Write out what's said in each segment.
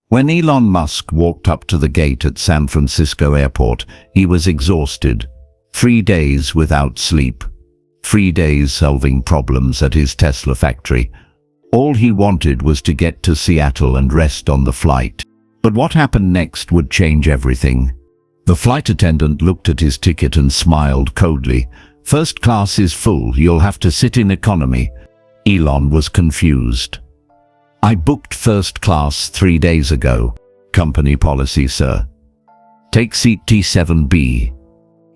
When Elon Musk walked up to the gate at San Francisco airport, he was exhausted. 3 days without sleep. 3 days solving problems at his Tesla factory. All he wanted was to get to Seattle and rest on the flight. But what happened next would change everything. The flight attendant looked at his ticket and smiled coldly. "First class is full, you'll have to sit in economy." Elon was confused. "I booked first class 3 days ago." "Company policy, sir." "Take seat T7B.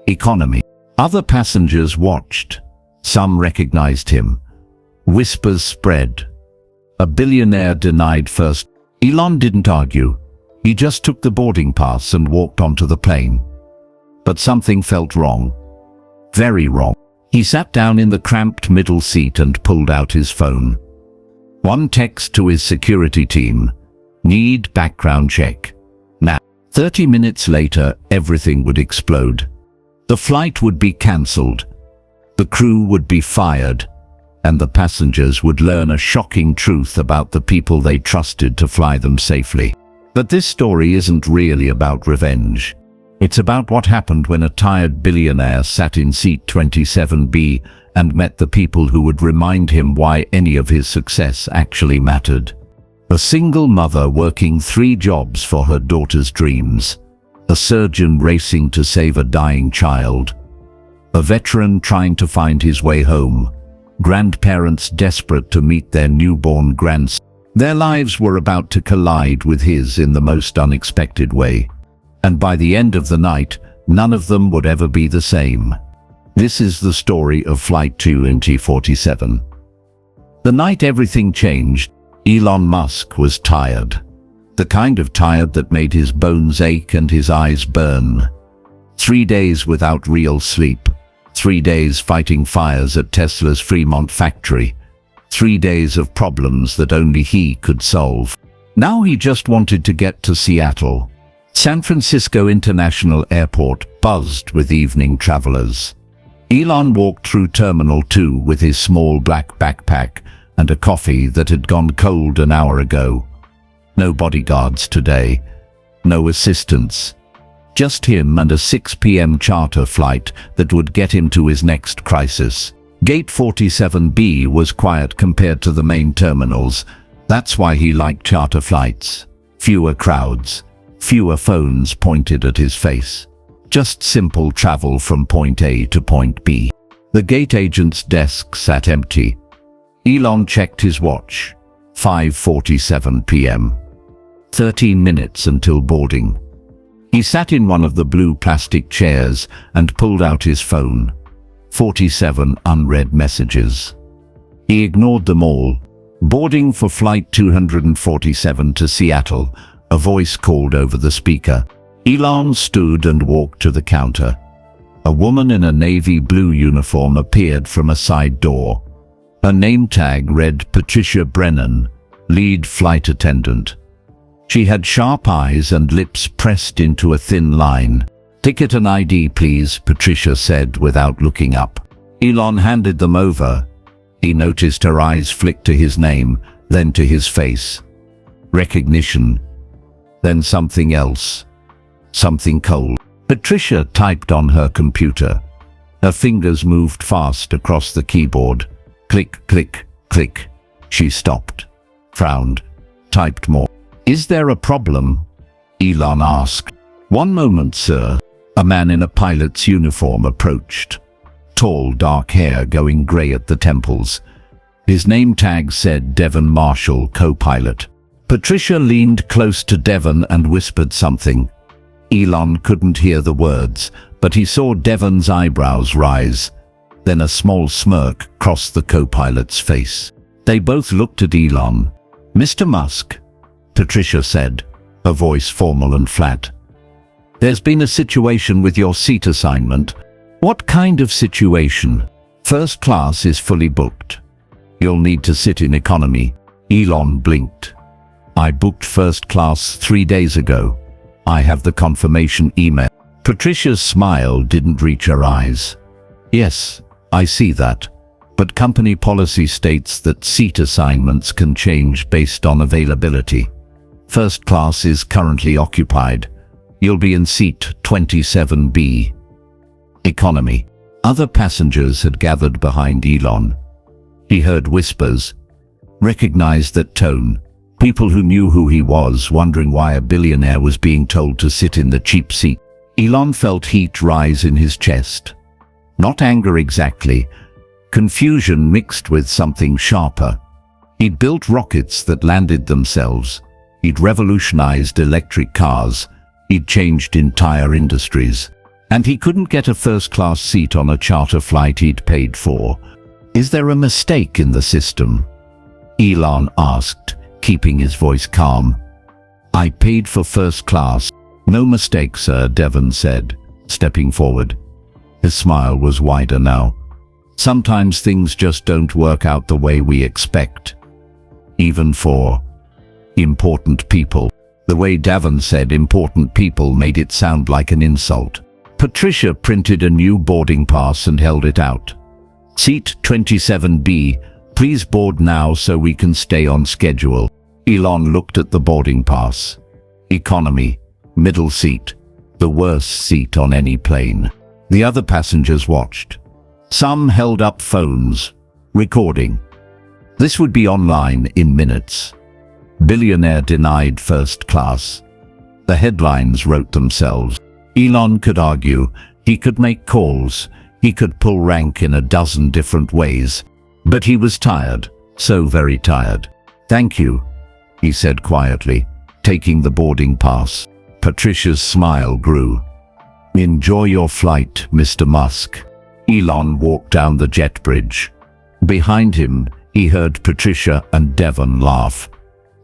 Economy." Other passengers watched. Some recognized him. Whispers spread. A billionaire denied first. Elon didn't argue. He just took the boarding pass and walked onto the plane. But something felt wrong. Very wrong. He sat down in the cramped middle seat and pulled out his phone. One text to his security team. "Need background check. Now." 30 minutes later, everything would explode. The flight would be cancelled. The crew would be fired. And the passengers would learn a shocking truth about the people they trusted to fly them safely. But this story isn't really about revenge. It's about what happened when a tired billionaire sat in seat 27B and met the people who would remind him why any of his success actually mattered. A single mother working 3 jobs for her daughter's dreams. A surgeon racing to save a dying child. A veteran trying to find his way home. Grandparents desperate to meet their newborn grandson. Their lives were about to collide with his in the most unexpected way. And by the end of the night, none of them would ever be the same. This is the story of Flight 2047. The night everything changed, Elon Musk was tired. The kind of tired that made his bones ache and his eyes burn. 3 days without real sleep. 3 days fighting fires at Tesla's Fremont factory. 3 days of problems that only he could solve. Now he just wanted to get to Seattle. San Francisco International Airport buzzed with evening travelers. Elon walked through Terminal 2 with his small black backpack and a coffee that had gone cold an hour ago. No bodyguards today. No assistants. Just him and a 6 p.m. charter flight that would get him to his next crisis. Gate 47B was quiet compared to the main terminals. That's why he liked charter flights. Fewer crowds. Fewer phones pointed at his face. Just simple travel from point A to point B. The gate agent's desk sat empty. Elon checked his watch. 5:47 p.m. 13 minutes until boarding. He sat in one of the blue plastic chairs and pulled out his phone. 47 unread messages. He ignored them all. Boarding for Flight 247 to Seattle, a voice called over the speaker. Elon stood and walked to the counter. A woman in a navy blue uniform appeared from a side door. Her name tag read Patricia Brennan, lead flight attendant. She had sharp eyes and lips pressed into a thin line. "Ticket and ID, please," Patricia said without looking up. Elon handed them over. He noticed her eyes flick to his name, then to his face. Recognition. Then something else. Something cold. Patricia typed on her computer. Her fingers moved fast across the keyboard. Click, click, click. She stopped. Frowned. Typed more. "Is there a problem?" Elon asked. "One moment, sir." A man in a pilot's uniform approached. Tall, dark hair going grey at the temples. His name tag said Devon Marshall, co-pilot. Patricia leaned close to Devon and whispered something. Elon couldn't hear the words, but he saw Devon's eyebrows rise. Then a small smirk crossed the co-pilot's face. They both looked at Elon. "Mr. Musk," Patricia said, her voice formal and flat. "There's been a situation with your seat assignment." "What kind of situation?" "First class is fully booked. You'll need to sit in economy." Elon blinked. "I booked first class 3 days ago. I have the confirmation email." Patricia's smile didn't reach her eyes. "Yes, I see that. But company policy states that seat assignments can change based on availability." First class is currently occupied. You'll be in seat 27B. Economy. Other passengers had gathered behind Elon. He heard whispers, recognized that tone. People who knew who he was, wondering why a billionaire was being told to sit in the cheap seat. Elon felt heat rise in his chest. Not anger exactly, confusion mixed with something sharper. He'd built rockets that landed themselves. He'd revolutionized electric cars. He'd changed entire industries. And he couldn't get a first-class seat on a charter flight he'd paid for. Is there a mistake in the system? Elon asked, keeping his voice calm. I paid for first class. No mistake, sir, Devon said, stepping forward. His smile was wider now. Sometimes things just don't work out the way we expect. Even for important people. The way Devon said important people made it sound like an insult. Patricia printed a new boarding pass and held it out. Seat 27B, please board now so we can stay on schedule. Elon looked at the boarding pass. Economy, middle seat, the worst seat on any plane. The other passengers watched. Some held up phones, recording. This would be online in minutes. Billionaire denied first class. The headlines wrote themselves. Elon could argue, he could make calls, he could pull rank in a dozen different ways. But he was tired, so very tired. Thank you, he said quietly, taking the boarding pass. Patricia's smile grew. Enjoy your flight, Mr. Musk. Elon walked down the jet bridge. Behind him, he heard Patricia and Devon laugh.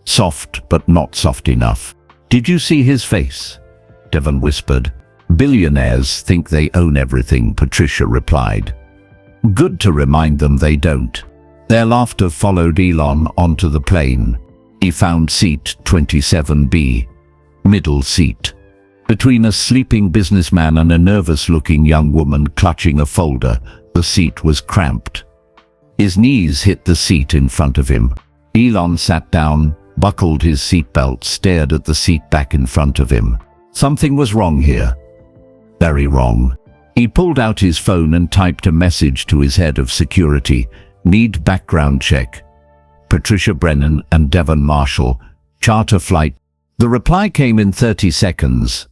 Soft, but not soft enough. Did you see his face? Devon whispered. Billionaires think they own everything, Patricia replied. Good to remind them they don't. Their laughter followed Elon onto the plane. He found seat 27B, middle seat. Between a sleeping businessman and a nervous-looking young woman clutching a folder, the seat was cramped. His knees hit the seat in front of him. Elon sat down, buckled his seatbelt, stared at the seat back in front of him. Something was wrong here. Very wrong. He pulled out his phone and typed a message to his head of security. Need background check. Patricia Brennan and Devon Marshall. Charter flight. The reply came in 30 seconds.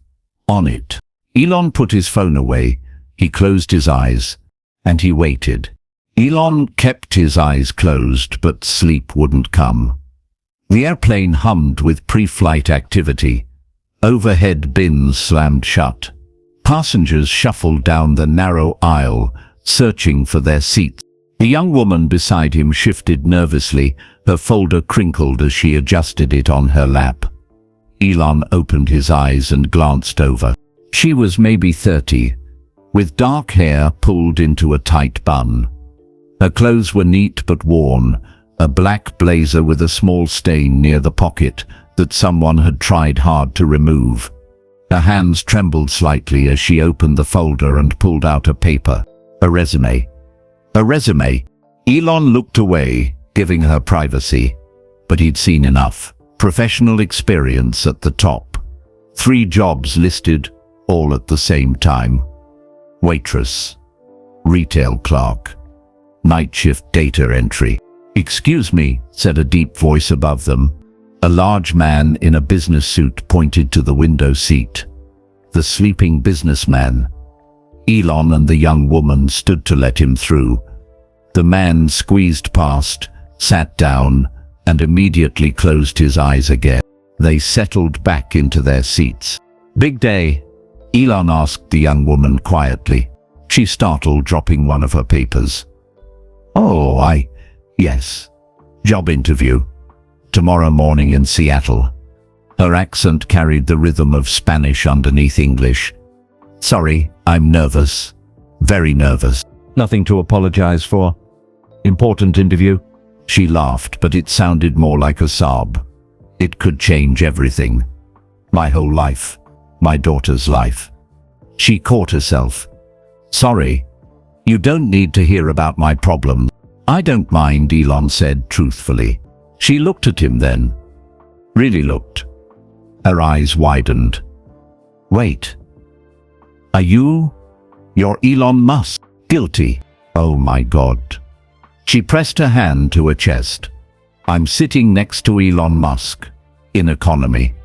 On it. Elon put his phone away. He closed his eyes. And he waited. Elon kept his eyes closed, but sleep wouldn't come. The airplane hummed with pre-flight activity. Overhead bins slammed shut. Passengers shuffled down the narrow aisle, searching for their seats. A young woman beside him shifted nervously, her folder crinkled as she adjusted it on her lap. Elon opened his eyes and glanced over. She was maybe 30, with dark hair pulled into a tight bun. Her clothes were neat but worn, a black blazer with a small stain near the pocket that someone had tried hard to remove. Her hands trembled slightly as she opened the folder and pulled out a paper. A resume. A resume. Elon looked away, giving her privacy. But he'd seen enough. Professional experience at the top. 3 jobs listed, all at the same time. Waitress. Retail clerk. Night shift data entry. Excuse me, said a deep voice above them. A large man in a business suit pointed to the window seat. The sleeping businessman. Elon and the young woman stood to let him through. The man squeezed past, sat down, and immediately closed his eyes again. They settled back into their seats. Big day? Elon asked the young woman quietly. She startled, dropping one of her papers. Oh, yes. Job interview. Tomorrow morning in Seattle. Her accent carried the rhythm of Spanish underneath English. Sorry, I'm nervous. Very nervous. Nothing to apologize for. Important interview. She laughed, but it sounded more like a sob. It could change everything. My whole life. My daughter's life. She caught herself. Sorry. You don't need to hear about my problems. I don't mind, Elon said truthfully. She looked at him then. Really looked. Her eyes widened. Wait. You're Elon Musk. Guilty. Oh my God. She pressed her hand to her chest. I'm sitting next to Elon Musk. In economy.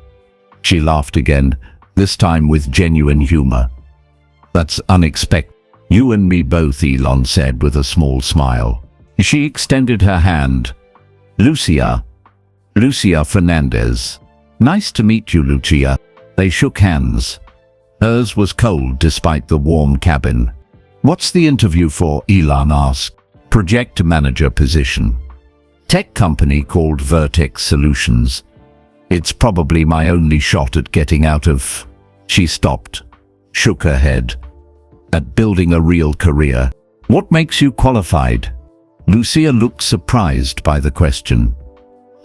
She laughed again, this time with genuine humor. That's unexpected. You and me both, Elon said with a small smile. She extended her hand. Lucia Fernandez. Nice to meet you, Lucia. They shook hands. Hers was cold despite the warm cabin. What's the interview for? Elon asked. Project manager position. Tech company called Vertex Solutions. It's probably my only shot at getting out of... She stopped, shook her head. At building a real career. What makes you qualified? Lucia looked surprised by the question.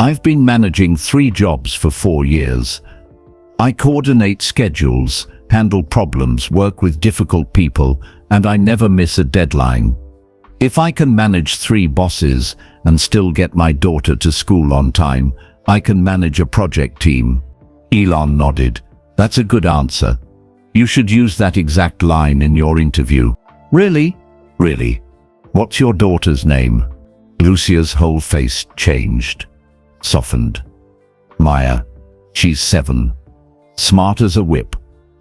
I've been managing 3 jobs for 4 years. I coordinate schedules, handle problems, work with difficult people, and I never miss a deadline. If I can manage 3 bosses and still get my daughter to school on time, I can manage a project team. Elon nodded. That's a good answer. You should use that exact line in your interview. Really? Really? What's your daughter's name? Lucia's whole face changed, softened. Maya. She's 7. Smart as a whip.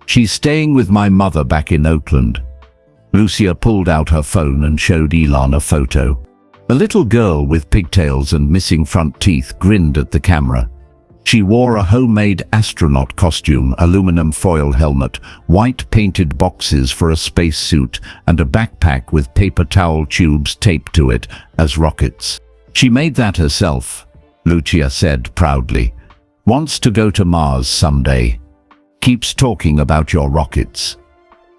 She's staying with my mother back in Oakland. Lucia pulled out her phone and showed Elon a photo. A little girl with pigtails and missing front teeth grinned at the camera. She wore a homemade astronaut costume, aluminum foil helmet, white painted boxes for a space suit, and a backpack with paper towel tubes taped to it as rockets. She made that herself, Lucia said proudly. Wants to go to Mars someday. Keeps talking about your rockets.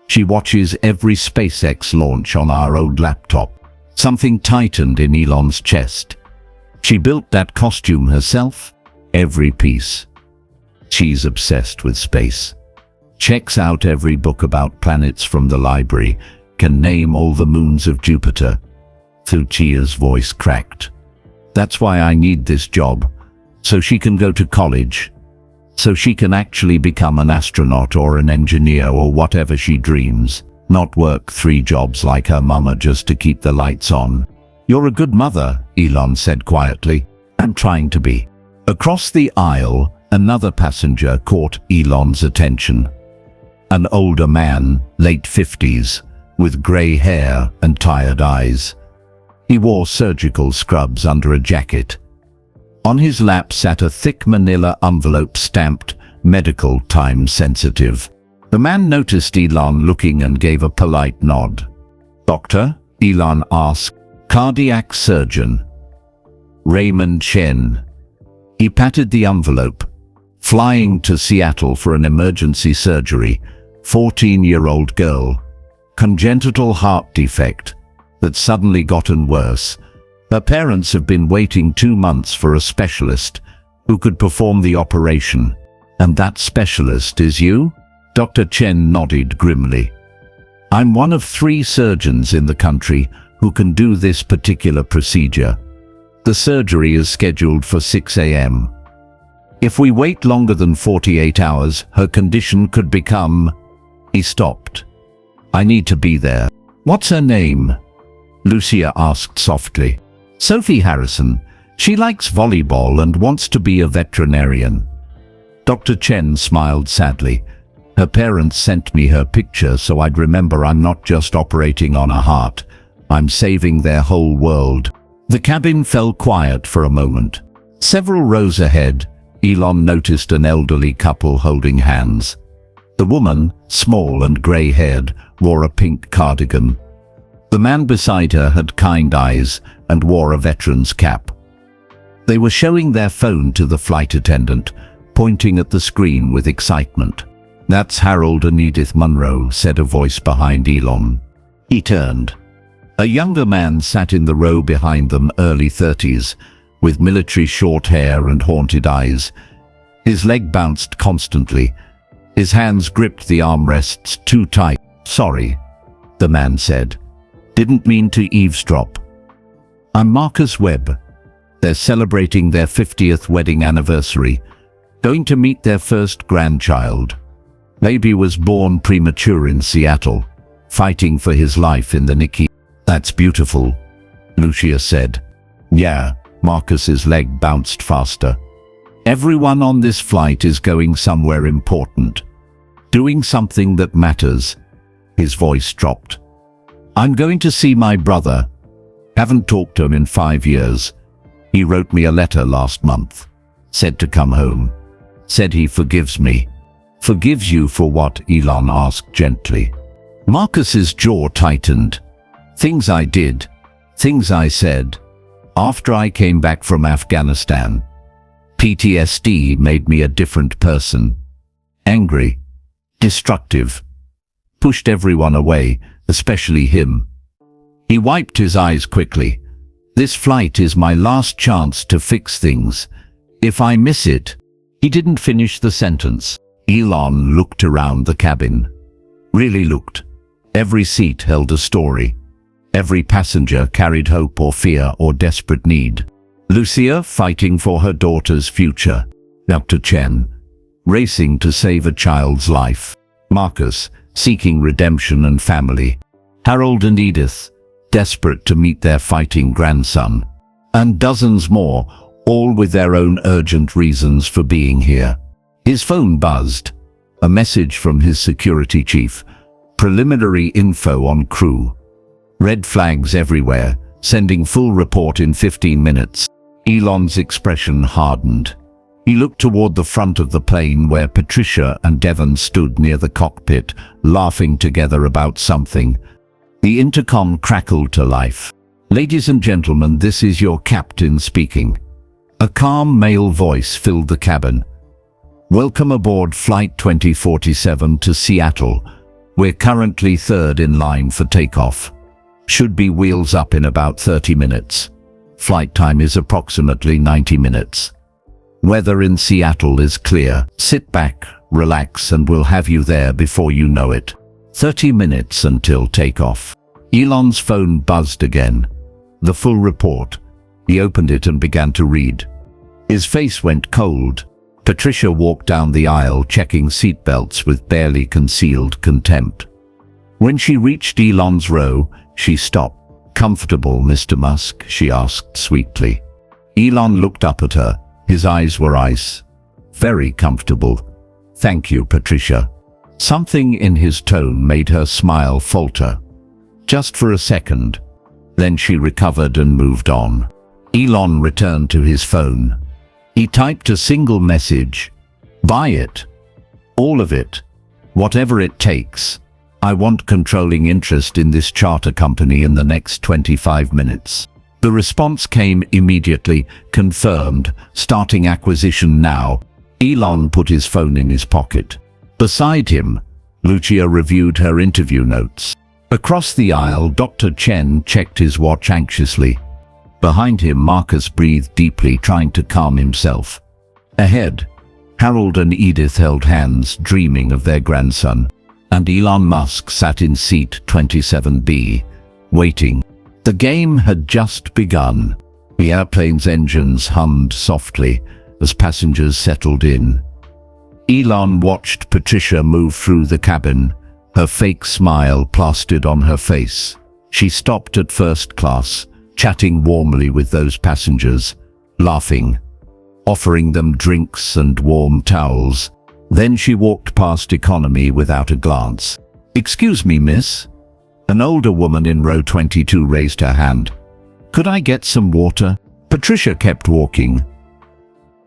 She watches every SpaceX launch on our old laptop. Something tightened in Elon's chest. She built that costume herself? Every piece. She's obsessed with space. Checks out every book about planets from the library. Can name all the moons of Jupiter. Lucia's voice cracked. That's why I need this job. So she can go to college. So she can actually become an astronaut or an engineer or whatever she dreams. Not work 3 jobs like her mama just to keep the lights on. You're a good mother, Elon said quietly. I'm trying to be. Across the aisle, another passenger caught Elon's attention. An older man, late 50s, with grey hair and tired eyes. He wore surgical scrubs under a jacket. On his lap sat a thick manila envelope stamped, medical time sensitive. The man noticed Elon looking and gave a polite nod. Doctor? Elon asked. Cardiac surgeon. Raymond Chen. He patted the envelope. Flying to Seattle for an emergency surgery. 14-year-old girl. Congenital heart defect. That's suddenly gotten worse. Her parents have been waiting 2 months for a specialist who could perform the operation. And that specialist is you? Dr. Chen nodded grimly. I'm one of 3 surgeons in the country who can do this particular procedure. The surgery is scheduled for 6 a.m. If we wait longer than 48 hours, her condition could become... He stopped. I need to be there. What's her name? Lucia asked softly. Sophie Harrison. She likes volleyball and wants to be a veterinarian. Dr. Chen smiled sadly. Her parents sent me her picture so I'd remember I'm not just operating on a heart. I'm saving their whole world. The cabin fell quiet for a moment. Several rows ahead, Elon noticed an elderly couple holding hands. The woman, small and grey-haired, wore a pink cardigan. The man beside her had kind eyes and wore a veteran's cap. They were showing their phone to the flight attendant, pointing at the screen with excitement. That's Harold and Edith Munro, said a voice behind Elon. He turned. A younger man sat in the row behind them, early 30s, with military short hair and haunted eyes. His leg bounced constantly. His hands gripped the armrests too tight. Sorry, the man said. Didn't mean to eavesdrop. I'm Marcus Webb. They're celebrating their 50th wedding anniversary. Going to meet their first grandchild. Baby was born premature in Seattle, fighting for his life in the NICU. That's beautiful, Lucia said. Yeah, Marcus's leg bounced faster. Everyone on this flight is going somewhere important. Doing something that matters. His voice dropped. I'm going to see my brother. Haven't talked to him in 5 years. He wrote me a letter last month. Said to come home. Said he forgives me. Forgives you for what? Elon asked gently. Marcus's jaw tightened. Things I did. Things I said. After I came back from Afghanistan. PTSD made me a different person. Angry. Destructive. Pushed everyone away, especially him. He wiped his eyes quickly. This flight is my last chance to fix things. If I miss it. He didn't finish the sentence. Elon looked around the cabin. Really looked. Every seat held a story. Every passenger carried hope or fear or desperate need. Lucia fighting for her daughter's future. Dr. Chen racing to save a child's life. Marcus seeking redemption and family. Harold and Edith desperate to meet their fighting grandson. And dozens more, all with their own urgent reasons for being here. His phone buzzed. A message from his security chief. Preliminary info on crew. Red flags everywhere, sending full report in 15 minutes. Elon's expression hardened. He looked toward the front of the plane where Patricia and Devon stood near the cockpit, laughing together about something. The intercom crackled to life. Ladies and gentlemen, this is your captain speaking. A calm male voice filled the cabin. Welcome aboard Flight 2047 to Seattle. We're currently third in line for takeoff. Should be wheels up in about 30 minutes. Flight time is approximately 90 minutes. Weather in Seattle is clear. Sit back, relax, and we'll have you there before you know it. 30 minutes until takeoff. Elon's phone buzzed again. The full report. He opened it and began to read. His face went cold. Patricia walked down the aisle checking seatbelts with barely concealed contempt. When she reached Elon's row, she stopped. Comfortable, Mr. Musk? She asked sweetly. Elon looked up at her. His eyes were ice. Very comfortable. Thank you, Patricia. Something in his tone made her smile falter. Just for a second. Then she recovered and moved on. Elon returned to his phone. He typed a single message. Buy it. All of it. Whatever it takes. I want controlling interest in this charter company in the next 25 minutes. The response came immediately. Confirmed. Starting acquisition now. Elon put his phone in his pocket. Beside him, Lucia reviewed her interview notes. Across the aisle, Dr. Chen checked his watch anxiously. Behind him, Marcus breathed deeply, trying to calm himself. Ahead, Harold and Edith held hands, dreaming of their grandson. And Elon Musk sat in seat 27B, waiting. The game had just begun. The airplane's engines hummed softly as passengers settled in. Elon watched Patricia move through the cabin, her fake smile plastered on her face. She stopped at first class, chatting warmly with those passengers, laughing, offering them drinks and warm towels. Then she walked past economy without a glance. Excuse me, miss? An older woman in row 22 raised her hand. Could I get some water? Patricia kept walking.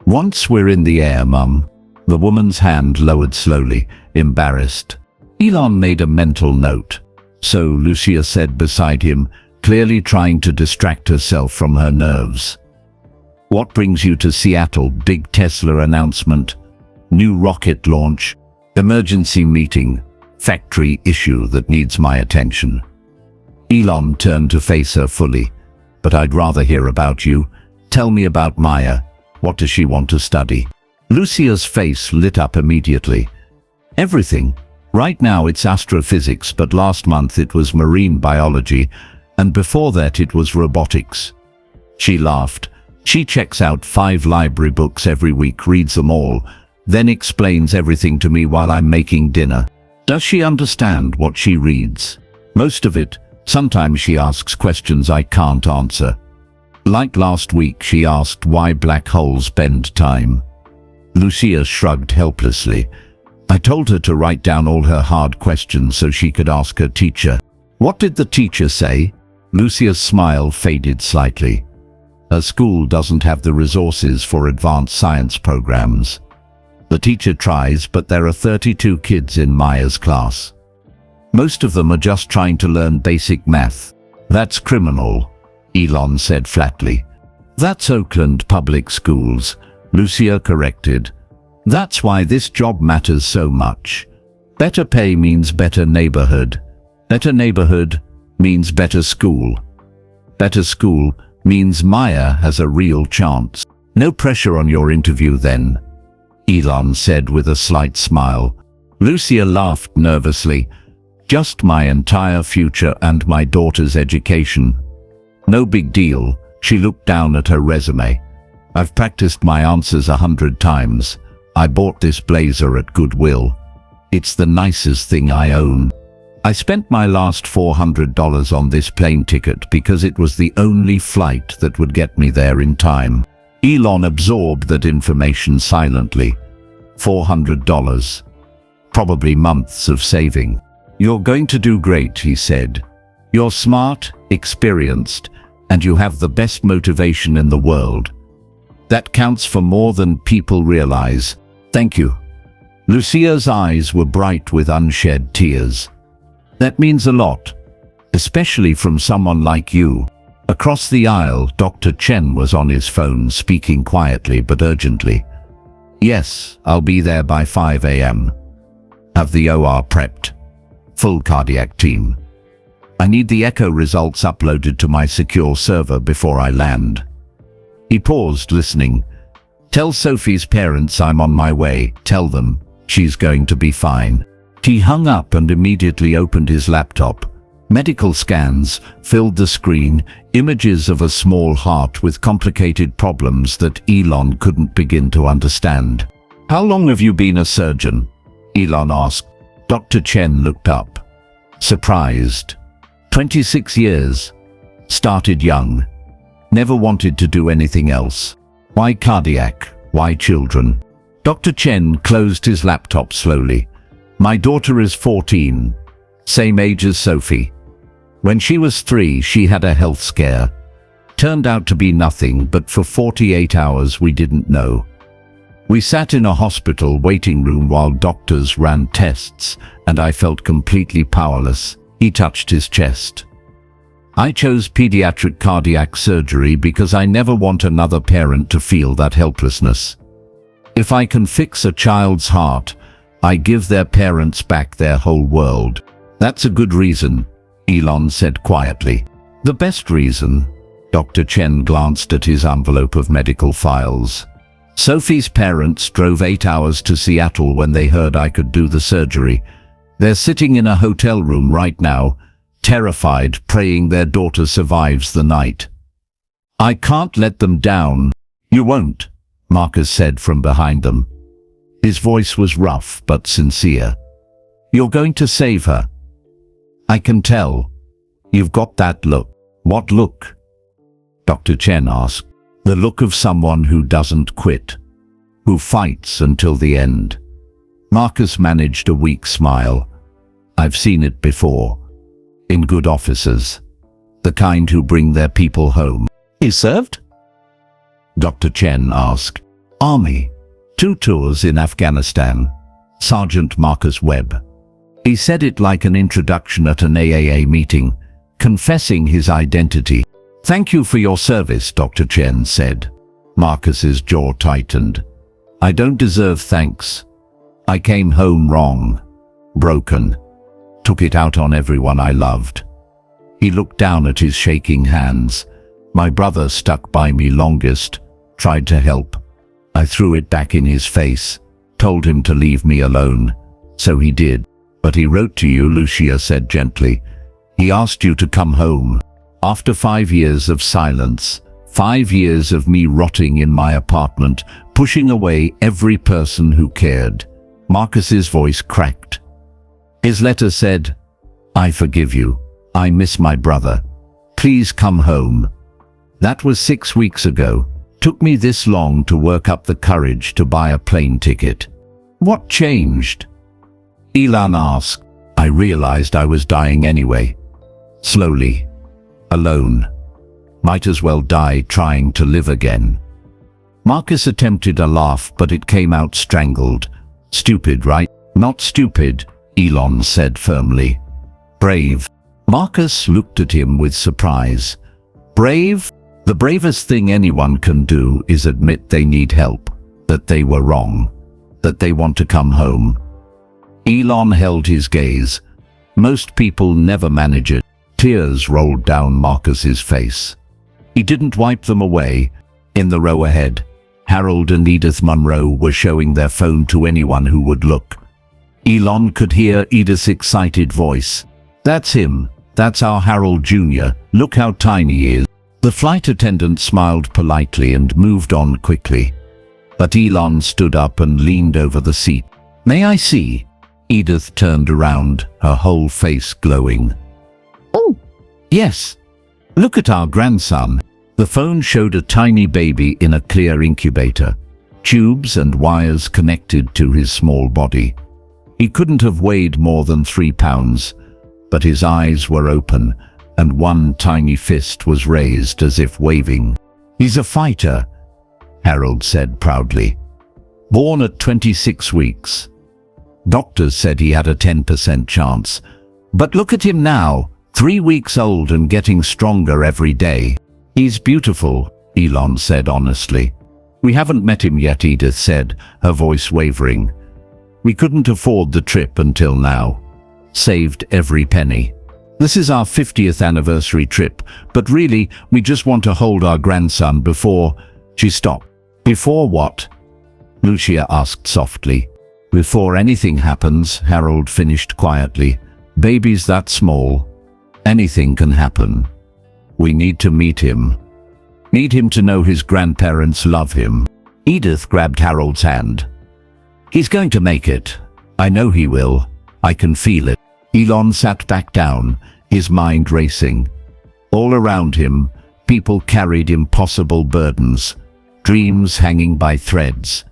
Once we're in the air, Mum. The woman's hand lowered slowly, embarrassed. Elon made a mental note. So Lucia said beside him, clearly trying to distract herself from her nerves. What brings you to Seattle? Big Tesla announcement. New rocket launch. Emergency meeting. Factory issue that needs my attention. Elon turned to face her fully. But I'd rather hear about you. Tell me about Maya. What does she want to study? Lucia's face lit up immediately. Everything. Right now it's astrophysics, but last month it was marine biology, and before that it was robotics. She laughed. She checks out 5 library books every week, reads them all, then explains everything to me while I'm making dinner. Does she understand what she reads? Most of it. Sometimes she asks questions I can't answer. Like last week, she asked why black holes bend time. Lucia shrugged helplessly. I told her to write down all her hard questions so she could ask her teacher. What did the teacher say? Lucia's smile faded slightly. Her school doesn't have the resources for advanced science programs. The teacher tries, but there are 32 kids in Maya's class. Most of them are just trying to learn basic math. That's criminal, Elon said flatly. That's Oakland Public Schools, Lucia corrected. That's why this job matters so much. Better pay means better neighborhood. Better neighborhood means better school. Better school means Maya has a real chance. No pressure on your interview then, Elon said with a slight smile. Lucia laughed nervously. Just my entire future and my daughter's education. No big deal. She looked down at her resume. I've practiced my answers 100 times. I bought this blazer at Goodwill. It's the nicest thing I own. I spent my last $400 on this plane ticket because it was the only flight that would get me there in time. Elon absorbed that information silently. $400. Probably months of saving. You're going to do great, he said. You're smart, experienced, and you have the best motivation in the world. That counts for more than people realize. Thank you. Lucia's eyes were bright with unshed tears. That means a lot, especially from someone like you. Across the aisle, Dr. Chen was on his phone, speaking quietly but urgently. Yes, I'll be there by 5 a.m. Have the OR prepped. Full cardiac team. I need the echo results uploaded to my secure server before I land. He paused, listening. Tell Sophie's parents I'm on my way. Tell them she's going to be fine. He hung up and immediately opened his laptop. Medical scans filled the screen, images of a small heart with complicated problems that Elon couldn't begin to understand. How long have you been a surgeon? Elon asked. Dr. Chen looked up, surprised. 26 years. Started young. Never wanted to do anything else. Why cardiac? Why children? Dr. Chen closed his laptop slowly. My daughter is 14. Same age as Sophie. When she was 3, she had a health scare. Turned out to be nothing, but for 48 hours we didn't know. We sat in a hospital waiting room while doctors ran tests, and I felt completely powerless. He touched his chest. I chose pediatric cardiac surgery because I never want another parent to feel that helplessness. If I can fix a child's heart, I give their parents back their whole world. That's a good reason, Elon said quietly. The best reason? Dr. Chen glanced at his envelope of medical files. Sophie's parents drove 8 hours to Seattle when they heard I could do the surgery. They're sitting in a hotel room right now, terrified, praying their daughter survives the night. I can't let them down. You won't, Marcus said from behind them. His voice was rough but sincere. You're going to save her. I can tell. You've got that look. What look? Dr. Chen asked. The look of someone who doesn't quit, who fights until the end. Marcus managed a weak smile. I've seen it before. In good officers. The kind who bring their people home. You served? Dr. Chen asked. Army. 2 tours in Afghanistan. Sergeant Marcus Webb. He said it like an introduction at an AAA meeting, confessing his identity. Thank you for your service, Dr. Chen said. Marcus's jaw tightened. I don't deserve thanks. I came home wrong. Broken. Took it out on everyone I loved. He looked down at his shaking hands. My brother stuck by me longest, tried to help. I threw it back in his face, told him to leave me alone. So he did. But he wrote to you, Lucia said gently. He asked you to come home. After 5 years of silence, 5 years of me rotting in my apartment, pushing away every person who cared. Marcus's voice cracked. His letter said, "I forgive you. I miss my brother. Please come home." That was 6 weeks ago. Took me this long to work up the courage to buy a plane ticket. What changed? Elon asked. I realized I was dying anyway. Slowly. Alone. Might as well die trying to live again. Marcus attempted a laugh, but it came out strangled. Stupid, right? Not stupid, Elon said firmly. Brave. Marcus looked at him with surprise. Brave? The bravest thing anyone can do is admit they need help, that they were wrong, that they want to come home. Elon held his gaze. Most people never manage it. Tears rolled down Marcus's face. He didn't wipe them away. In the row ahead, Harold and Edith Munro were showing their phone to anyone who would look. Elon could hear Edith's excited voice. That's him. That's our Harold Jr. Look how tiny he is. The flight attendant smiled politely and moved on quickly. But Elon stood up and leaned over the seat. May I see? Edith turned around, her whole face glowing. Oh, yes. Look at our grandson. The phone showed a tiny baby in a clear incubator, tubes and wires connected to his small body. He couldn't have weighed more than 3 pounds, but his eyes were open and one tiny fist was raised as if waving. He's a fighter, Harold said proudly. Born at 26 weeks. Doctors said he had a 10% chance. But look at him now, 3 weeks old and getting stronger every day. He's beautiful, Elon said honestly. We haven't met him yet, Edith said, her voice wavering. We couldn't afford the trip until now. Saved every penny. This is our 50th anniversary trip, but really, we just want to hold our grandson before... She stopped. Before what? Lucia asked softly. Before anything happens, Harold finished quietly. Baby's that small. Anything can happen. We need to meet him. Need him to know his grandparents love him. Edith grabbed Harold's hand. He's going to make it. I know he will. I can feel it. Elon sat back down, his mind racing. All around him, people carried impossible burdens, dreams hanging by threads,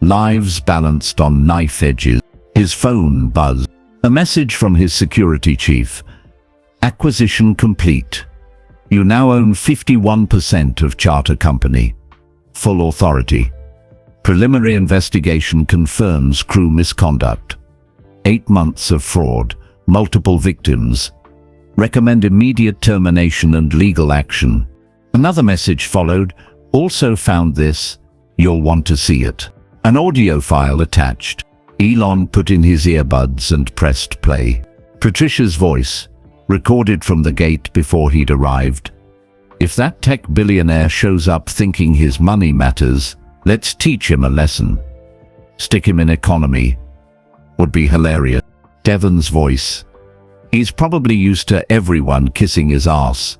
lives balanced on knife edges. His phone buzzed. A message from his security chief. Acquisition complete. You now own 51% of Charter Company. Full authority. Preliminary investigation confirms crew misconduct. 8 months of fraud, multiple victims. Recommend immediate termination and legal action. Another message followed. Also found this. You'll want to see it. An audio file attached. Elon put in his earbuds and pressed play. Patricia's voice, recorded from the gate before he'd arrived. If that tech billionaire shows up thinking his money matters, let's teach him a lesson. Stick him in economy. Would be hilarious. Devon's voice. He's probably used to everyone kissing his ass.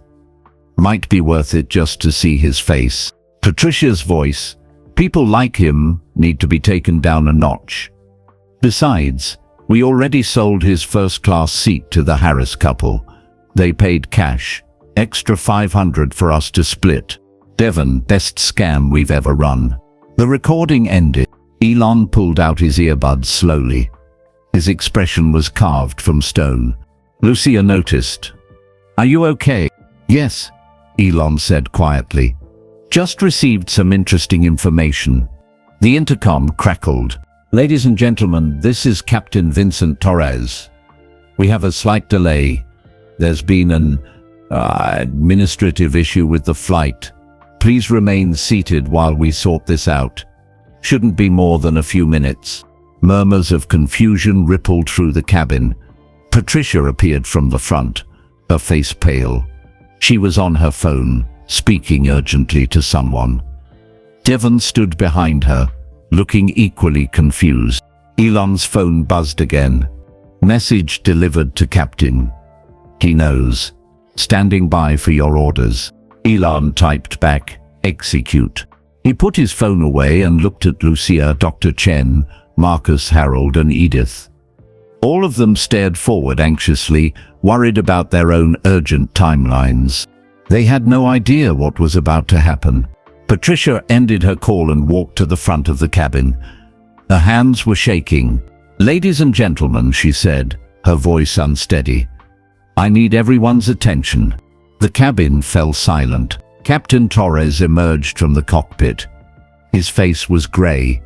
Might be worth it just to see his face. Patricia's voice. People like him need to be taken down a notch. Besides, we already sold his first-class seat to the Harris couple. They paid cash, extra $500 for us to split. Devon, best scam we've ever run. The recording ended. Elon pulled out his earbuds slowly. His expression was carved from stone. Lucia noticed. Are you okay? Yes, Elon said quietly. Just received some interesting information. The intercom crackled. Ladies and gentlemen, this is Captain Vincent Torres. We have a slight delay. There's been an administrative issue with the flight. Please remain seated while we sort this out. Shouldn't be more than a few minutes. Murmurs of confusion rippled through the cabin. Patricia appeared from the front, her face pale. She was on her phone, speaking urgently to someone. Devon stood behind her, looking equally confused. Elon's phone buzzed again. Message delivered to Captain. He knows. Standing by for your orders. Elon typed back, "Execute." He put his phone away and looked at Lucia, Dr. Chen, Marcus, Harold, and Edith. All of them stared forward anxiously, worried about their own urgent timelines. They had no idea what was about to happen. Patricia ended her call and walked to the front of the cabin. Her hands were shaking. "Ladies and gentlemen," she said, her voice unsteady, "I need everyone's attention." The cabin fell silent. Captain Torres emerged from the cockpit. His face was grey.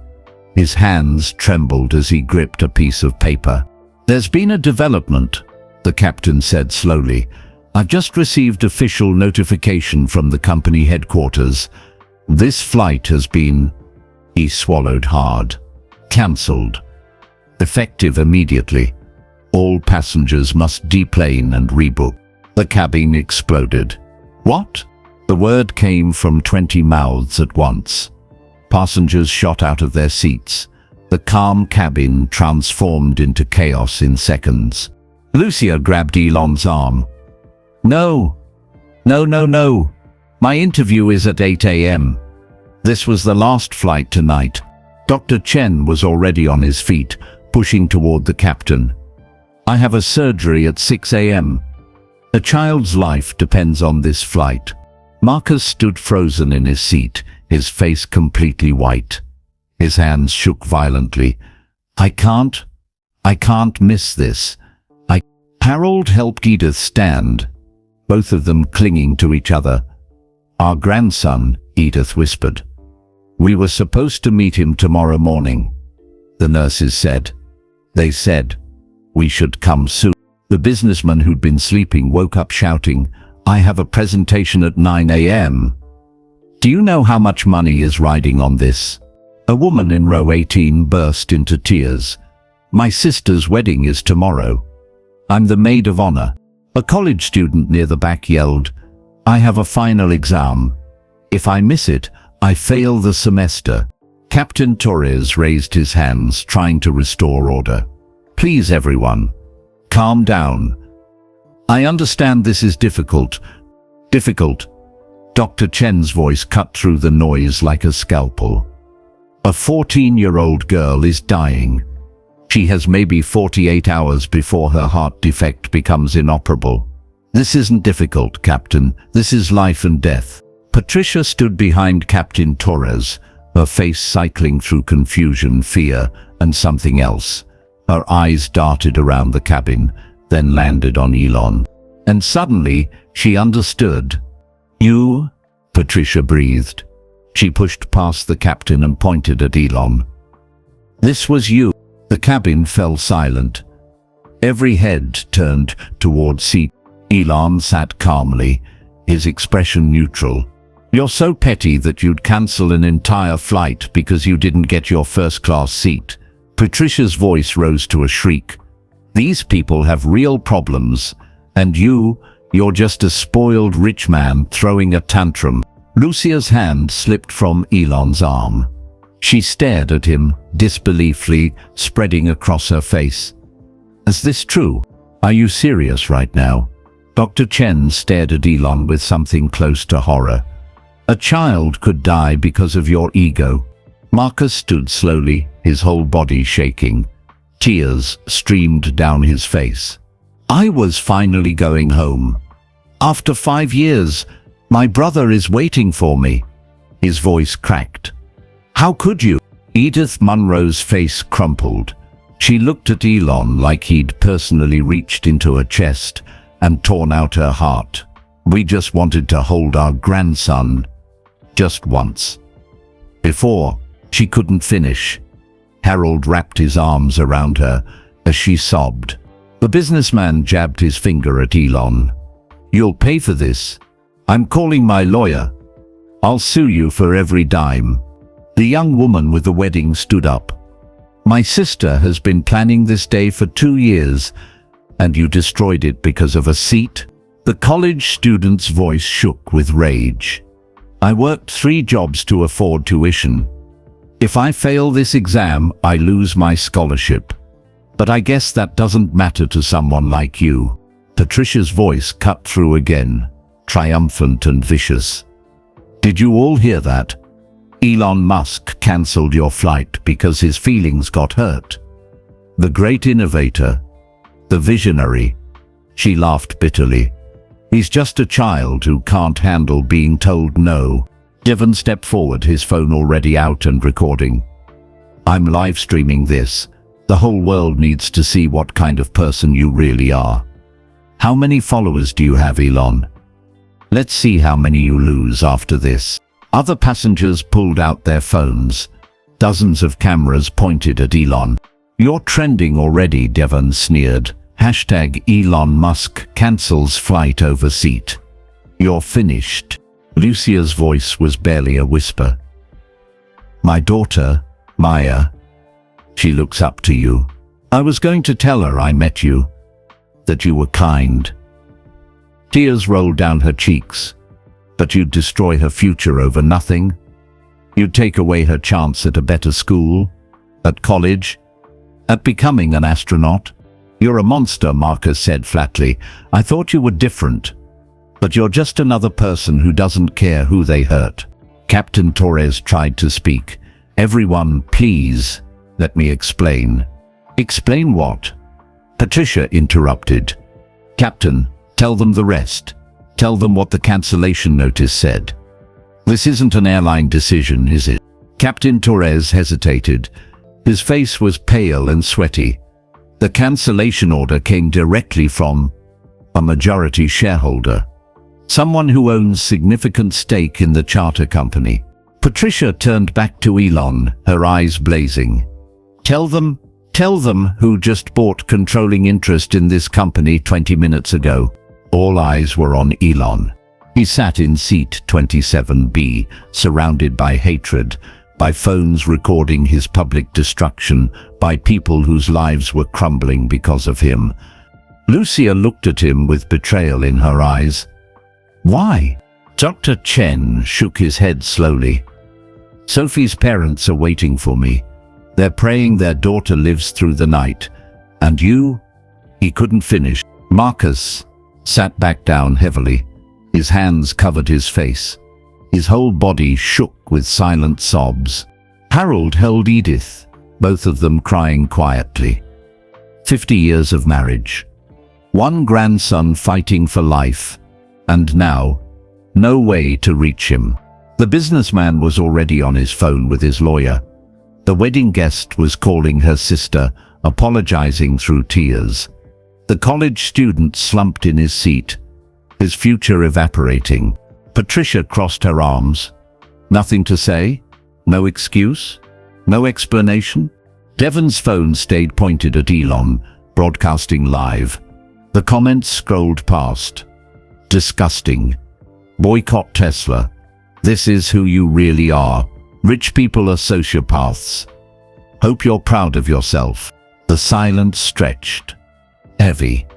His hands trembled as he gripped a piece of paper. "There's been a development," the captain said slowly. "I've just received official notification from the company headquarters. This flight has been," he swallowed hard, "cancelled. Effective immediately. All passengers must deplane and rebook." The cabin exploded. "What?" The word came from 20 mouths at once. Passengers shot out of their seats. The calm cabin transformed into chaos in seconds. Lucia grabbed Elon's arm. No. My interview is at 8 a.m. This was the last flight tonight." Dr. Chen was already on his feet, pushing toward the captain. "I have a surgery at 6 a.m. A child's life depends on this flight." Marcus stood frozen in his seat, his face completely white. His hands shook violently. I can't miss this. Harold helped Edith stand, both of them clinging to each other. "Our grandson," Edith whispered. "We were supposed to meet him tomorrow morning," the nurses said. They said, "We should come soon." The businessman who'd been sleeping woke up shouting, "I have a presentation at 9 a.m. Do you know how much money is riding on this?" A woman in row 18 burst into tears. "My sister's wedding is tomorrow. I'm the maid of honor." A college student near the back yelled, "I have a final exam. If I miss it, I fail the semester." Captain Torres raised his hands, trying to restore order. "Please, everyone, calm down. I understand this is difficult. Dr. Chen's voice cut through the noise like a scalpel. "A 14-year-old girl is dying. She has maybe 48 hours before her heart defect becomes inoperable. This isn't difficult, Captain. This is life and death." Patricia stood behind Captain Torres, her face cycling through confusion, fear, and something else. Her eyes darted around the cabin, then landed on Elon. And suddenly, she understood. "You?" Patricia breathed. She pushed past the captain and pointed at Elon. "This was you." The cabin fell silent. Every head turned toward seat. Elon sat calmly, his expression neutral. "You're so petty that you'd cancel an entire flight because you didn't get your first-class seat." Patricia's voice rose to a shriek. "These people have real problems, and you're just a spoiled rich man throwing a tantrum." Lucia's hand slipped from Elon's arm. She stared at him, disbeliefly spreading across her face. "Is this true? Are you serious right now?" Dr. Chen stared at Elon with something close to horror. "A child could die because of your ego." Marcus stood slowly, his whole body shaking. Tears streamed down his face. "I was finally going home. After 5 years, my brother is waiting for me." His voice cracked. "How could you?" Edith Munro's face crumpled. She looked at Elon like he'd personally reached into her chest and torn out her heart. "We just wanted to hold our grandson. Just once." Before, she couldn't finish. Harold wrapped his arms around her as she sobbed. The businessman jabbed his finger at Elon. "You'll pay for this. I'm calling my lawyer. I'll sue you for every dime." The young woman with the wedding stood up. "My sister has been planning this day for 2 years, and you destroyed it because of a seat?" The college student's voice shook with rage. "I worked 3 jobs to afford tuition. If I fail this exam, I lose my scholarship. But I guess that doesn't matter to someone like you." Patricia's voice cut through again. triumphant and vicious. Did you all hear that? Elon Musk cancelled your flight because his feelings got hurt. The great innovator, the visionary. She laughed bitterly. He's just a child who can't handle being told no. Devon stepped forward, his phone already out and recording. I'm live streaming this. The whole world needs to see what kind of person you really are. How many followers do you have, Elon? Let's see how many you lose after this. Other passengers pulled out their phones. Dozens of cameras pointed at Elon. You're trending already, Devon sneered. Hashtag Elon Musk cancels flight over seat. You're finished. Lucia's voice was barely a whisper. My daughter, Maya. She looks up to you. I was going to tell her I met you, that you were kind. Tears rolled down her cheeks. But you'd destroy her future over nothing? You'd take away her chance at a better school, at college, at becoming an astronaut? You're a monster, Marcus said flatly. I thought you were different. But you're just another person who doesn't care who they hurt. Captain Torres tried to speak. Everyone, please, let me explain. Explain what? Patricia interrupted. Captain, tell them the rest. Tell them what the cancellation notice said. This isn't an airline decision, is it? Captain Torres hesitated. His face was pale and sweaty. The cancellation order came directly from a majority shareholder, someone who owns significant stake in the charter company. Patricia turned back to Elon, her eyes blazing. Tell them who just bought controlling interest in this company 20 minutes ago. All eyes were on Elon. He sat in seat 27B, surrounded by hatred, by phones recording his public destruction, by people whose lives were crumbling because of him. Lucia looked at him with betrayal in her eyes. Why? Dr. Chen shook his head slowly. Sophie's parents are waiting for me. They're praying their daughter lives through the night. And you? He couldn't finish. Marcus sat back down heavily. His hands covered his face. His whole body shook with silent sobs. Harold held Edith, both of them crying quietly. 50 years of marriage. One grandson fighting for life. And now, no way to reach him. The businessman was already on his phone with his lawyer. The wedding guest was calling her sister, apologizing through tears. The college student slumped in his seat, his future evaporating. Patricia crossed her arms. Nothing to say? No excuse? No explanation? Devon's phone stayed pointed at Elon, broadcasting live. The comments scrolled past. Disgusting. Boycott Tesla. This is who you really are. Rich people are sociopaths. Hope you're proud of yourself. The silence stretched. Heavy.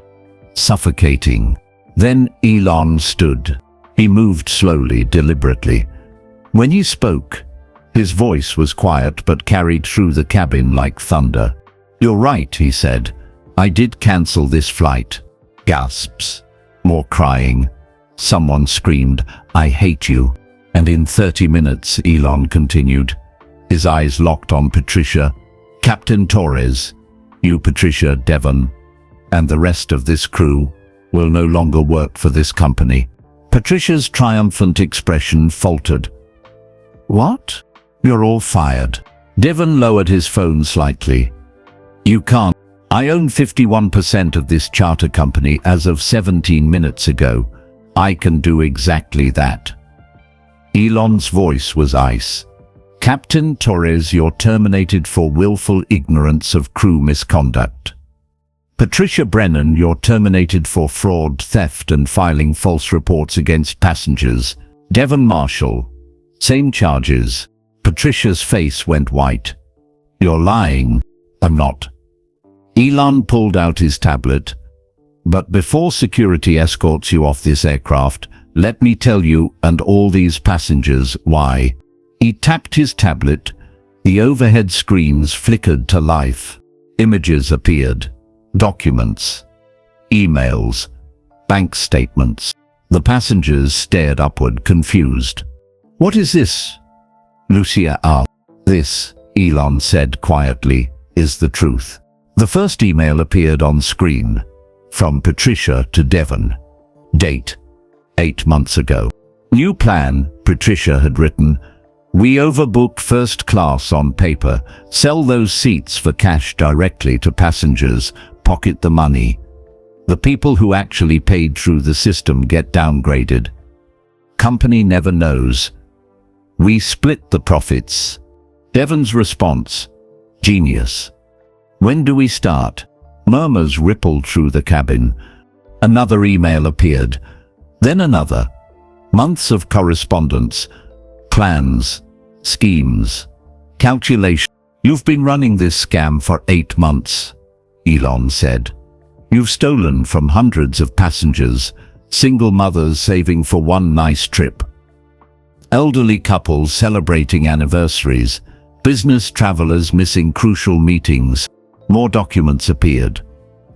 Suffocating. Then Elon stood. He moved slowly, deliberately. When he spoke, his voice was quiet but carried through the cabin like thunder. You're right, he said. I did cancel this flight. Gasps. More crying. Someone screamed, I hate you. And in 30 minutes, Elon continued. His eyes locked on Patricia. Captain Torres, you, Patricia, Devon, and the rest of this crew will no longer work for this company. Patricia's triumphant expression faltered. What? You're all fired. Devon lowered his phone slightly. You can't. I own 51% of this charter company as of 17 minutes ago. I can do exactly that. Elon's voice was ice. Captain Torres, you're terminated for willful ignorance of crew misconduct. Patricia Brennan, you're terminated for fraud, theft, and filing false reports against passengers. Devon Marshall, same charges. Patricia's face went white. You're lying. I'm not. Elon pulled out his tablet. But before security escorts you off this aircraft, let me tell you and all these passengers why. He tapped his tablet. The overhead screens flickered to life. Images appeared. Documents. Emails. Bank statements. The passengers stared upward, confused. "What is this?" Lucia asked. "This," Elon said quietly, "is the truth." The first email appeared on screen. From Patricia to Devon. Date: 8 months ago. New plan, Patricia had written. "We overbooked first class on paper. Sell those seats for cash directly to passengers. Pocket the money. The people who actually paid through the system get downgraded. Company never knows. We split the profits." Devon's response: "Genius. When do we start?" Murmurs rippled through the cabin. Another email appeared. Then another. Months of correspondence. Plans. Schemes. Calculation. "You've been running this scam for 8 months, Elon said. "You've stolen from hundreds of passengers, single mothers saving for one nice trip, elderly couples celebrating anniversaries, business travelers missing crucial meetings." More documents appeared.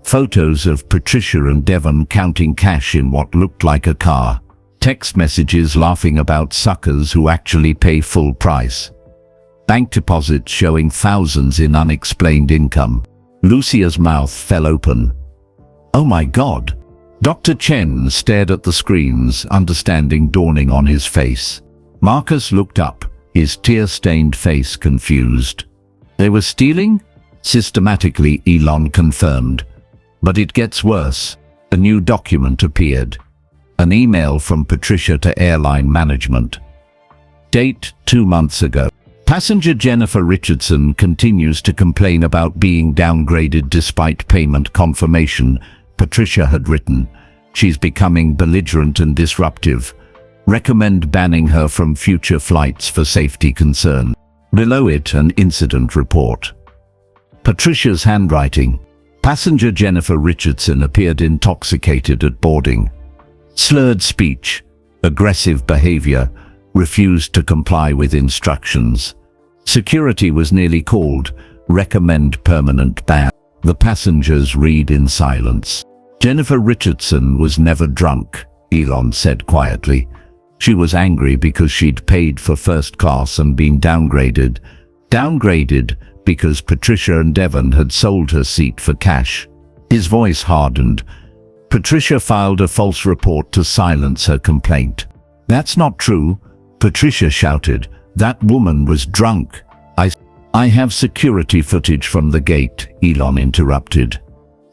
Photos of Patricia and Devon counting cash in what looked like a car. Text messages laughing about suckers who actually pay full price. Bank deposits showing thousands in unexplained income. Lucia's mouth fell open. "Oh my God!" Dr. Chen stared at the screens, understanding dawning on his face. Marcus looked up, his tear-stained face confused. "They were stealing?" Systematically, Elon confirmed. "But it gets worse." A new document appeared. An email from Patricia to airline management. Date: 2 months ago. Passenger Jennifer Richardson continues to complain about being downgraded despite payment confirmation, Patricia had written. "She's becoming belligerent and disruptive. Recommend banning her from future flights for safety concern." Below it, an incident report. Patricia's handwriting. Passenger Jennifer Richardson appeared intoxicated at boarding. Slurred speech, aggressive behavior, refused to comply with instructions. Security was nearly called. Recommend permanent ban. The passengers read in silence. Jennifer Richardson was never drunk, Elon said quietly. She was angry because she'd paid for first class and been downgraded. Downgraded because Patricia and Devon had sold her seat for cash. His voice hardened. Patricia filed a false report to silence her complaint. "That's not true," Patricia shouted. "That woman was drunk." I have security footage from the gate," Elon interrupted.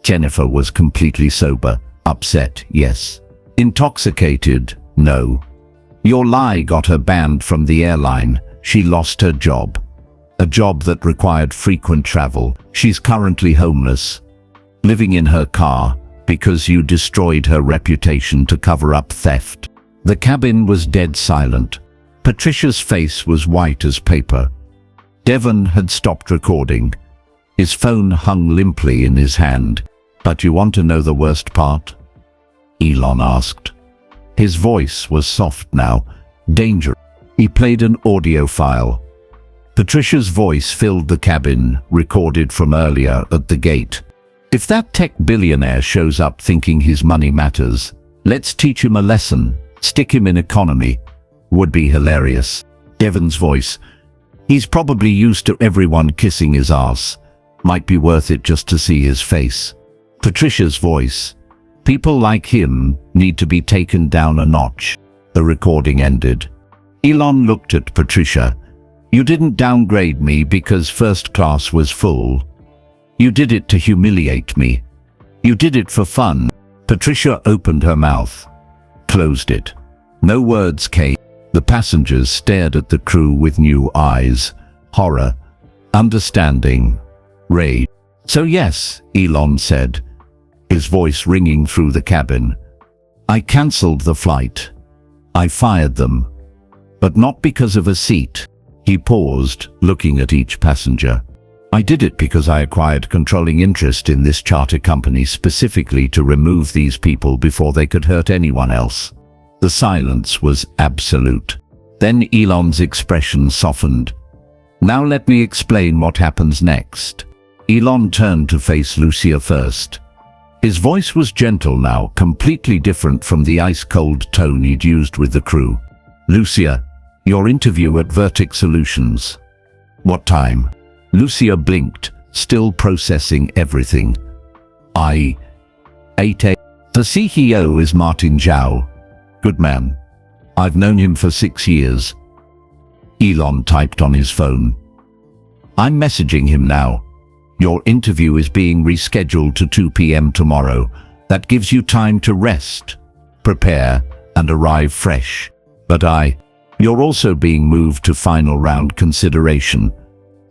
Jennifer was completely sober. Upset, yes. Intoxicated, no. "Your lie got her banned from the airline. She lost her job. A job that required frequent travel. She's currently homeless, living in her car, because you destroyed her reputation to cover up theft." The cabin was dead silent. Patricia's face was white as paper. Devon had stopped recording. His phone hung limply in his hand. "But you want to know the worst part?" Elon asked. His voice was soft now, dangerous. He played an audio file. Patricia's voice filled the cabin, recorded from earlier at the gate. "If that tech billionaire shows up thinking his money matters, let's teach him a lesson. Stick him in economy. Would be hilarious." Devon's voice. "He's probably used to everyone kissing his ass. Might be worth it just to see his face." Patricia's voice. "People like him need to be taken down a notch." The recording ended. Elon looked at Patricia. "You didn't downgrade me because first class was full. You did it to humiliate me. You did it for fun." Patricia opened her mouth, closed it. No words came. The passengers stared at the crew with new eyes, horror, understanding, rage. "So yes," Elon said, his voice ringing through the cabin. "I cancelled the flight. I fired them. But not because of a seat." He paused, looking at each passenger. "I did it because I acquired controlling interest in this charter company specifically to remove these people before they could hurt anyone else." The silence was absolute. Then Elon's expression softened. "Now let me explain what happens next." Elon turned to face Lucia first. His voice was gentle now, completely different from the ice-cold tone he'd used with the crew. Lucia, your interview at Vertex Solutions. What time? Lucia blinked, still processing everything. 8 a.m. The CEO is Martin Zhao. Good man. I've known him for 6 years. Elon typed on his phone. I'm messaging him now. Your interview is being rescheduled to 2 p.m. tomorrow. That gives you time to rest, prepare, and arrive fresh. But you're also being moved to final round consideration.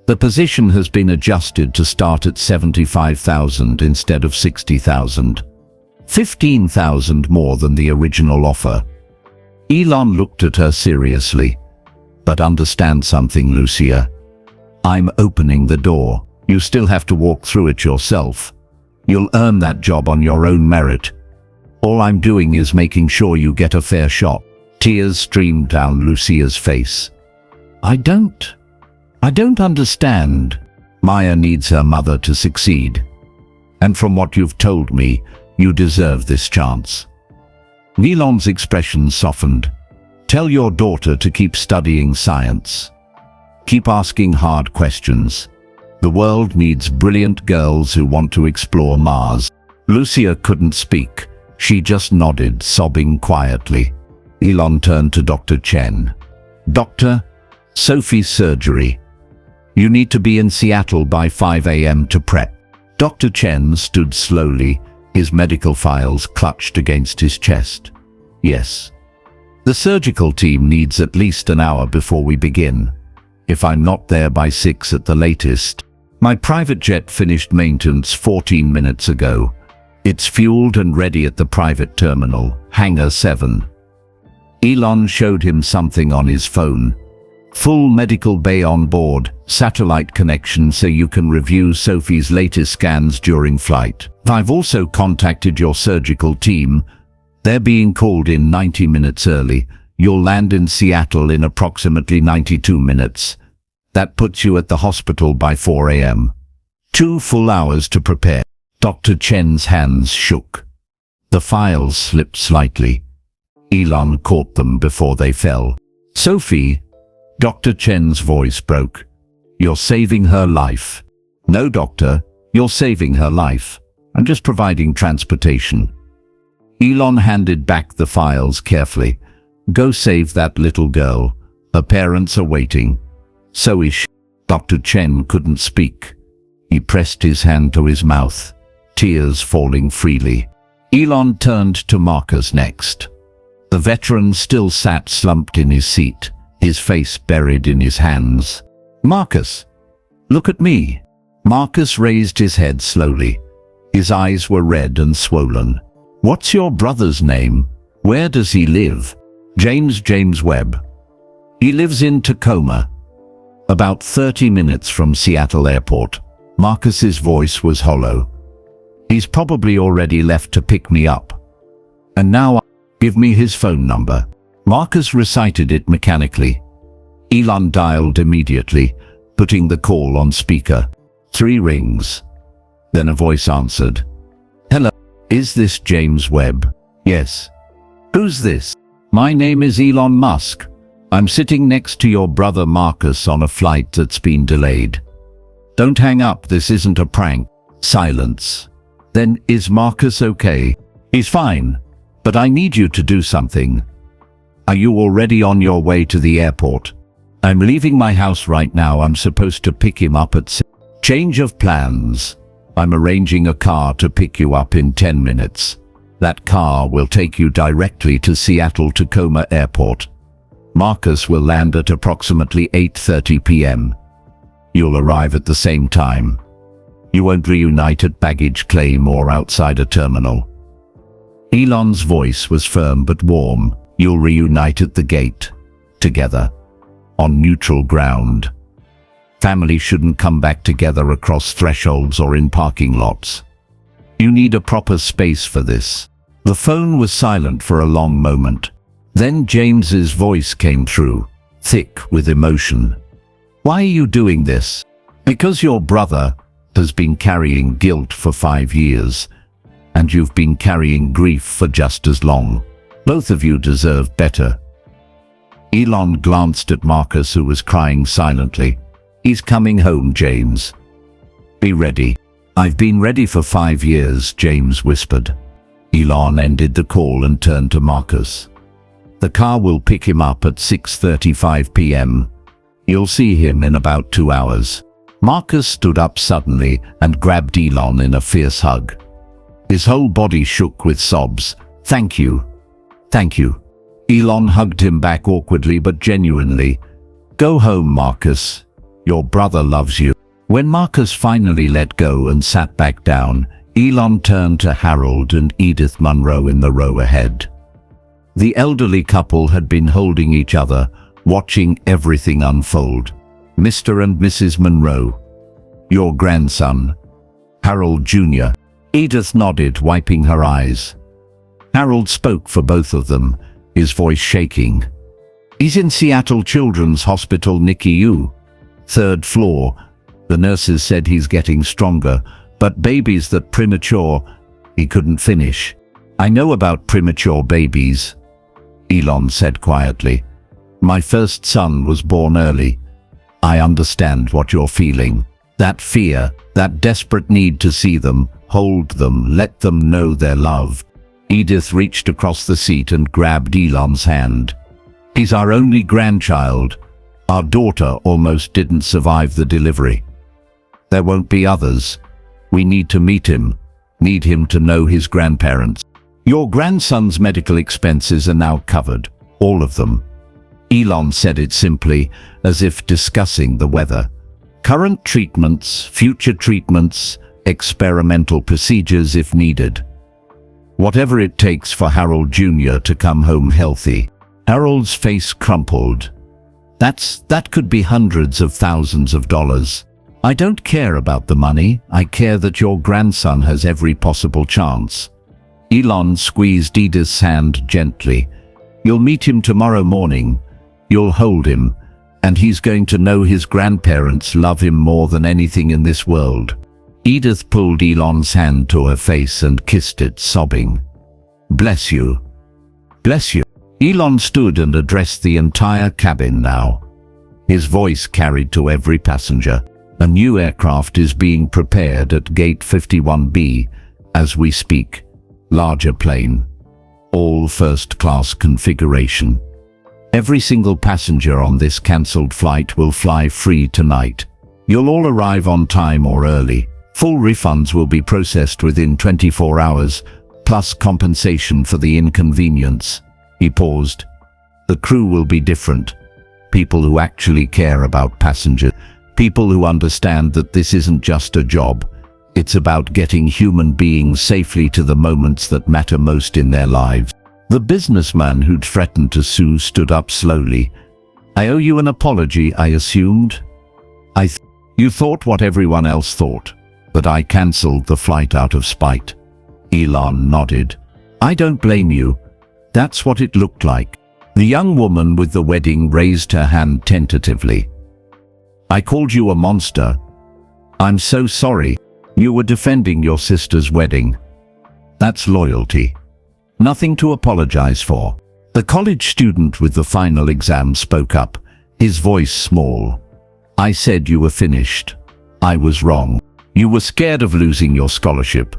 The position has been adjusted to start at 75,000 instead of 60,000. 15,000 more than the original offer. Elon looked at her seriously. But understand something, Lucia. I'm opening the door. You still have to walk through it yourself. You'll earn that job on your own merit. All I'm doing is making sure you get a fair shot. Tears streamed down Lucia's face. I don't understand. Maya needs her mother to succeed. And from what you've told me, you deserve this chance. Elon's expression softened. Tell your daughter to keep studying science. Keep asking hard questions. The world needs brilliant girls who want to explore Mars. Lucia couldn't speak. She just nodded, sobbing quietly. Elon turned to Dr. Chen. Doctor, Sophie's surgery. You need to be in Seattle by 5 a.m. to prep. Dr. Chen stood slowly, his medical files clutched against his chest. Yes. The surgical team needs at least an hour before we begin. If I'm not there by 6 at the latest. My private jet finished maintenance 14 minutes ago. It's fueled and ready at the private terminal, Hangar 7. Elon showed him something on his phone. Full medical bay on board, satellite connection so you can review Sophie's latest scans during flight. I've also contacted your surgical team. They're being called in 90 minutes early. You'll land in Seattle in approximately 92 minutes. That puts you at the hospital by 4 a.m. 2 full hours to prepare. Dr. Chen's hands shook. The files slipped slightly. Elon caught them before they fell. Sophie, Dr. Chen's voice broke. You're saving her life. No, doctor, you're saving her life. I'm just providing transportation. Elon handed back the files carefully. Go save that little girl. Her parents are waiting. So is she. Dr. Chen couldn't speak. He pressed his hand to his mouth, tears falling freely. Elon turned to Marcus next. The veteran still sat slumped in his seat, his face buried in his hands. Marcus, look at me. Marcus raised his head slowly. His eyes were red and swollen. What's your brother's name? Where does he live? James Webb. He lives in Tacoma. About 30 minutes from Seattle Airport. Marcus's voice was hollow. He's probably already left to pick me up. And now, give me his phone number. Marcus recited it mechanically. Elon dialed immediately, putting the call on speaker. 3 rings. Then a voice answered. Hello, is this James Webb? Yes. Who's this? My name is Elon Musk. I'm sitting next to your brother Marcus on a flight that's been delayed. Don't hang up, this isn't a prank. Silence. Then, is Marcus okay? He's fine, but I need you to do something. Are you already on your way to the airport? I'm leaving my house right now. I'm supposed to pick him up at 6. Change of plans. I'm arranging a car to pick you up in 10 minutes. That car will take you directly to Seattle-Tacoma Airport. Marcus will land at approximately 8:30 p.m. You'll arrive at the same time. You won't reunite at baggage claim or outside a terminal. Elon's voice was firm but warm. You'll reunite at the gate. Together. On neutral ground. Family shouldn't come back together across thresholds or in parking lots. You need a proper space for this. The phone was silent for a long moment. Then James's voice came through, thick with emotion. Why are you doing this? Because your brother has been carrying guilt for 5 years. And you've been carrying grief for just as long. Both of you deserve better. Elon glanced at Marcus, who was crying silently. He's coming home, James. Be ready. I've been ready for 5 years, James whispered. Elon ended the call and turned to Marcus. The car will pick him up at 6:35 p.m. You'll see him in about 2 hours. Marcus stood up suddenly and grabbed Elon in a fierce hug. His whole body shook with sobs. Thank you. Thank you. Elon hugged him back awkwardly but genuinely. Go home, Marcus. Your brother loves you. When Marcus finally let go and sat back down, Elon turned to Harold and Edith Monroe in the row ahead. The elderly couple had been holding each other, watching everything unfold. Mr. and Mrs. Monroe. Your grandson, Harold Jr. Edith nodded, wiping her eyes. Harold spoke for both of them, his voice shaking. He's in Seattle Children's Hospital NICU, 3rd floor. The nurses said he's getting stronger, but babies that premature, he couldn't finish. I know about premature babies, Elon said quietly. My first son was born early. I understand what you're feeling. That fear, that desperate need to see them, hold them, let them know they're loved. Edith reached across the seat and grabbed Elon's hand. He's our only grandchild. Our daughter almost didn't survive the delivery. There won't be others. We need to meet him, need him to know his grandparents. Your grandson's medical expenses are now covered, all of them. Elon said it simply, as if discussing the weather. Current treatments, future treatments, experimental procedures if needed. Whatever it takes for Harold Jr. to come home healthy. Harold's face crumpled. That could be hundreds of thousands of dollars. I don't care about the money. I care that your grandson has every possible chance. Elon squeezed Edith's hand gently. You'll meet him tomorrow morning. You'll hold him, and he's going to know his grandparents love him more than anything in this world. Edith pulled Elon's hand to her face and kissed it, sobbing. Bless you. Bless you. Elon stood and addressed the entire cabin now. His voice carried to every passenger. A new aircraft is being prepared at Gate 51B as we speak. Larger plane. All first-class configuration. Every single passenger on this cancelled flight will fly free tonight. You'll all arrive on time or early. Full refunds will be processed within 24 hours, plus compensation for the inconvenience. He paused. The crew will be different. People who actually care about passengers. People who understand that this isn't just a job. It's about getting human beings safely to the moments that matter most in their lives. The businessman who'd threatened to sue stood up slowly. I owe you an apology, I assumed. You thought what everyone else thought, that I cancelled the flight out of spite. Elon nodded. I don't blame you. That's what it looked like. The young woman with the wedding raised her hand tentatively. I called you a monster. I'm so sorry. You were defending your sister's wedding. That's loyalty. Nothing to apologize for. The college student with the final exam spoke up, his voice small. I said you were finished. I was wrong. You were scared of losing your scholarship.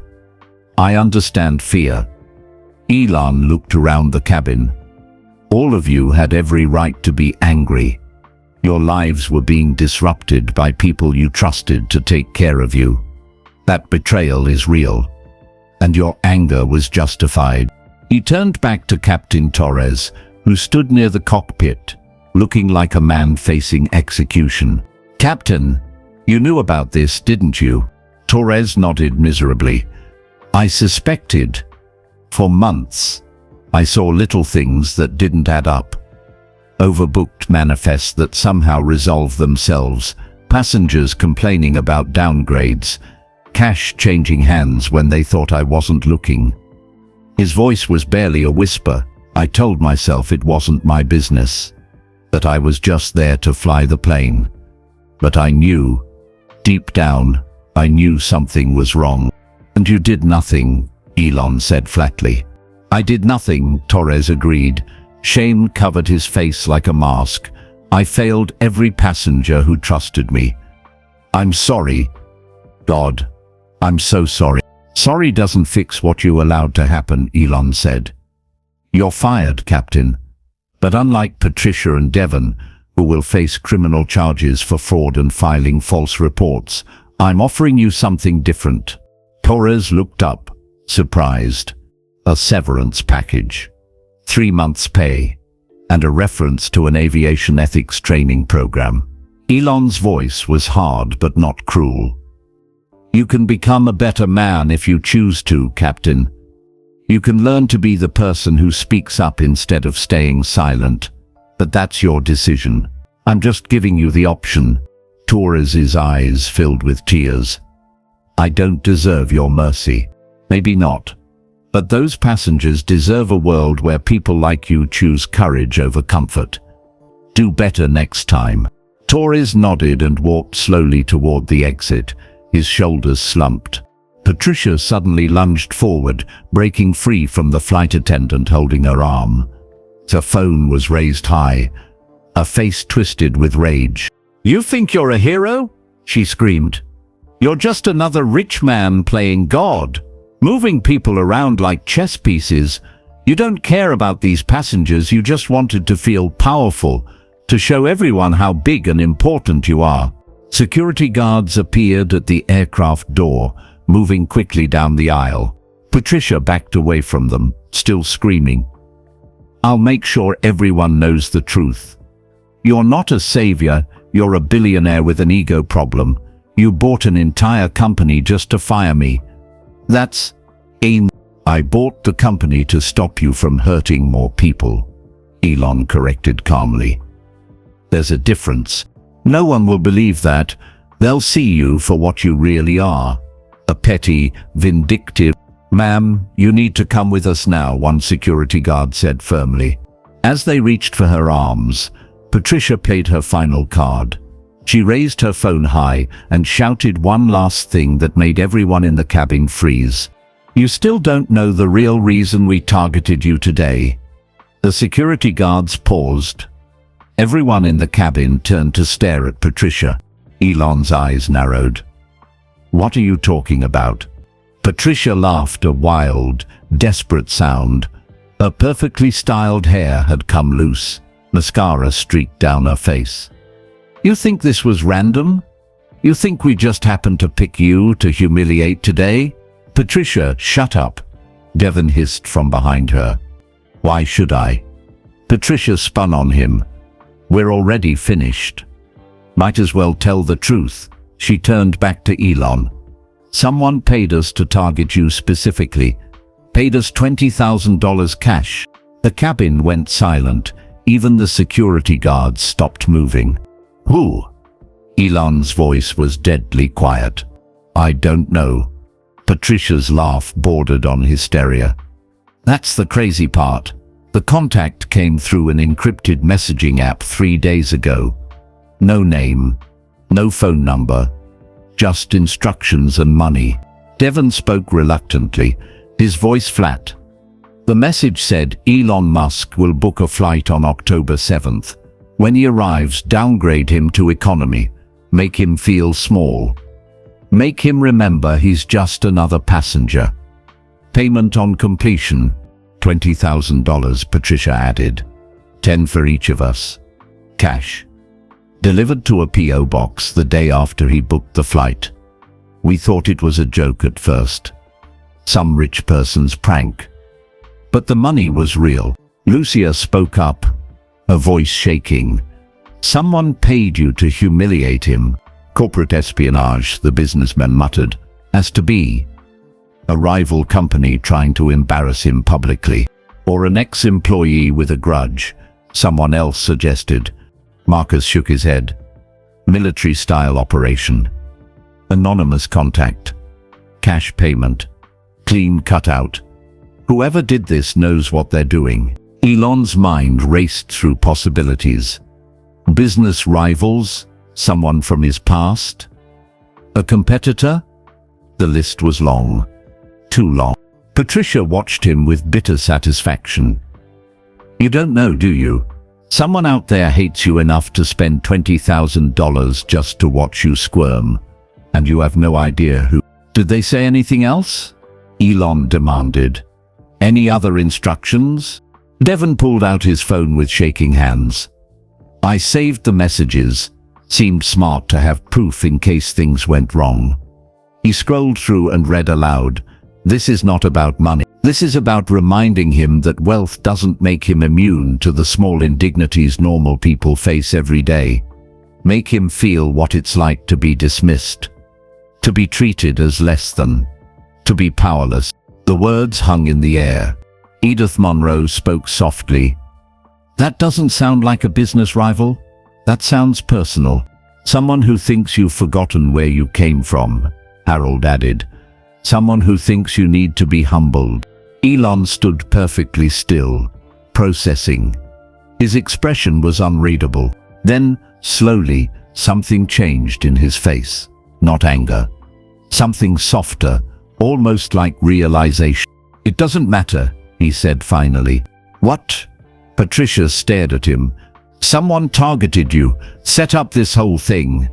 I understand fear. Elon looked around the cabin. All of you had every right to be angry. Your lives were being disrupted by people you trusted to take care of you. That betrayal is real, and your anger was justified. He turned back to Captain Torres, who stood near the cockpit, looking like a man facing execution. Captain, you knew about this, didn't you? Torres nodded miserably. I suspected. For months, I saw little things that didn't add up. Overbooked manifests that somehow resolve themselves, passengers complaining about downgrades, cash changing hands when they thought I wasn't looking. His voice was barely a whisper. I told myself it wasn't my business, that I was just there to fly the plane. But I knew, deep down, I knew something was wrong. And you did nothing, Elon said flatly. I did nothing, Torres agreed. Shame covered his face like a mask. I failed every passenger who trusted me. I'm sorry. God, I'm so sorry. Sorry doesn't fix what you allowed to happen, Elon said. You're fired, Captain. But unlike Patricia and Devon, who will face criminal charges for fraud and filing false reports, I'm offering you something different. Torres looked up, surprised. A severance package, 3 months' pay, and a reference to an aviation ethics training program. Elon's voice was hard but not cruel. You can become a better man if you choose to, Captain. You can learn to be the person who speaks up instead of staying silent. But that's your decision. I'm just giving you the option. Torres's eyes filled with tears. I don't deserve your mercy. Maybe not. But those passengers deserve a world where people like you choose courage over comfort. Do better next time. Torres nodded and walked slowly toward the exit, his shoulders slumped. Patricia suddenly lunged forward, breaking free from the flight attendant holding her arm. Her phone was raised high, her face twisted with rage. You think you're a hero? She screamed. You're just another rich man playing God, moving people around like chess pieces. You don't care about these passengers, you just wanted to feel powerful, to show everyone how big and important you are. Security guards appeared at the aircraft door, moving quickly down the aisle. Patricia backed away from them, still screaming. I'll make sure everyone knows the truth. You're not a savior, you're a billionaire with an ego problem. You bought an entire company just to fire me. That's I bought the company to stop you from hurting more people, Elon corrected calmly. There's a difference. No one will believe that. They'll see you for what you really are. A petty, vindictive. Ma'am, you need to come with us now, one security guard said firmly. As they reached for her arms, Patricia played her final card. She raised her phone high and shouted one last thing that made everyone in the cabin freeze. You still don't know the real reason we targeted you today. The security guards paused. Everyone in the cabin turned to stare at Patricia. Elon's eyes narrowed. What are you talking about? Patricia laughed a wild, desperate sound. Her perfectly styled hair had come loose. Mascara streaked down her face. You think this was random? You think we just happened to pick you to humiliate today? Patricia, shut up. Devon hissed from behind her. Why should I? Patricia spun on him. We're already finished. Might as well tell the truth. She turned back to Elon. Someone paid us to target you specifically. Paid us $20,000 cash. The cabin went silent. Even the security guards stopped moving. Who? Elon's voice was deadly quiet. I don't know. Patricia's laugh bordered on hysteria. That's the crazy part. The contact came through an encrypted messaging app 3 days ago. No name, no phone number, just instructions and money. Devon spoke reluctantly, his voice flat. The message said Elon Musk will book a flight on October 7th. When he arrives, downgrade him to economy. Make him feel small. Make him remember he's just another passenger. Payment on completion, $20,000, Patricia added. 10 for each of us. Cash. Delivered to a P.O. box the day after he booked the flight. We thought it was a joke at first. Some rich person's prank. But the money was real. Lucia spoke up, her voice shaking. Someone paid you to humiliate him. Corporate espionage, the businessman muttered. As to be. A rival company trying to embarrass him publicly. Or an ex-employee with a grudge, someone else suggested. Marcus shook his head. Military-style operation. Anonymous contact. Cash payment. Clean cutout. Whoever did this knows what they're doing. Elon's mind raced through possibilities. Business rivals? Someone from his past? A competitor? The list was long. Too long. Patricia watched him with bitter satisfaction. You don't know, do you? Someone out there hates you enough to spend $20,000 just to watch you squirm, and you have no idea who. Did they say anything else? Elon demanded. Any other instructions? Devon pulled out his phone with shaking hands. I saved the messages. Seemed smart to have proof in case things went wrong. He scrolled through and read aloud. This is not about money. This is about reminding him that wealth doesn't make him immune to the small indignities normal people face every day. Make him feel what it's like to be dismissed, to be treated as less than, to be powerless. The words hung in the air. Edith Monroe spoke softly. That doesn't sound like a business rival. That sounds personal. Someone who thinks you've forgotten where you came from, Harold added. Someone who thinks you need to be humbled. Elon stood perfectly still, processing. His expression was unreadable. Then, slowly, something changed in his face. Not anger. Something softer, almost like realization. It doesn't matter, he said finally. What? Patricia stared at him. Someone targeted you, set up this whole thing.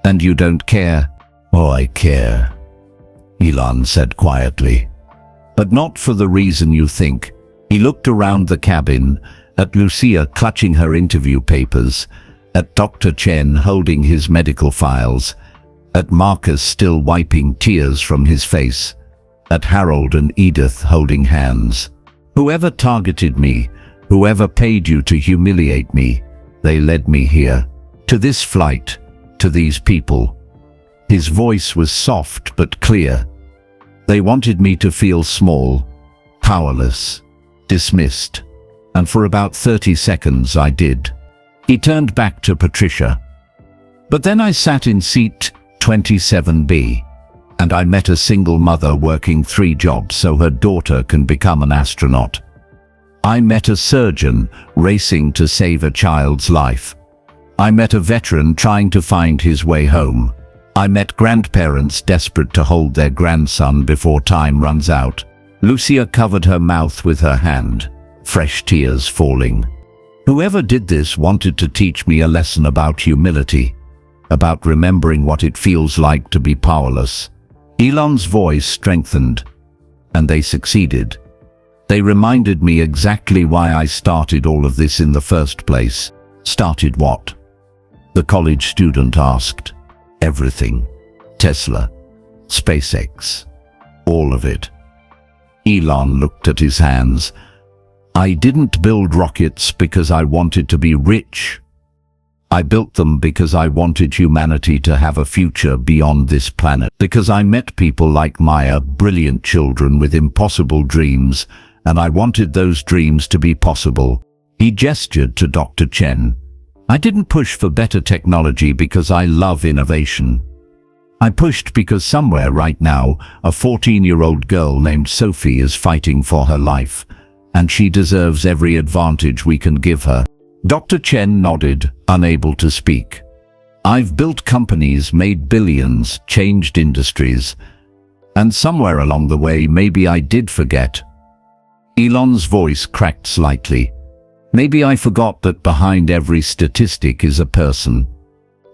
And you don't care? Oh, I care, Elon said quietly. But not for the reason you think. He looked around the cabin, at Lucia clutching her interview papers, at Dr. Chen holding his medical files, at Marcus still wiping tears from his face, at Harold and Edith holding hands. Whoever targeted me, whoever paid you to humiliate me, they led me here, to this flight, to these people. His voice was soft but clear. They wanted me to feel small, powerless, dismissed, and for about 30 seconds I did. He turned back to Patricia. But then I sat in seat 27B, and I met a single mother working 3 jobs so her daughter can become an astronaut. I met a surgeon racing to save a child's life. I met a veteran trying to find his way home. I met grandparents desperate to hold their grandson before time runs out. Lucia covered her mouth with her hand, fresh tears falling. Whoever did this wanted to teach me a lesson about humility, about remembering what it feels like to be powerless. Elon's voice strengthened, and they succeeded. They reminded me exactly why I started all of this in the first place. Started what? The college student asked. Everything. Tesla. SpaceX. All of it. Elon looked at his hands. I didn't build rockets because I wanted to be rich. I built them because I wanted humanity to have a future beyond this planet. Because I met people like Maya, brilliant children with impossible dreams, and I wanted those dreams to be possible. He gestured to Dr. Chen. I didn't push for better technology because I love innovation. I pushed because somewhere right now, a 14-year-old girl named Sophie is fighting for her life, and she deserves every advantage we can give her. Dr. Chen nodded, unable to speak. I've built companies, made billions, changed industries, and somewhere along the way maybe I did forget. Elon's voice cracked slightly. Maybe I forgot that behind every statistic is a person.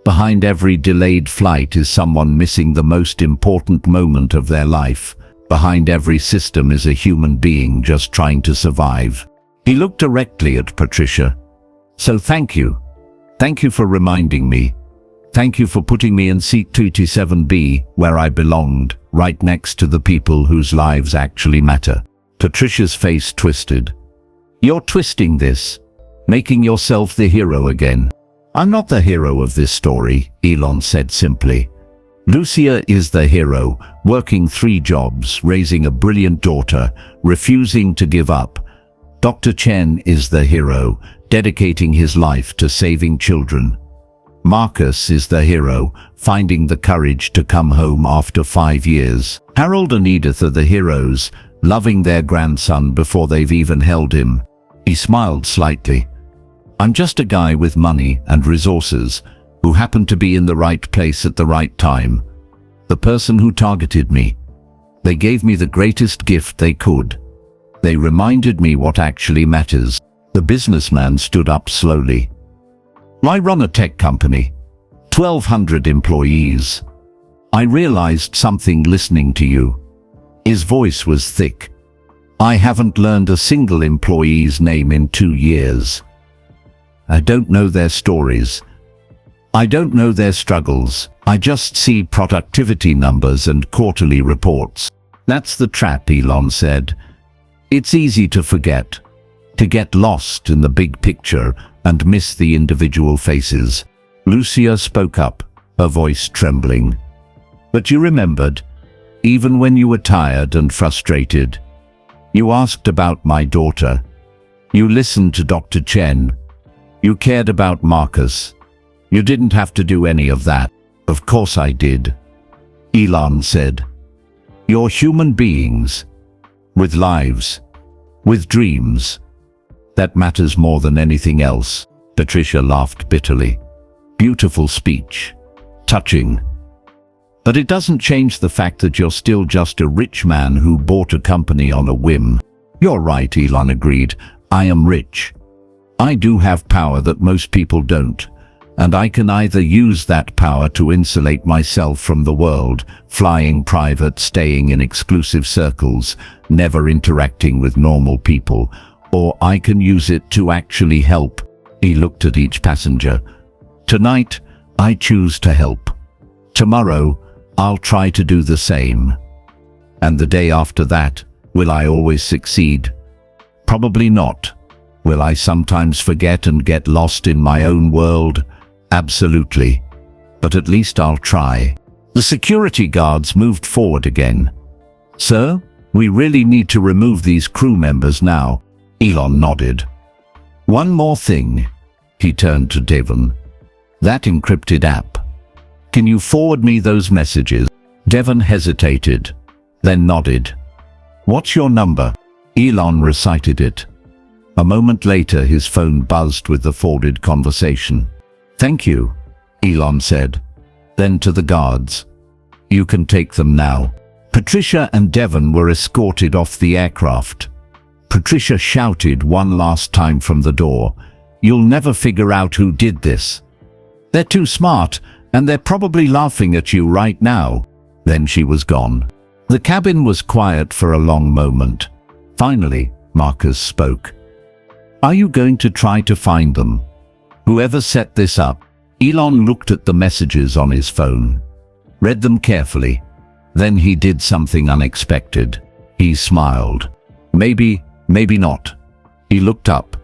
Behind every delayed flight is someone missing the most important moment of their life. Behind every system is a human being just trying to survive. He looked directly at Patricia. So thank you. Thank you for reminding me. Thank you for putting me in seat 27B, where I belonged, right next to the people whose lives actually matter. Patricia's face twisted. You're twisting this, making yourself the hero again. I'm not the hero of this story, Elon said simply. Lucia is the hero, working 3 jobs, raising a brilliant daughter, refusing to give up. Dr. Chen is the hero, dedicating his life to saving children. Marcus is the hero, finding the courage to come home after 5 years. Harold and Edith are the heroes, loving their grandson before they've even held him. He smiled slightly. I'm just a guy with money and resources who happened to be in the right place at the right time. The person who targeted me. They gave me the greatest gift they could. They reminded me what actually matters. The businessman stood up slowly. I run a tech company. 1,200 employees. I realized something listening to you. His voice was thick. I haven't learned a single employee's name in 2 years. I don't know their stories. I don't know their struggles. I just see productivity numbers and quarterly reports. That's the trap, Elon said. It's easy to forget, to get lost in the big picture and miss the individual faces. Lucia spoke up, her voice trembling. But you remembered, even when you were tired and frustrated. You asked about my daughter. You listened to Dr. Chen. You cared about Marcus. You didn't have to do any of that. Of course I did, Elon said. You're human beings, with lives, with dreams. That matters more than anything else. Patricia laughed bitterly. Beautiful speech. Touching. But it doesn't change the fact that you're still just a rich man who bought a company on a whim. You're right, Elon agreed. I am rich. I do have power that most people don't. And I can either use that power to insulate myself from the world, flying private, staying in exclusive circles, never interacting with normal people, or I can use it to actually help. He looked at each passenger. Tonight, I choose to help. Tomorrow, I'll try to do the same. And the day after that, will I always succeed? Probably not. Will I sometimes forget and get lost in my own world? Absolutely. But at least I'll try. The security guards moved forward again. Sir, we really need to remove these crew members now. Elon nodded. One more thing. He turned to Devon. That encrypted app. Can you forward me those messages? Devon hesitated, then nodded. What's your number? Elon recited it. A moment later, his phone buzzed with the forwarded conversation. Thank you, Elon said. Then to the guards. You can take them now. Patricia and Devon were escorted off the aircraft. Patricia shouted one last time from the door. You'll never figure out who did this. They're too smart, and they're probably laughing at you right now. Then she was gone. The cabin was quiet for a long moment. Finally, Marcus spoke. Are you going to try to find them? Whoever set this up? Elon looked at the messages on his phone, read them carefully. Then he did something unexpected. He smiled. Maybe not. He looked up.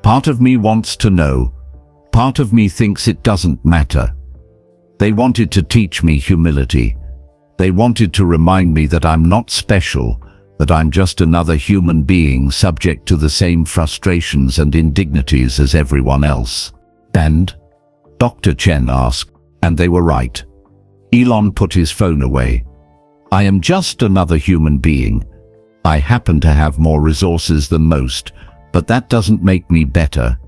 Part of me wants to know. Part of me thinks it doesn't matter. They wanted to teach me humility. They wanted to remind me that I'm not special, that I'm just another human being subject to the same frustrations and indignities as everyone else. And? Dr. Chen asked, and they were right. Elon put his phone away. I am just another human being. I happen to have more resources than most, but that doesn't make me better.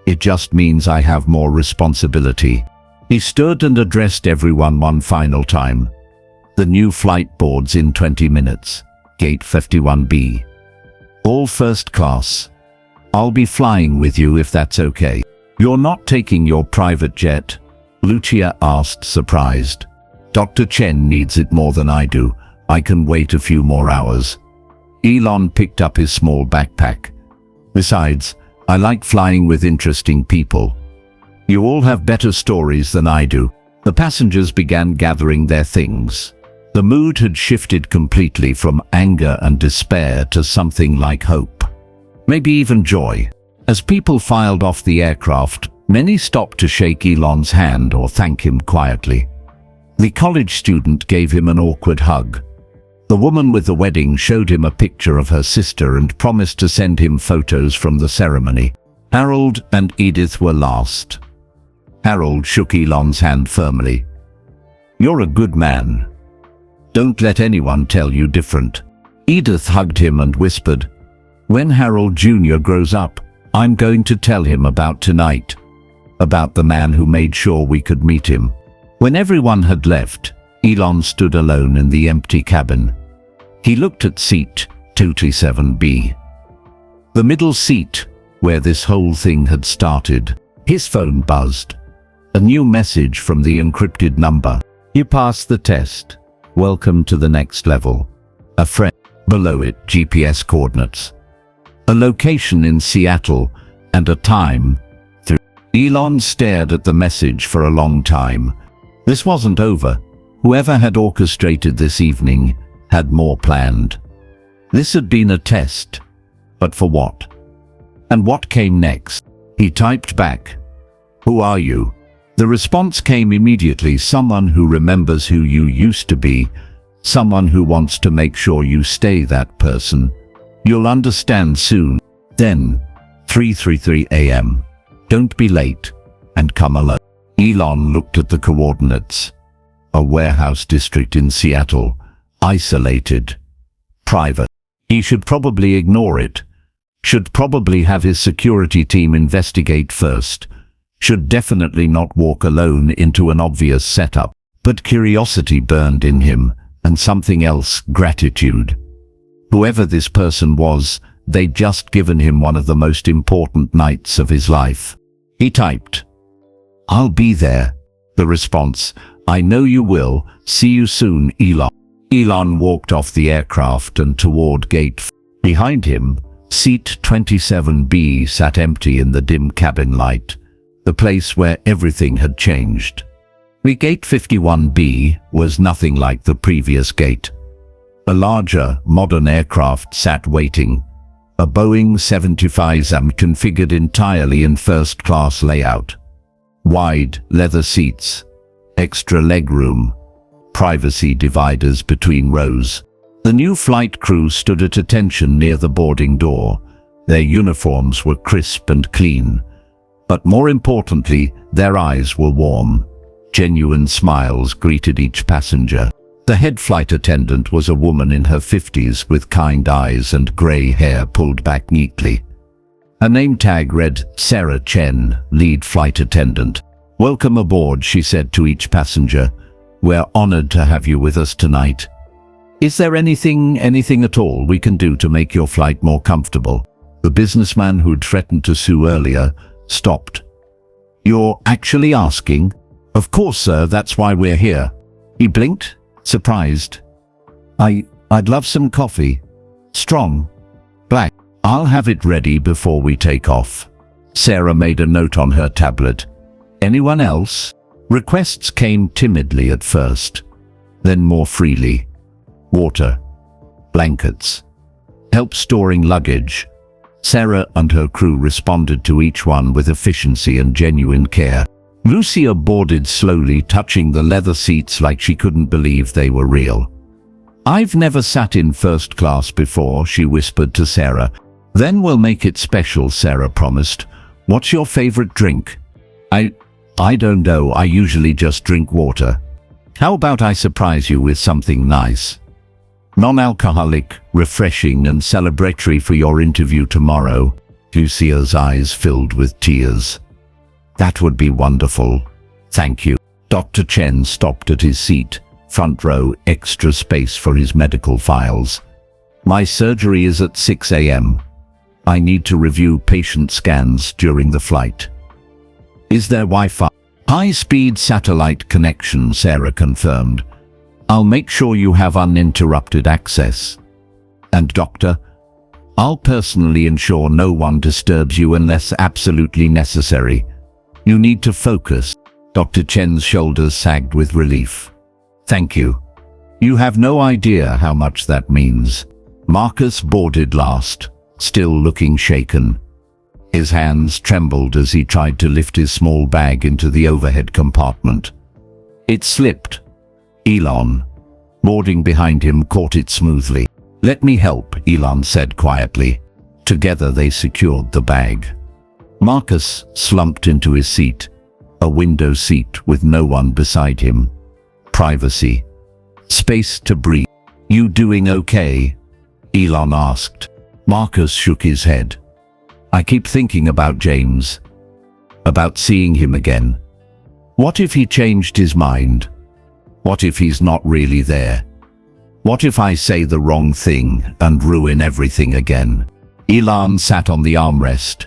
It just means I have more responsibility. He stood and addressed everyone one final time. The new flight boards in 20 minutes. Gate 51B. All first class. I'll be flying with you if that's okay. You're not taking your private jet? Lucia asked, surprised. Dr. Chen needs it more than I do. I can wait a few more hours. Elon picked up his small backpack. Besides, I like flying with interesting people. You all have better stories than I do. The passengers began gathering their things. The mood had shifted completely from anger and despair to something like hope. Maybe even joy. As people filed off the aircraft, many stopped to shake Elon's hand or thank him quietly. The college student gave him an awkward hug. The woman with the wedding showed him a picture of her sister and promised to send him photos from the ceremony. Harold and Edith were last. Harold shook Elon's hand firmly. You're a good man. Don't let anyone tell you different. Edith hugged him and whispered, when Harold Jr. grows up, I'm going to tell him about tonight. About the man who made sure we could meet him. When everyone had left, Elon stood alone in the empty cabin. He looked at seat 227B. The middle seat, where this whole thing had started. His phone buzzed. A new message from the encrypted number. You passed the test. Welcome to the next level. A friend. Below it, GPS coordinates. A location in Seattle and a time. Elon stared at the message for a long time. This wasn't over. Whoever had orchestrated this evening had more planned. This had been a test. But for what? And what came next? He typed back. Who are you? The response came immediately. Someone who remembers who you used to be. Someone who wants to make sure you stay that person. You'll understand soon. Then, 3:33 a.m. Don't be late, and come alone. Elon looked at the coordinates. A warehouse district in Seattle. Isolated. Private. He should probably ignore it. Should probably have his security team investigate first. Should definitely not walk alone into an obvious setup. But curiosity burned in him, and something else, gratitude. Whoever this person was, they'd just given him one of the most important nights of his life. He typed, I'll be there. The response, I know you will. See you soon, Elon. Elon walked off the aircraft and toward gate. Behind him, seat 27B sat empty in the dim cabin light, the place where everything had changed. The gate 51B was nothing like the previous gate. A larger, modern aircraft sat waiting. A Boeing 757 configured entirely in first-class layout. Wide, leather seats, extra legroom, privacy dividers between rows. The new flight crew stood at attention near the boarding door. Their uniforms were crisp and clean. But more importantly, their eyes were warm. Genuine smiles greeted each passenger. The head flight attendant was a woman in her 50s with kind eyes and grey hair pulled back neatly. Her name tag read, Sarah Chen, lead flight attendant. Welcome aboard, she said to each passenger. We're honored to have you with us tonight. Is there anything at all we can do to make your flight more comfortable? The businessman who'd threatened to sue earlier stopped. You're actually asking? Of course, sir, that's why we're here. He blinked, surprised. I'd love some coffee. Strong. Black. I'll have it ready before we take off. Sarah made a note on her tablet. Anyone else? Requests came timidly at first, then more freely. Water. Blankets. Help storing luggage. Sarah and her crew responded to each one with efficiency and genuine care. Lucia boarded slowly, touching the leather seats like she couldn't believe they were real. I've never sat in first class before, she whispered to Sarah. Then we'll make it special, Sarah promised. What's your favorite drink? I don't know, I usually just drink water. How about I surprise you with something nice? Non-alcoholic, refreshing and celebratory for your interview tomorrow. Lucia's eyes filled with tears. That would be wonderful. Thank you. Dr. Chen stopped at his seat, front row, extra space for his medical files. My surgery is at 6 a.m. I need to review patient scans during the flight. Is there Wi-Fi? High-speed satellite connection, Sarah confirmed. I'll make sure you have uninterrupted access. And doctor, I'll personally ensure no one disturbs you unless absolutely necessary. You need to focus. Dr. Chen's shoulders sagged with relief. Thank you. You have no idea how much that means. Marcus boarded last, still looking shaken. His hands trembled as he tried to lift his small bag into the overhead compartment. It slipped. Elon, boarding behind him, caught it smoothly. Let me help, Elon said quietly. Together they secured the bag. Marcus slumped into his seat, a window seat with no one beside him. Privacy. Space to breathe. You doing okay? Elon asked. Marcus shook his head. I keep thinking about James. About seeing him again. What if he changed his mind? What if he's not really there? What if I say the wrong thing and ruin everything again? Elon sat on the armrest.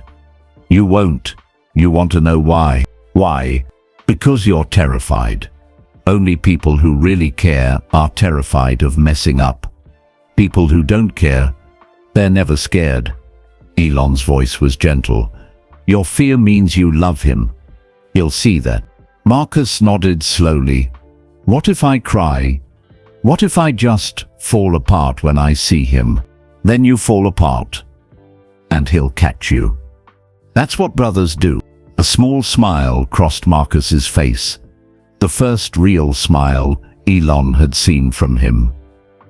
You won't. You want to know why? Why? Because you're terrified. Only people who really care are terrified of messing up. People who don't care, they're never scared. Elon's voice was gentle. Your fear means you love him. You'll see that. Marcus nodded slowly. What if I cry? What if I just fall apart when I see him? Then you fall apart, and he'll catch you. That's what brothers do. A small smile crossed Marcus's face. The first real smile Elon had seen from him.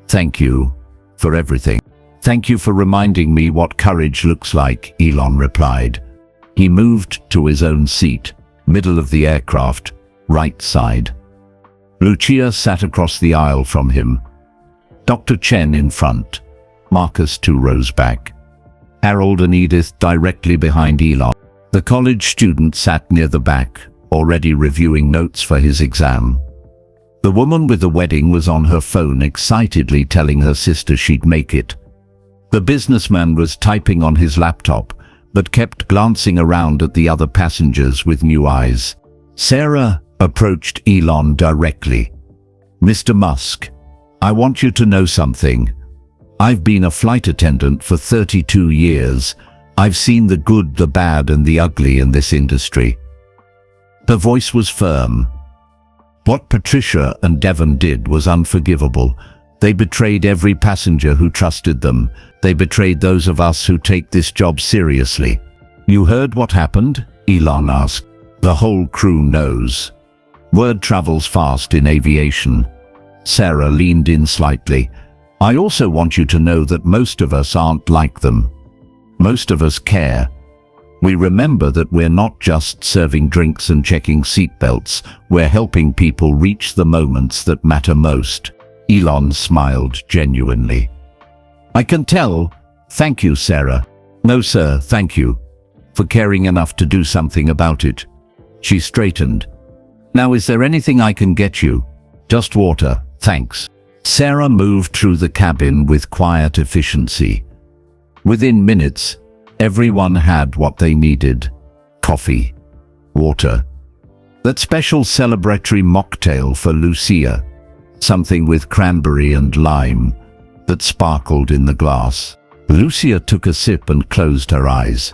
Thank you for everything. Thank you for reminding me what courage looks like, Elon replied. He moved to his own seat, middle of the aircraft, right side. Lucia sat across the aisle from him. Dr. Chen in front. Marcus 2 rows back. Harold and Edith directly behind Elon. The college student sat near the back, already reviewing notes for his exam. The woman with the wedding was on her phone excitedly telling her sister she'd make it. The businessman was typing on his laptop, but kept glancing around at the other passengers with new eyes. Sarah approached Elon directly. Mr. Musk, I want you to know something. I've been a flight attendant for 32 years. I've seen the good, the bad, and the ugly in this industry. Her voice was firm. What Patricia and Devon did was unforgivable. They betrayed every passenger who trusted them. They betrayed those of us who take this job seriously. You heard what happened? Elon asked. The whole crew knows. Word travels fast in aviation. Sarah leaned in slightly. I also want you to know that most of us aren't like them. Most of us care. We remember that we're not just serving drinks and checking seatbelts. We're helping people reach the moments that matter most. Elon smiled genuinely. I can tell. Thank you, Sarah. No, sir, thank you for caring enough to do something about it. She straightened. Now, is there anything I can get you? Just water, thanks. Sarah moved through the cabin with quiet efficiency. Within minutes, everyone had what they needed. Coffee, water, that special celebratory mocktail for Lucia, something with cranberry and lime that sparkled in the glass. Lucia took a sip and closed her eyes.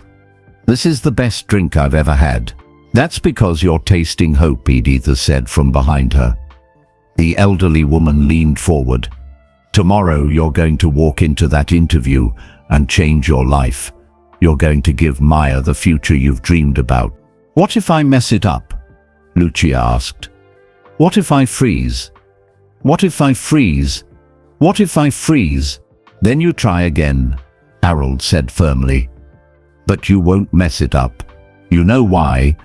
This is the best drink I've ever had. That's because you're tasting hope, Edith said from behind her. The elderly woman leaned forward. Tomorrow you're going to walk into that interview and change your life. You're going to give Maya the future you've dreamed about. What if I mess it up? Lucia asked. What if I freeze? What if I freeze? What if I freeze? Then you try again, Harold said firmly. But you won't mess it up. You know why?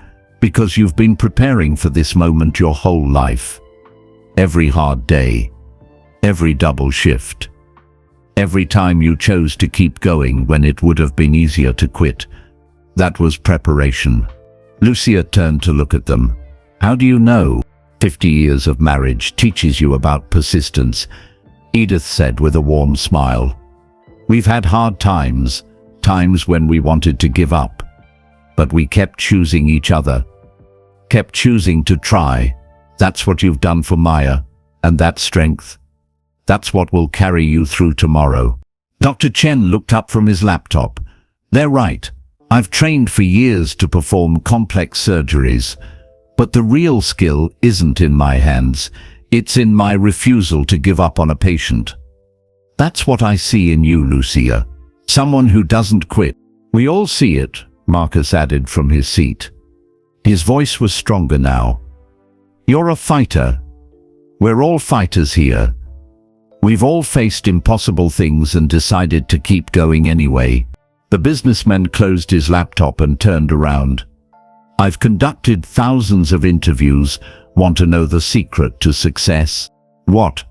Because you've been preparing for this moment your whole life. Every hard day, every double shift, every time you chose to keep going when it would have been easier to quit. That was preparation. Lucia turned to look at them. How do you know? 50 years of marriage teaches you about persistence, Edith said with a warm smile. We've had hard times, times when we wanted to give up. But we kept choosing each other, kept choosing to try. That's what you've done for Maya, and that strength, that's what will carry you through tomorrow. Dr. Chen looked up from his laptop. They're right. I've trained for years to perform complex surgeries, but the real skill isn't in my hands. It's in my refusal to give up on a patient. That's what I see in you, Lucia. Someone who doesn't quit. We all see it, Marcus added from his seat. His voice was stronger now. You're a fighter. We're all fighters here. We've all faced impossible things and decided to keep going anyway. The businessman closed his laptop and turned around. I've conducted thousands of interviews. Want to know the secret to success? What?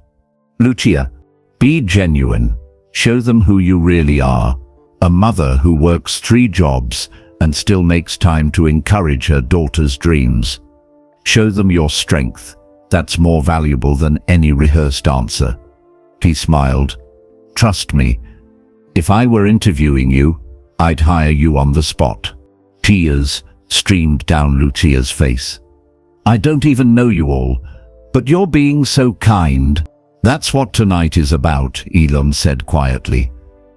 Lucia, be genuine. Show them who you really are. A mother who works 3 jobs and still makes time to encourage her daughter's dreams. Show them your strength. That's more valuable than any rehearsed answer. He smiled. Trust me, if I were interviewing you, I'd hire you on the spot. Tears streamed down Lucia's face. I don't even know you all, but you're being so kind. That's what tonight is about, Elon said quietly.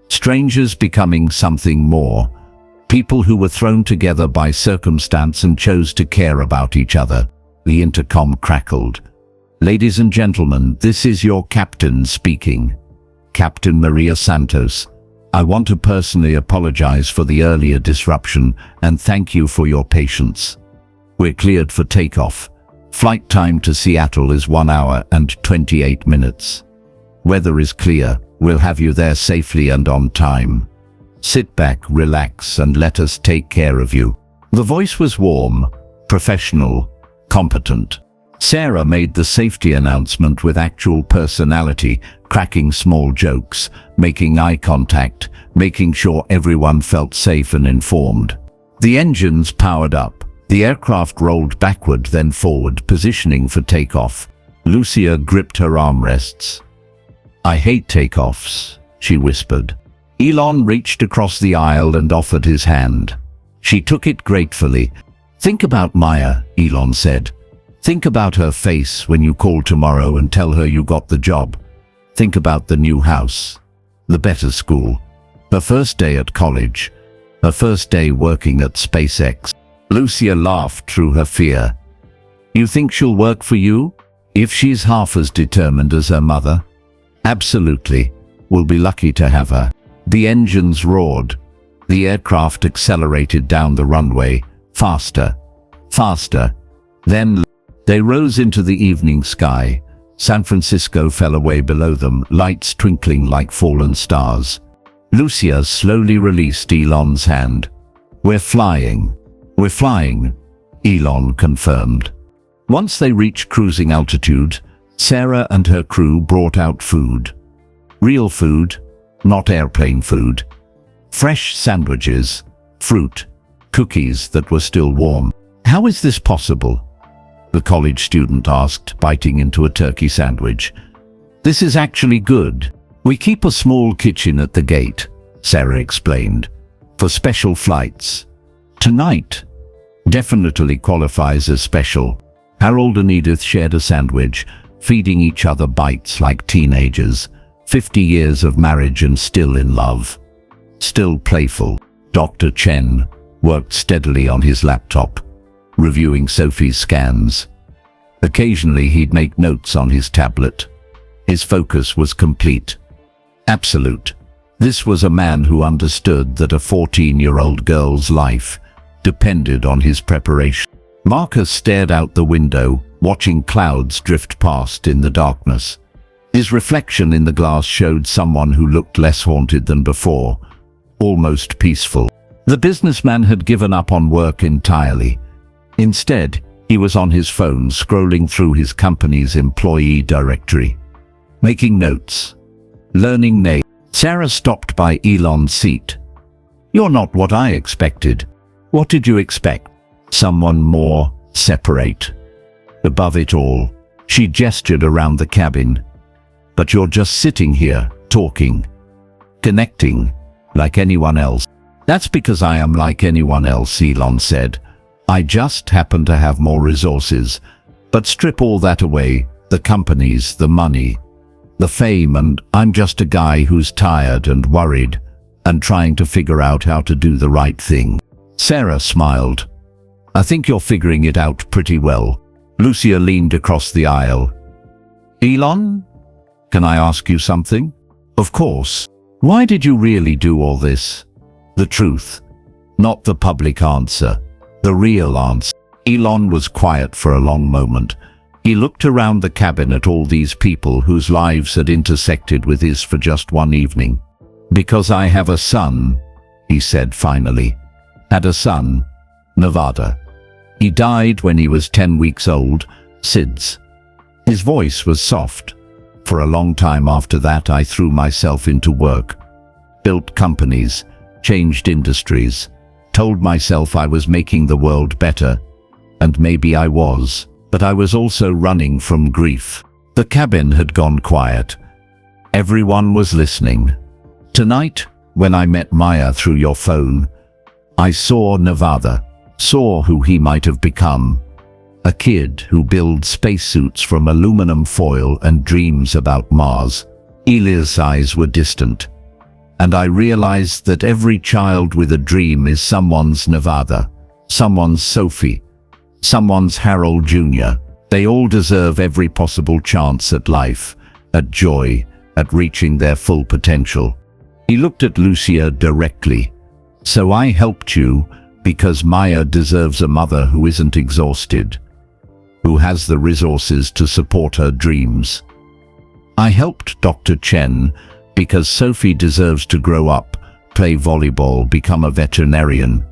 Strangers becoming something more. People who were thrown together by circumstance and chose to care about each other. The intercom crackled. Ladies and gentlemen, this is your captain speaking. Captain Maria Santos. I want to personally apologize for the earlier disruption and thank you for your patience. We're cleared for takeoff. Flight time to Seattle is 1 hour and 28 minutes. Weather is clear. We'll have you there safely and on time. Sit back, relax, and let us take care of you. The voice was warm, professional, competent. Sarah made the safety announcement with actual personality, cracking small jokes, making eye contact, making sure everyone felt safe and informed. The engines powered up. The aircraft rolled backward then forward, positioning for takeoff. Lucia gripped her armrests. I hate takeoffs, she whispered. Elon reached across the aisle and offered his hand. She took it gratefully. Think about Maya, Elon said. Think about her face when you call tomorrow and tell her you got the job. Think about the new house, the better school, her first day at college, her first day working at SpaceX. Lucia laughed through her fear. You think she'll work for you? If she's half as determined as her mother? Absolutely. We'll be lucky to have her. The engines roared. The aircraft accelerated down the runway, faster, faster. Then they rose into the evening sky. San Francisco fell away below them, lights twinkling like fallen stars. Lucia slowly released Elon's hand. We're flying. We're flying, Elon confirmed. Once they reached cruising altitude, Sarah and her crew brought out food. Real food, not airplane food. Fresh sandwiches, fruit, cookies that were still warm. How is this possible? The college student asked, biting into a turkey sandwich. This is actually good. We keep a small kitchen at the gate, Sarah explained, for special flights. Tonight definitely qualifies as special. Harold and Edith shared a sandwich, feeding each other bites like teenagers. 50 years of marriage and still in love. Still playful. Dr. Chen worked steadily on his laptop, reviewing Sophie's scans. Occasionally he'd make notes on his tablet. His focus was complete. Absolute. This was a man who understood that a 14-year-old girl's life depended on his preparation. Marcus stared out the window, watching clouds drift past in the darkness. His reflection in the glass showed someone who looked less haunted than before, almost peaceful. The businessman had given up on work entirely. Instead, he was on his phone scrolling through his company's employee directory, making notes, learning names. Sarah stopped by Elon's seat. You're not what I expected. What did you expect? Someone more separate. Above it all, she gestured around the cabin. But you're just sitting here, talking, connecting, like anyone else. That's because I am like anyone else, Elon said. I just happen to have more resources. But strip all that away, the companies, the money, the fame, and I'm just a guy who's tired and worried and trying to figure out how to do the right thing. Sarah smiled. I think you're figuring it out pretty well. Lucia leaned across the aisle. Elon? Can I ask you something? Of course. Why did you really do all this? The truth. Not the public answer. The real answer. Elon was quiet for a long moment. He looked around the cabin at all these people whose lives had intersected with his for just one evening. Because I have a son, he said finally. Had a son, Nevada. He died when he was 10 weeks old, SIDS. His voice was soft. For a long time after that, I threw myself into work. Built companies, changed industries, told myself I was making the world better. And maybe I was, but I was also running from grief. The cabin had gone quiet. Everyone was listening. Tonight, when I met Maya through your phone, I saw Nevada, saw who he might have become. A kid who builds spacesuits from aluminum foil and dreams about Mars. Elia's eyes were distant, and I realized that every child with a dream is someone's Nevada, someone's Sophie, someone's Harold Jr. They all deserve every possible chance at life, at joy, at reaching their full potential. He looked at Lucia directly. So I helped you because Maya deserves a mother who isn't exhausted, who has the resources to support her dreams. I helped Dr. Chen because Sophie deserves to grow up, play volleyball, become a veterinarian.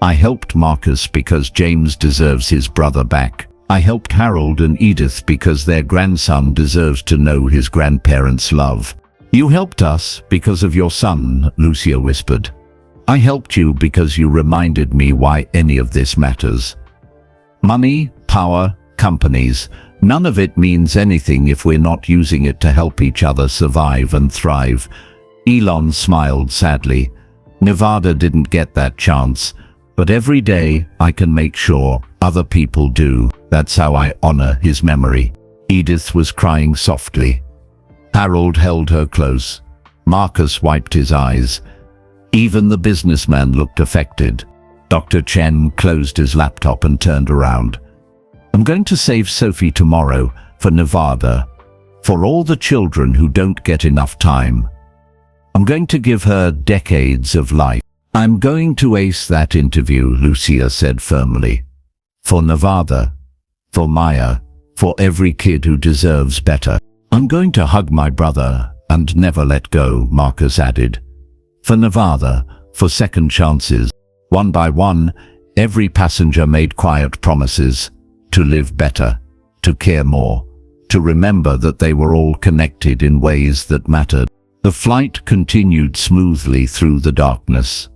I helped Marcus because James deserves his brother back. I helped Harold and Edith because their grandson deserves to know his grandparents' love. You helped us because of your son, Lucia whispered. I helped you because you reminded me why any of this matters. Money, power, companies, none of it means anything if we're not using it to help each other survive and thrive. Elon smiled sadly. Nevada didn't get that chance, but every day I can make sure other people do. That's how I honor his memory. Edith was crying softly. Harold held her close. Marcus wiped his eyes. Even the businessman looked affected. Dr. Chen closed his laptop and turned around. I'm going to save Sophie tomorrow for Nevada, for all the children who don't get enough time. I'm going to give her decades of life. I'm going to ace that interview, Lucia said firmly. For Nevada, for Maya, for every kid who deserves better. I'm going to hug my brother and never let go, Marcus added. For Nevada, for second chances. One by one, every passenger made quiet promises to live better, to care more, to remember that they were all connected in ways that mattered. The flight continued smoothly through the darkness.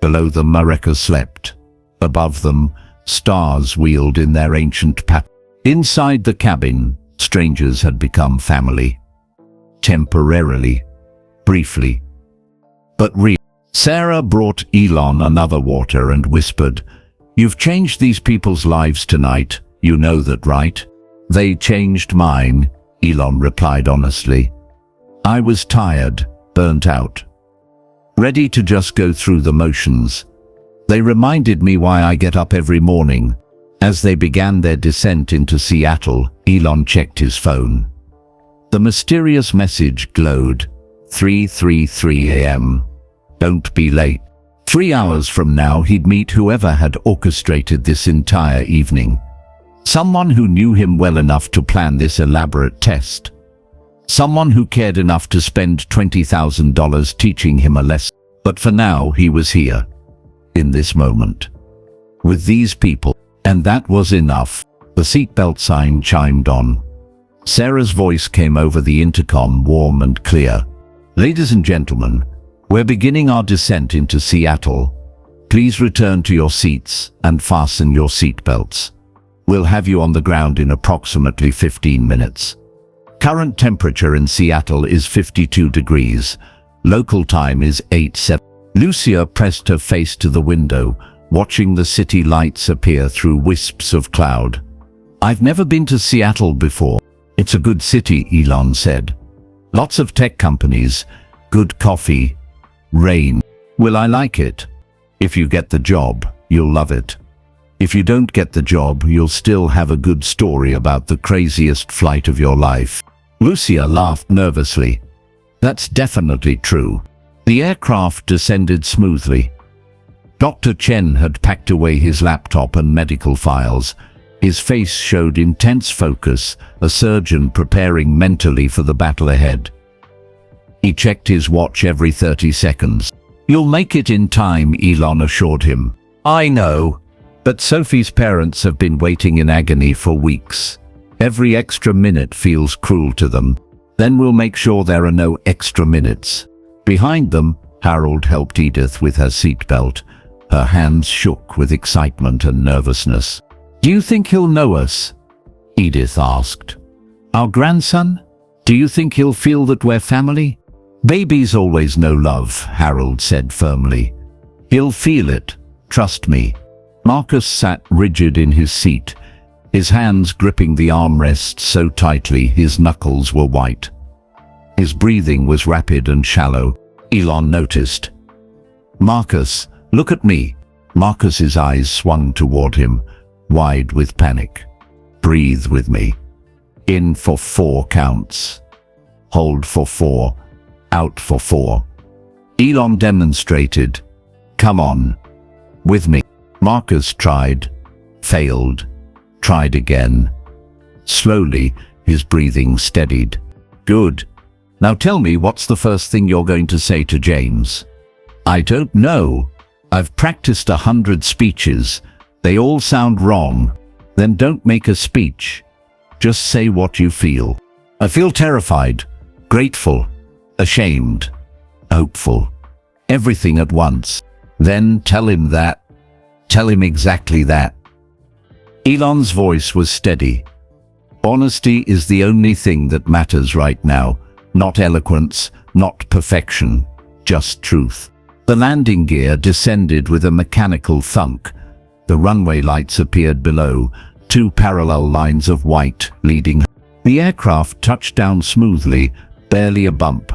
Below them, Mareka slept. Above them, stars wheeled in their ancient pattern. Inside the cabin, strangers had become family. Temporarily, briefly, but real. Sarah brought Elon another water and whispered, "You've changed these people's lives tonight, you know that, right?" "They changed mine," Elon replied honestly. "I was tired, burnt out, ready to just go through the motions. They reminded me why I get up every morning." As they began their descent into Seattle, Elon checked his phone. The mysterious message glowed. 3:33 a.m. Don't be late. 3 hours from now, he'd meet whoever had orchestrated this entire evening. Someone who knew him well enough to plan this elaborate test. Someone who cared enough to spend $20,000 teaching him a lesson. But for now, he was here, in this moment, with these people. And that was enough. The seatbelt sign chimed on. Sarah's voice came over the intercom, warm and clear. "Ladies and gentlemen, we're beginning our descent into Seattle. Please return to your seats and fasten your seatbelts. We'll have you on the ground in approximately 15 minutes. Current temperature in Seattle is 52 degrees. Local time is 8:07. Lucia pressed her face to the window, watching the city lights appear through wisps of cloud. "I've never been to Seattle before." "It's a good city," Elon said. "Lots of tech companies, good coffee, rain. Will I like it? If you get the job, you'll love it. If you don't get the job, you'll still have a good story about the craziest flight of your life." Lucia laughed nervously. "That's definitely true." The aircraft descended smoothly. Dr. Chen had packed away his laptop and medical files. His face showed intense focus, a surgeon preparing mentally for the battle ahead. He checked his watch every 30 seconds. "You'll make it in time," Elon assured him. "I know, but Sophie's parents have been waiting in agony for weeks. Every extra minute feels cruel to them. Then we'll make sure there are no extra minutes." Behind them, Harold helped Edith with her seatbelt. Her hands shook with excitement and nervousness. "Do you think he'll know us?" Edith asked. "Our grandson? Do you think he'll feel that we're family? Babies always know love, Harold said firmly. He'll feel it, trust me. Marcus sat rigid in his seat, his hands gripping the armrest so tightly his knuckles were white. His breathing was rapid and shallow. Elon noticed. Marcus, look at me. Marcus's eyes swung toward him, wide with panic. Breathe with me. In for 4 counts. Hold for 4. Out for 4. Elon demonstrated. Come on. With me. Marcus tried. Failed. Tried again. Slowly, his breathing steadied. Good. Now tell me, what's the first thing you're going to say to James? I don't know. I've practiced 100 speeches. They all sound wrong. Then don't make a speech. Just say what you feel. I feel terrified, grateful, ashamed, hopeful. Everything at once. Then tell him that. Tell him exactly that. Elon's voice was steady. Honesty is the only thing that matters right now. Not eloquence, not perfection, just truth. The landing gear descended with a mechanical thunk. The runway lights appeared below, 2 parallel lines of white leading. The aircraft touched down smoothly, barely a bump.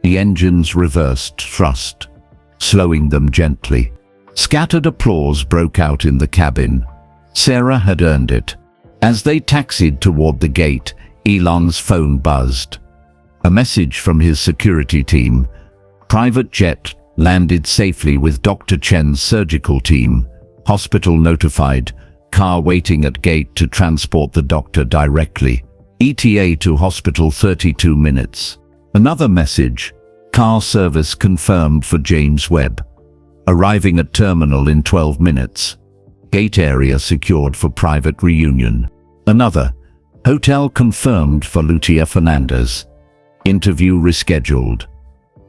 The engines reversed thrust, slowing them gently. Scattered applause broke out in the cabin. Sarah had earned it. As they taxied toward the gate, Elon's phone buzzed. A message from his security team. Private jet landed safely with Dr. Chen's surgical team. Hospital notified. Car waiting at gate to transport the doctor directly. ETA to hospital 32 minutes. Another message. Car service confirmed for James Webb. Arriving at terminal in 12 minutes. Gate area secured for private reunion. Another. Hotel confirmed for Lucia Fernandez. Interview rescheduled.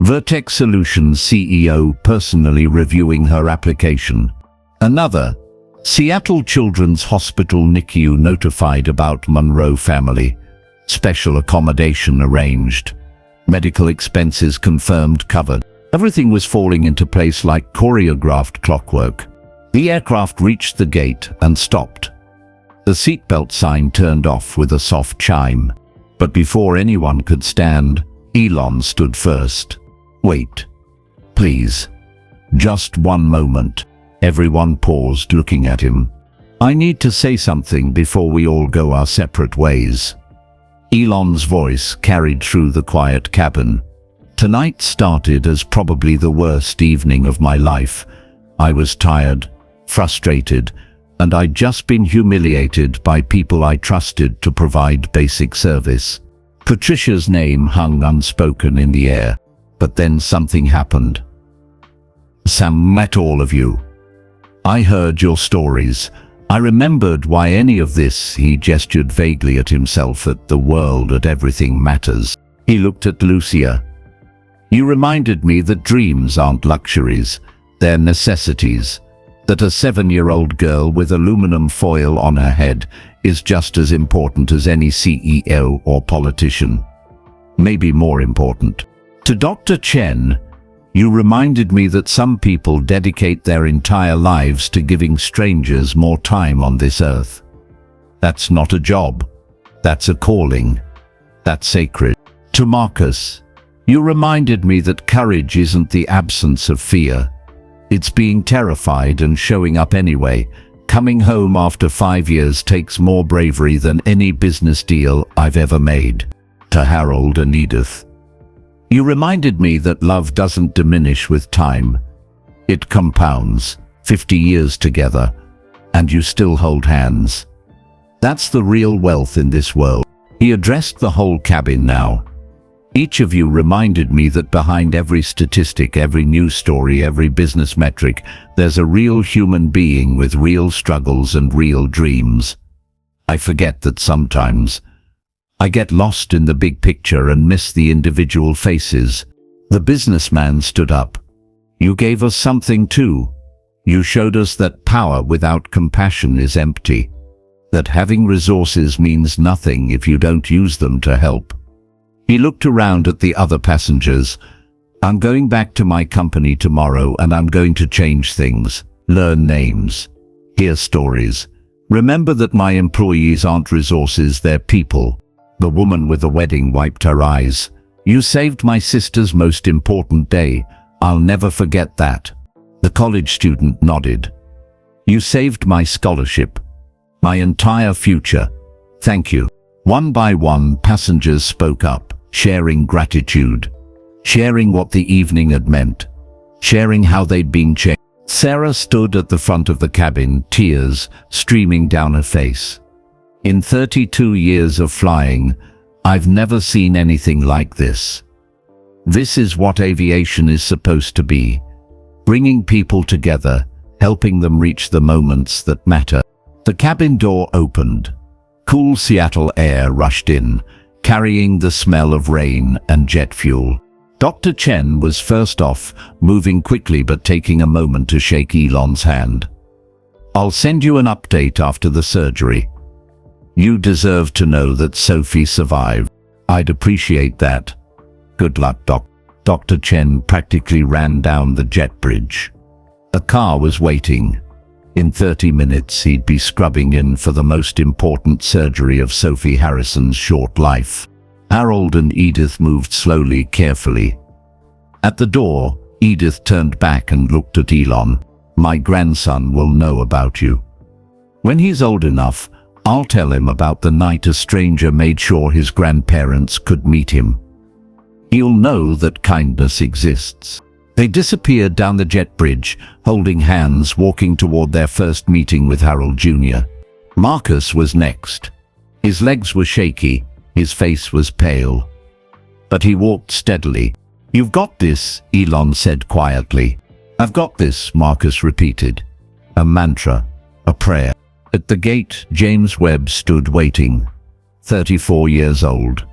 Vertex Solutions CEO personally reviewing her application. Another. Seattle Children's Hospital NICU notified about Monroe family. Special accommodation arranged. Medical expenses confirmed covered. Everything was falling into place like choreographed clockwork. The aircraft reached the gate and stopped. The seatbelt sign turned off with a soft chime. But before anyone could stand, Elon stood first. Wait. Please. Just one moment. Everyone paused, looking at him. I need to say something before we all go our separate ways. Elon's voice carried through the quiet cabin. Tonight started as probably the worst evening of my life. I was tired, frustrated, and I'd just been humiliated by people I trusted to provide basic service. Patricia's name hung unspoken in the air, but then something happened. Sam met all of you. I heard your stories. I remembered why any of this. He gestured vaguely at himself, at the world, at everything matters. He looked at Lucia. You reminded me that dreams aren't luxuries, they're necessities. That a 7-year-old girl with aluminum foil on her head is just as important as any CEO or politician. Maybe more important. To Dr. Chen, you reminded me that some people dedicate their entire lives to giving strangers more time on this earth. That's not a job. That's a calling. That's sacred. To Marcus, you reminded me that courage isn't the absence of fear. It's being terrified and showing up anyway. Coming home after 5 years takes more bravery than any business deal I've ever made. To Harold and Edith, you reminded me that love doesn't diminish with time. It compounds. 50 years together, and you still hold hands. That's the real wealth in this world. He addressed the whole cabin now. Each of you reminded me that behind every statistic, every news story, every business metric, there's a real human being with real struggles and real dreams. I forget that sometimes. I get lost in the big picture and miss the individual faces. The businessman stood up. You gave us something too. You showed us that power without compassion is empty. That having resources means nothing if you don't use them to help. He looked around at the other passengers. I'm going back to my company tomorrow and I'm going to change things, learn names, hear stories. Remember that my employees aren't resources, they're people. The woman with the wedding wiped her eyes. You saved my sister's most important day. I'll never forget that. The college student nodded. You saved my scholarship, my entire future. Thank you. One by one, passengers spoke up, sharing gratitude, sharing what the evening had meant, sharing how they'd been changed. Sarah stood at the front of the cabin, tears streaming down her face. In 32 years of flying, I've never seen anything like this. This is what aviation is supposed to be. Bringing people together, helping them reach the moments that matter. The cabin door opened. Cool Seattle air rushed in, carrying the smell of rain and jet fuel. Dr. Chen was first off, moving quickly but taking a moment to shake Elon's hand. I'll send you an update after the surgery. You deserve to know that Sophie survived. I'd appreciate that. Good luck, Doc. Dr. Chen practically ran down the jet bridge. A car was waiting. In 30 minutes, he'd be scrubbing in for the most important surgery of Sophie Harrison's short life. Harold and Edith moved slowly, carefully. At the door, Edith turned back and looked at Elon. My grandson will know about you. When he's old enough, I'll tell him about the night a stranger made sure his grandparents could meet him. He'll know that kindness exists. They disappeared down the jet bridge, holding hands, walking toward their first meeting with Harold Jr. Marcus was next. His legs were shaky, his face was pale. But he walked steadily. You've got this, Elon said quietly. I've got this, Marcus repeated. A mantra, a prayer. At the gate, James Webb stood waiting. 34 years old.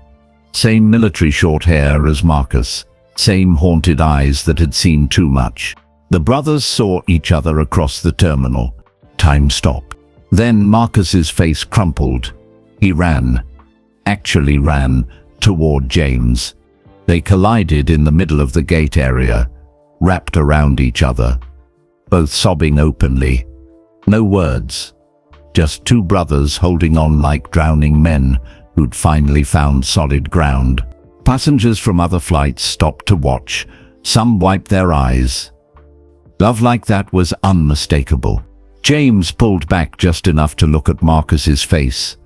Same military short hair as Marcus. Same haunted eyes that had seen too much. The brothers saw each other across the terminal. Time stopped. Then Marcus's face crumpled. He ran. Actually ran toward James. They collided in the middle of the gate area, wrapped around each other, both sobbing openly. No words. Just two brothers holding on like drowning men who'd finally found solid ground. Passengers from other flights stopped to watch. Some wiped their eyes. Love like that was unmistakable. James pulled back just enough to look at Marcus's face.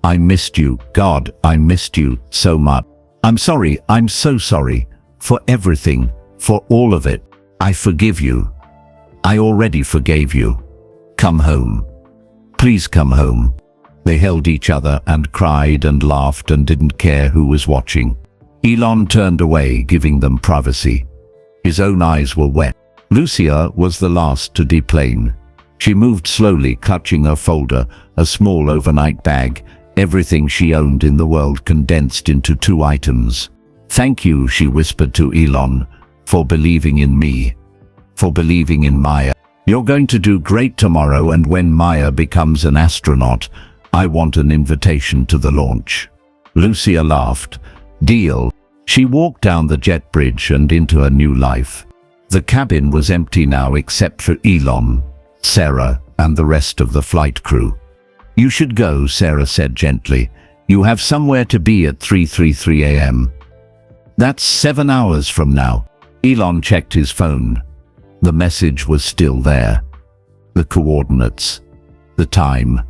I missed you, God, I missed you so much. I'm sorry, I'm so sorry. For everything, for all of it. I forgive you. I already forgave you. Come home. Please come home. They held each other and cried and laughed and didn't care who was watching. Elon turned away, giving them privacy. His own eyes were wet. Lucia was the last to deplane. She moved slowly, clutching her folder, a small overnight bag, everything she owned in the world condensed into 2 items. Thank you, she whispered to Elon, for believing in me, for believing in Maya. You're going to do great tomorrow, and when Maya becomes an astronaut, I want an invitation to the launch. Lucia laughed. Deal. She walked down the jet bridge and into her new life. The cabin was empty now except for Elon, Sarah, and the rest of the flight crew. You should go, Sarah said gently. You have somewhere to be at 3:33 a.m. That's 7 hours from now. Elon checked his phone. The message was still there. The coordinates. The time.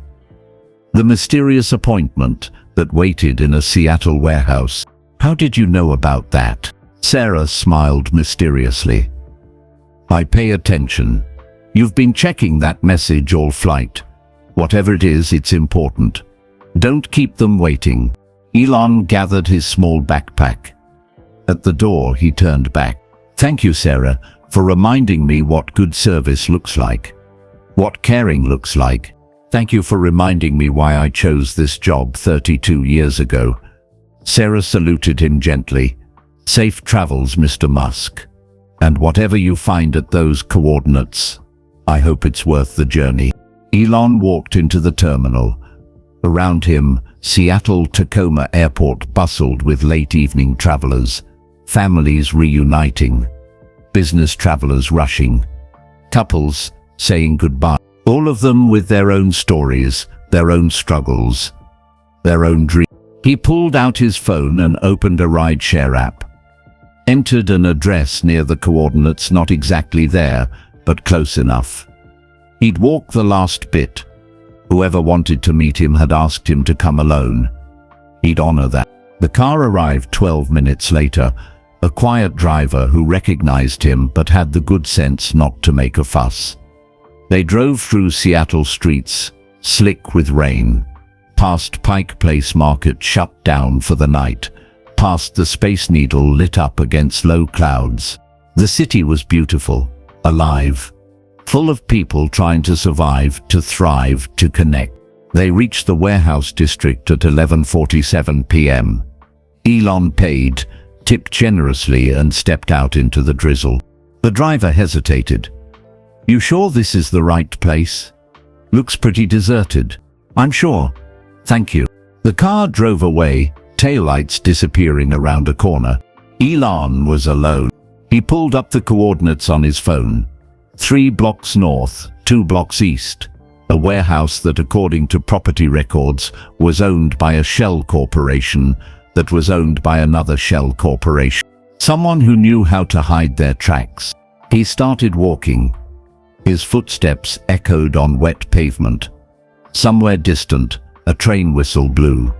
The mysterious appointment that waited in a Seattle warehouse. How did you know about that? Sarah smiled mysteriously. I pay attention. You've been checking that message all flight. Whatever it is, it's important. Don't keep them waiting. Elon gathered his small backpack. At the door, he turned back. Thank you, Sarah, for reminding me what good service looks like. What caring looks like. Thank you for reminding me why I chose this job 32 years ago. Sarah saluted him gently. Safe travels, Mr. Musk. And whatever you find at those coordinates, I hope it's worth the journey. Elon walked into the terminal. Around him, Seattle-Tacoma Airport bustled with late evening travelers, families reuniting, business travelers rushing, couples saying goodbye, all of them with their own stories, their own struggles, their own dreams. He pulled out his phone and opened a rideshare app. Entered an address near the coordinates, not exactly there, but close enough. He'd walk the last bit. Whoever wanted to meet him had asked him to come alone. He'd honor that. The car arrived 12 minutes later, a quiet driver who recognized him but had the good sense not to make a fuss. They drove through Seattle streets, slick with rain, past Pike Place Market shut down for the night, past the Space Needle lit up against low clouds. The city was beautiful, alive, full of people trying to survive, to thrive, to connect. They reached the warehouse district at 11:47 p.m. Elon paid, tipped generously and stepped out into the drizzle. The driver hesitated. "You sure this is the right place? Looks pretty deserted." "I'm sure. Thank you." The car drove away, taillights disappearing around a corner. Elon was alone. He pulled up the coordinates on his phone. 3 blocks north, 2 blocks east. A warehouse that, according to property records, was owned by a shell corporation that was owned by another shell corporation. Someone who knew how to hide their tracks. He started walking. His footsteps echoed on wet pavement. Somewhere distant, a train whistle blew.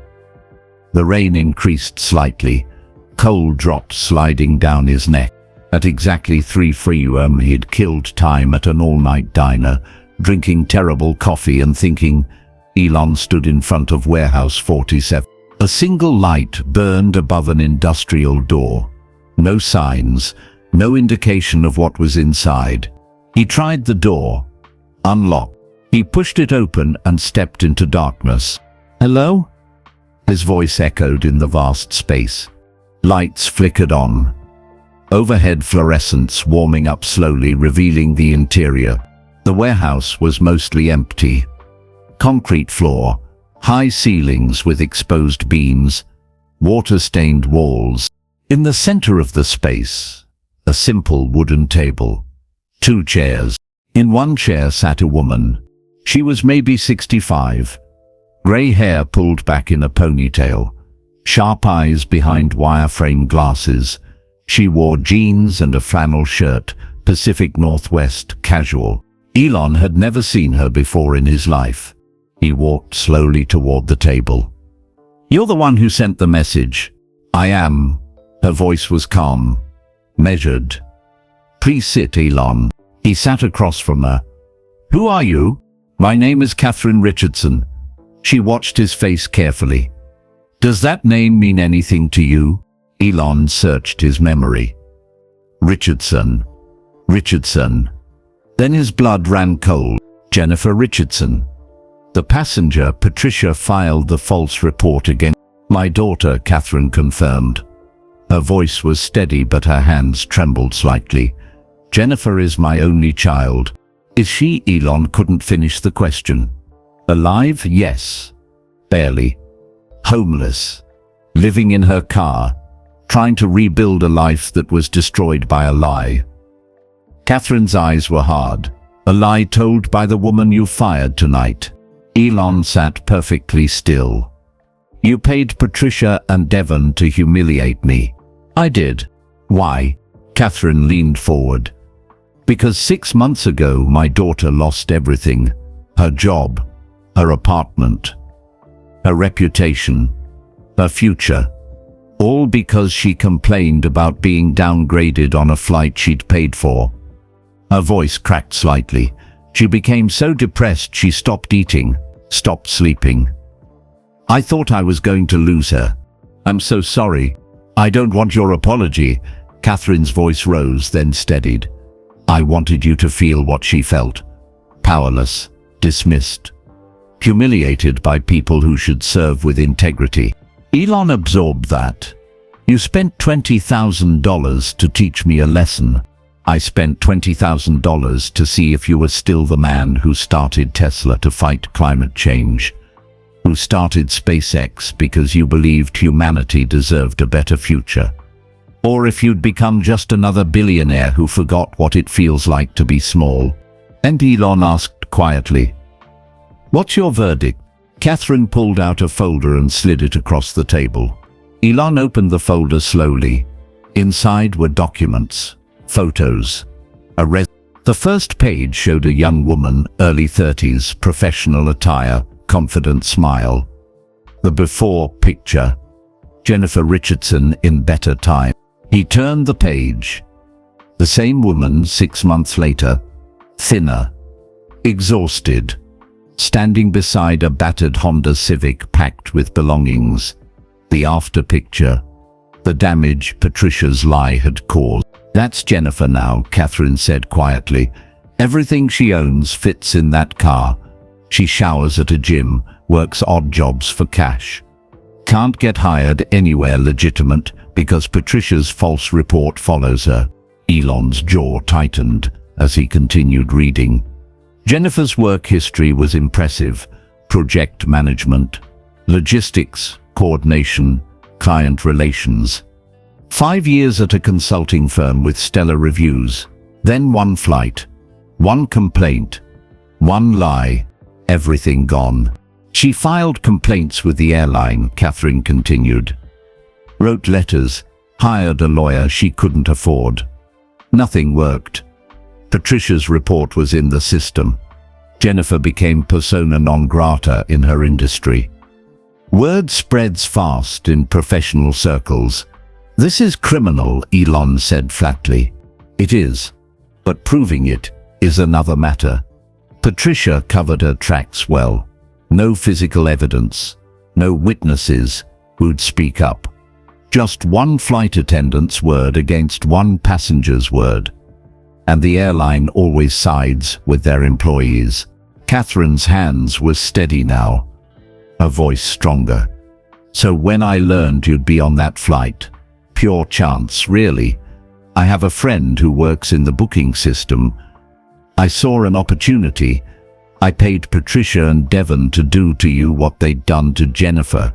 The rain increased slightly, cold drops sliding down his neck. At exactly 3 p.m. he'd killed time at an all-night diner, drinking terrible coffee and thinking. Elon stood in front of Warehouse 47. A single light burned above an industrial door. No signs, no indication of what was inside. He tried the door. Unlocked. He pushed it open and stepped into darkness. "Hello?" His voice echoed in the vast space. Lights flickered on. Overhead fluorescents warming up slowly, revealing the interior. The warehouse was mostly empty. Concrete floor, high ceilings with exposed beams, water-stained walls. In the center of the space, a simple wooden table. 2 chairs. In one chair sat a woman. She was maybe 65. Gray hair pulled back in a ponytail. Sharp eyes behind wireframe glasses. She wore jeans and a flannel shirt, Pacific Northwest casual. Elon had never seen her before in his life. He walked slowly toward the table. "You're the one who sent the message." "I am." Her voice was calm, measured. "Please sit, Elon." He sat across from her. "Who are you?" "My name is Catherine Richardson." She watched his face carefully. "Does that name mean anything to you?" Elon searched his memory. Richardson. Richardson. Then his blood ran cold. Jennifer Richardson. The passenger, Patricia, filed the false report against my daughter, Catherine confirmed. Her voice was steady but her hands trembled slightly. "Jennifer is my only child." "Is she?" Elon couldn't finish the question. "Alive? Yes. Barely. Homeless. Living in her car. Trying to rebuild a life that was destroyed by a lie." Catherine's eyes were hard. "A lie told by the woman you fired tonight." Elon sat perfectly still. "You paid Patricia and Devon to humiliate me." "I did." "Why?" Catherine leaned forward. "Because 6 months ago my daughter lost everything. Her job, her apartment, her reputation, her future. All because she complained about being downgraded on a flight she'd paid for." Her voice cracked slightly. She became so depressed she stopped eating, stopped sleeping. "I thought I was going to lose her. I'm so sorry." "I don't want your apology." Catherine's voice rose, then steadied. "I wanted you to feel what she felt. Powerless, dismissed, humiliated by people who should serve with integrity." Elon absorbed that. "You spent $20,000 to teach me a lesson. I spent $20,000 to see if you were still the man who started Tesla to fight climate change." who started SpaceX because you believed humanity deserved a better future. Or if you'd become just another billionaire who forgot what it feels like to be small. And Elon asked quietly, "What's your verdict?" Catherine pulled out a folder and slid it across the table. Elon opened the folder slowly. Inside were documents, photos, The first page showed a young woman, early 30s, professional attire, confident smile. The before picture, Jennifer Richardson in better time. He turned the page. The same woman 6 months later, thinner, exhausted, standing beside a battered Honda Civic packed with belongings. The after picture, the damage Patricia's lie had caused. "That's Jennifer now," Catherine said quietly. "Everything she owns fits in that car. She showers at a gym, works odd jobs for cash. Can't get hired anywhere legitimate because Patricia's false report follows her." Elon's jaw tightened as he continued reading. Jennifer's work history was impressive. Project management, logistics, coordination, client relations. 5 years at a consulting firm with stellar reviews. Then one flight, one complaint, one lie, everything gone. She filed complaints with the airline, Catherine continued. Wrote letters, hired a lawyer she couldn't afford. Nothing worked. Patricia's report was in the system. Jennifer became persona non grata in her industry. Word spreads fast in professional circles. "This is criminal," Elon said flatly. "It is, but proving it is another matter." Patricia covered her tracks well. No physical evidence, no witnesses who'd speak up. Just one flight attendant's word against one passenger's word. And the airline always sides with their employees. Catherine's hands were steady now, her voice stronger. "So when I learned you'd be on that flight, pure chance, really. I have a friend who works in the booking system. I saw an opportunity. I paid Patricia and Devon to do to you what they'd done to Jennifer.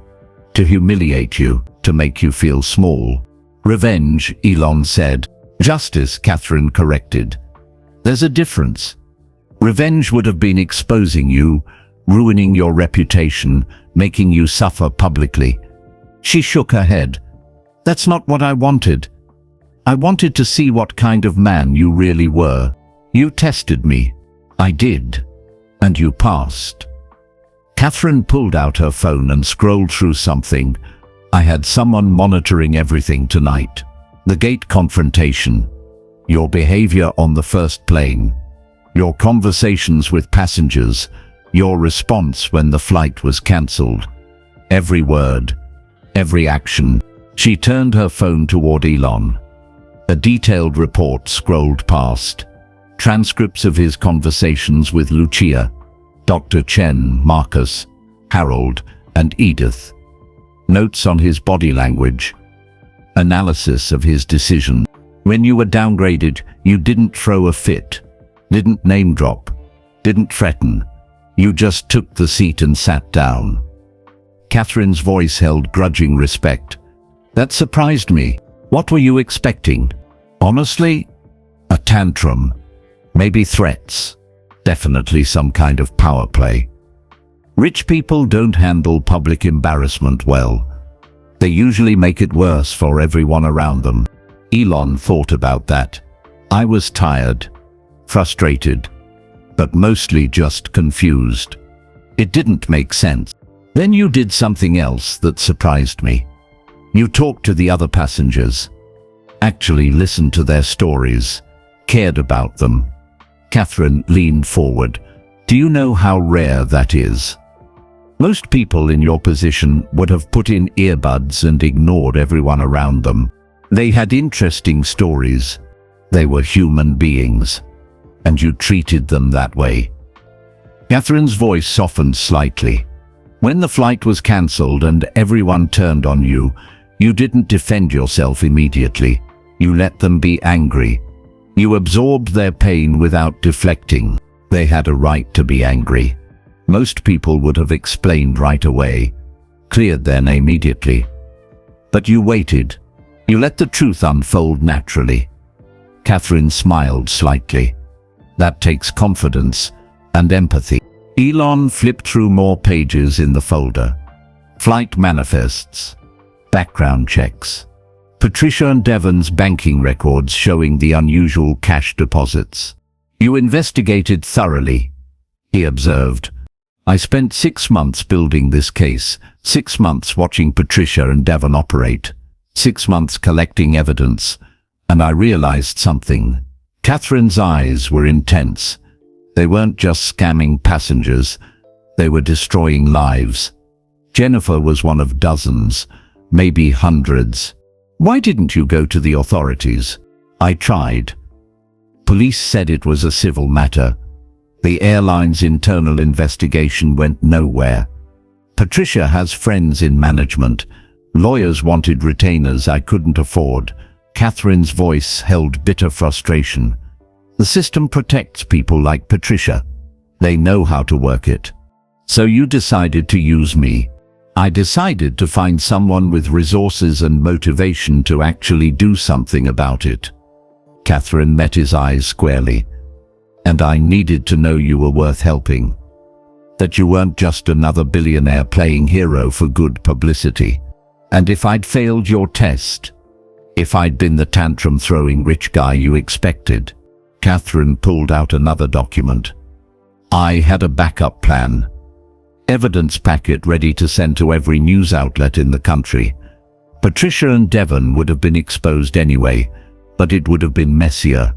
To humiliate you, to make you feel small." "Revenge," Elon said. "Justice," Catherine corrected. "There's a difference. Revenge would have been exposing you, ruining your reputation, making you suffer publicly." She shook her head. "That's not what I wanted. I wanted to see what kind of man you really were. You tested me." "I did. And you passed." Catherine pulled out her phone and scrolled through something. "I had someone monitoring everything tonight. The gate confrontation, your behavior on the first plane, your conversations with passengers, your response when the flight was cancelled. Every word, every action." She turned her phone toward Elon. A detailed report scrolled past. Transcripts of his conversations with Lucia, Dr. Chen, Marcus, Harold, and Edith. Notes on his body language. Analysis of his decision. When you were downgraded, you didn't throw a fit, didn't name drop, didn't threaten. You just took the seat and sat down. Catherine's voice held grudging respect. "That surprised me. What were you expecting?" "Honestly, a tantrum. Maybe threats. Definitely some kind of power play. Rich people don't handle public embarrassment well. They usually make it worse for everyone around them." Elon thought about that. "I was tired, frustrated, but mostly just confused. It didn't make sense. Then you did something else that surprised me. You talked to the other passengers, actually listened to their stories, cared about them." Catherine leaned forward. "Do you know how rare that is? Most people in your position would have put in earbuds and ignored everyone around them. They had interesting stories. They were human beings. And you treated them that way." Catherine's voice softened slightly. "When the flight was cancelled and everyone turned on you, you didn't defend yourself immediately. You let them be angry. You absorbed their pain without deflecting. They had a right to be angry. Most people would have explained right away, cleared their name immediately. But you waited. You let the truth unfold naturally. Catherine smiled slightly. That takes confidence and empathy. Elon flipped through more pages in the folder. Flight manifests. Background checks. Patricia and Devon's banking records showing the unusual cash deposits. You investigated thoroughly, he observed. I spent 6 months building this case, 6 months watching Patricia and Devon operate, 6 months collecting evidence, and I realized something. Catherine's eyes were intense. They weren't just scamming passengers, they were destroying lives. Jennifer was one of dozens, maybe hundreds. Why didn't you go to the authorities? I tried. Police said it was a civil matter. The airline's internal investigation went nowhere. Patricia has friends in management. Lawyers wanted retainers I couldn't afford. Catherine's voice held bitter frustration. The system protects people like Patricia. They know how to work it. So you decided to use me. I decided to find someone with resources and motivation to actually do something about it. Catherine met his eyes squarely. And I needed to know you were worth helping. That you weren't just another billionaire playing hero for good publicity. And if I'd failed your test, if I'd been the tantrum-throwing rich guy you expected. Catherine pulled out another document. I had a backup plan. Evidence packet ready to send to every news outlet in the country. Patricia and Devon would have been exposed anyway, but it would have been messier,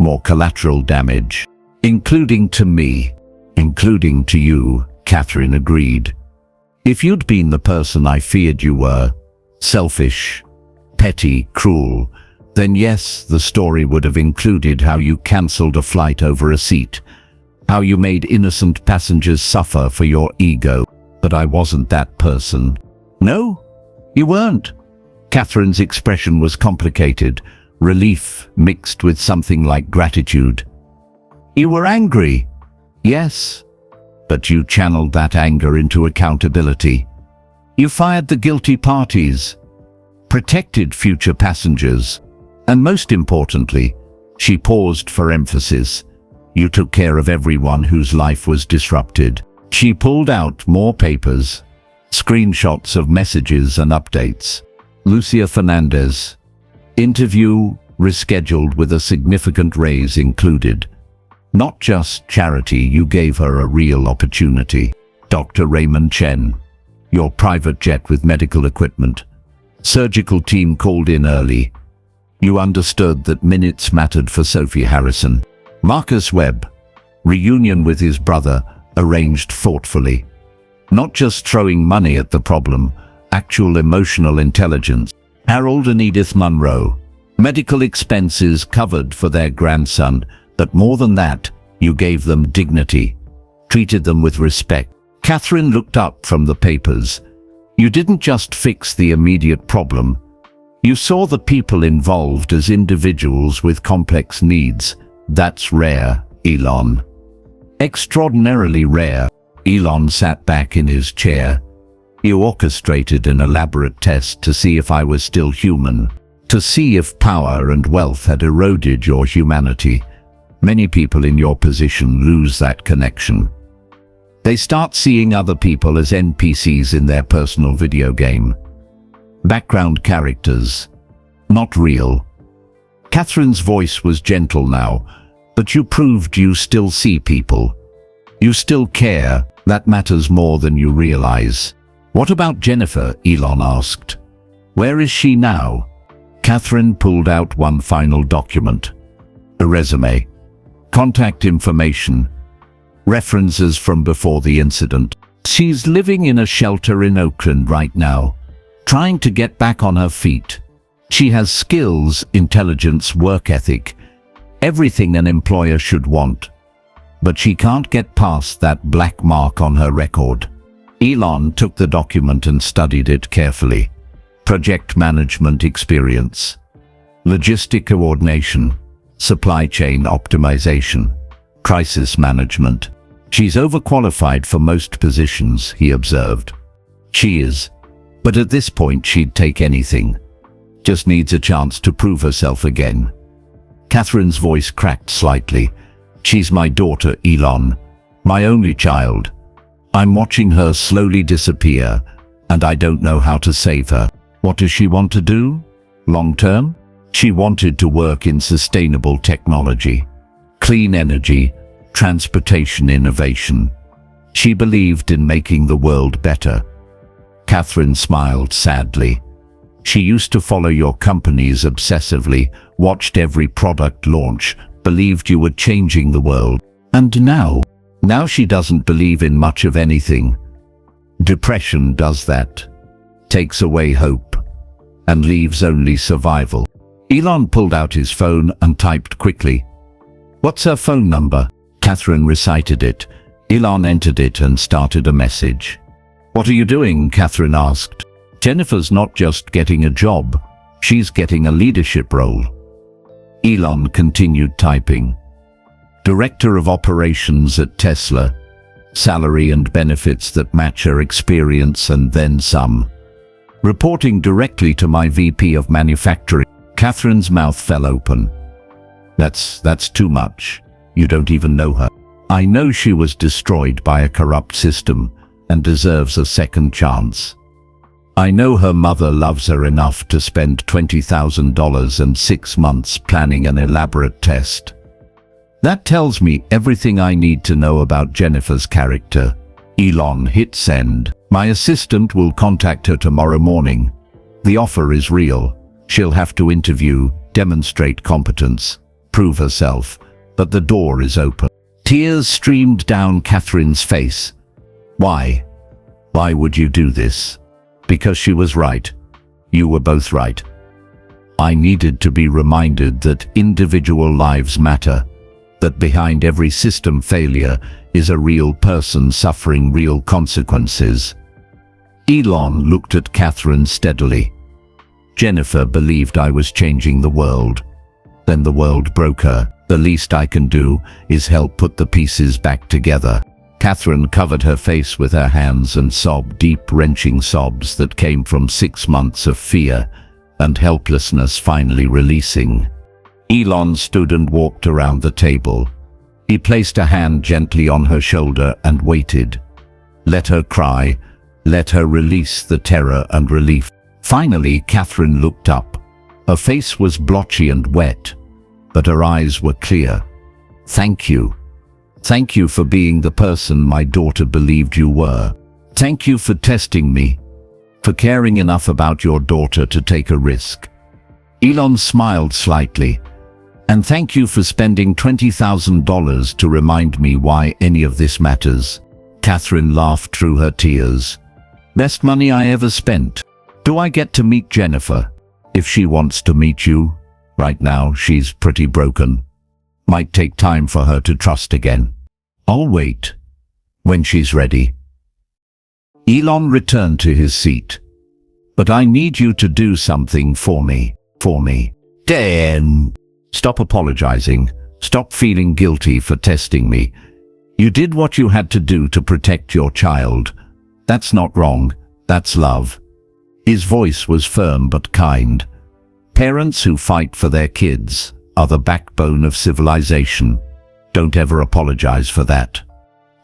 more collateral damage, including to me, including to you, Catherine agreed. If you'd been the person I feared you were, selfish, petty, cruel, then yes, the story would have included how you cancelled a flight over a seat, how you made innocent passengers suffer for your ego. But I wasn't that person. No, you weren't. Catherine's expression was complicated, relief mixed with something like gratitude. You were angry, yes, but you channeled that anger into accountability. You fired the guilty parties, protected future passengers, and most importantly, she paused for emphasis. You took care of everyone whose life was disrupted. She pulled out more papers, screenshots of messages and updates. Lucia Fernandez. Interview rescheduled with a significant raise included. Not just charity, you gave her a real opportunity. Dr. Raymond Chen. Your private jet with medical equipment. Surgical team called in early. You understood that minutes mattered for Sophie Harrison. Marcus Webb. Reunion with his brother, arranged thoughtfully. Not just throwing money at the problem, actual emotional intelligence. Harold and Edith Monroe. Medical expenses covered for their grandson, but more than that, you gave them dignity, treated them with respect. Catherine looked up from the papers. You didn't just fix the immediate problem. You saw the people involved as individuals with complex needs. That's rare, Elon. Extraordinarily rare. Elon sat back in his chair. You orchestrated an elaborate test to see if I was still human, to see if power and wealth had eroded your humanity. Many people in your position lose that connection. They start seeing other people as NPCs in their personal video game. Background characters, not real. Catherine's voice was gentle now, but you proved you still see people. You still care. That matters more than you realize. What about Jennifer? Elon asked. Where is she now? Catherine pulled out one final document. A resume. Contact information. References from before the incident. She's living in a shelter in Oakland right now, trying to get back on her feet. She has skills, intelligence, work ethic, everything an employer should want. But she can't get past that black mark on her record. Elon took the document and studied it carefully. Project management experience, logistic coordination, supply chain optimization, crisis management. She's overqualified for most positions, he observed. She is. But at this point she'd take anything. Just needs a chance to prove herself again. Catherine's voice cracked slightly. She's my daughter, Elon. My only child. I'm watching her slowly disappear, and I don't know how to save her. What does she want to do? Long term? She wanted to work in sustainable technology, clean energy, transportation innovation. She believed in making the world better. Catherine smiled sadly. She used to follow your companies obsessively, watched every product launch, believed you were changing the world. And now she doesn't believe in much of anything. Depression does that. Takes away hope and leaves only survival. Elon pulled out his phone and typed quickly. What's her phone number? Catherine recited it. Elon entered it and started a message. What are you doing? Catherine asked. Jennifer's not just getting a job, she's getting a leadership role. Elon continued typing. Director of Operations at Tesla. Salary and benefits that match her experience and then some. Reporting directly to my VP of Manufacturing. Catherine's mouth fell open. That's too much. You don't even know her. I know she was destroyed by a corrupt system and deserves a second chance. I know her mother loves her enough to spend $20,000 and 6 months planning an elaborate test. That tells me everything I need to know about Jennifer's character. Elon hit send. My assistant will contact her tomorrow morning. The offer is real. She'll have to interview, demonstrate competence, prove herself, but the door is open. Tears streamed down Catherine's face. Why? Why would you do this? Because she was right. You were both right. I needed to be reminded that individual lives matter, that behind every system failure is a real person suffering real consequences. Elon looked at Catherine steadily. Jennifer believed I was changing the world. Then the world broke her. The least I can do is help put the pieces back together. Catherine covered her face with her hands and sobbed deep, wrenching sobs that came from 6 months of fear and helplessness finally releasing. Elon stood and walked around the table. He placed a hand gently on her shoulder and waited. Let her cry. Let her release the terror and relief. Finally, Catherine looked up. Her face was blotchy and wet, but her eyes were clear. Thank you. Thank you for being the person my daughter believed you were. Thank you for testing me, for caring enough about your daughter to take a risk. Elon smiled slightly. And thank you for spending $20,000 to remind me why any of this matters. Catherine laughed through her tears. Best money I ever spent. Do I get to meet Jennifer? If she wants to meet you. Right now, she's pretty broken. Might take time for her to trust again. I'll wait. When she's ready. Elon returned to his seat. But I need you to do something for me. Dan! Stop apologizing. Stop feeling guilty for testing me. You did what you had to do to protect your child. That's not wrong. That's love. His voice was firm but kind. Parents who fight for their kids are the backbone of civilization. Don't ever apologize for that.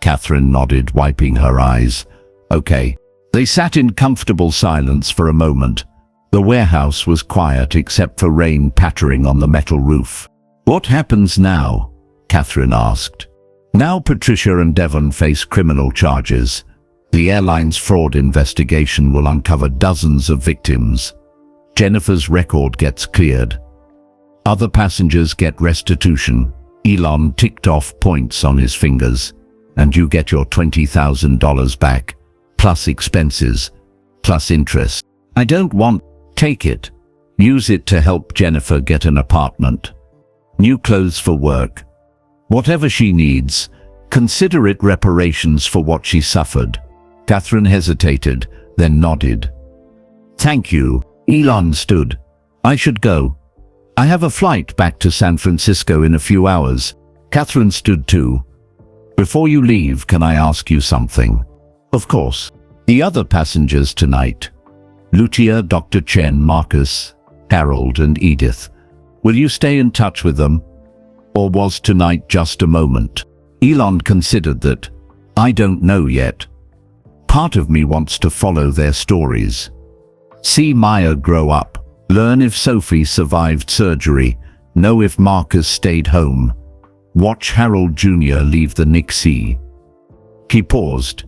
Catherine nodded, wiping her eyes. Okay. They sat in comfortable silence for a moment. The warehouse was quiet except for rain pattering on the metal roof. What happens now? Catherine asked. Now Patricia and Devon face criminal charges. The airline's fraud investigation will uncover dozens of victims. Jennifer's record gets cleared. Other passengers get restitution. Elon ticked off points on his fingers. And you get your $20,000 back, plus expenses, plus interest. I don't want. Take it. Use it to help Jennifer get an apartment. New clothes for work. Whatever she needs. Consider it reparations for what she suffered. Catherine hesitated, then nodded. Thank you. Elon stood. I should go. I have a flight back to San Francisco in a few hours. Catherine stood too. Before you leave, can I ask you something? Of course. The other passengers tonight: Lucia, Dr. Chen, Marcus, Harold, and Edith. Will you stay in touch with them? Or was tonight just a moment? Elon considered that. I don't know yet. Part of me wants to follow their stories. See Maya grow up, learn if Sophie survived surgery, know if Marcus stayed home, watch Harold Jr. leave the Nixie. He paused.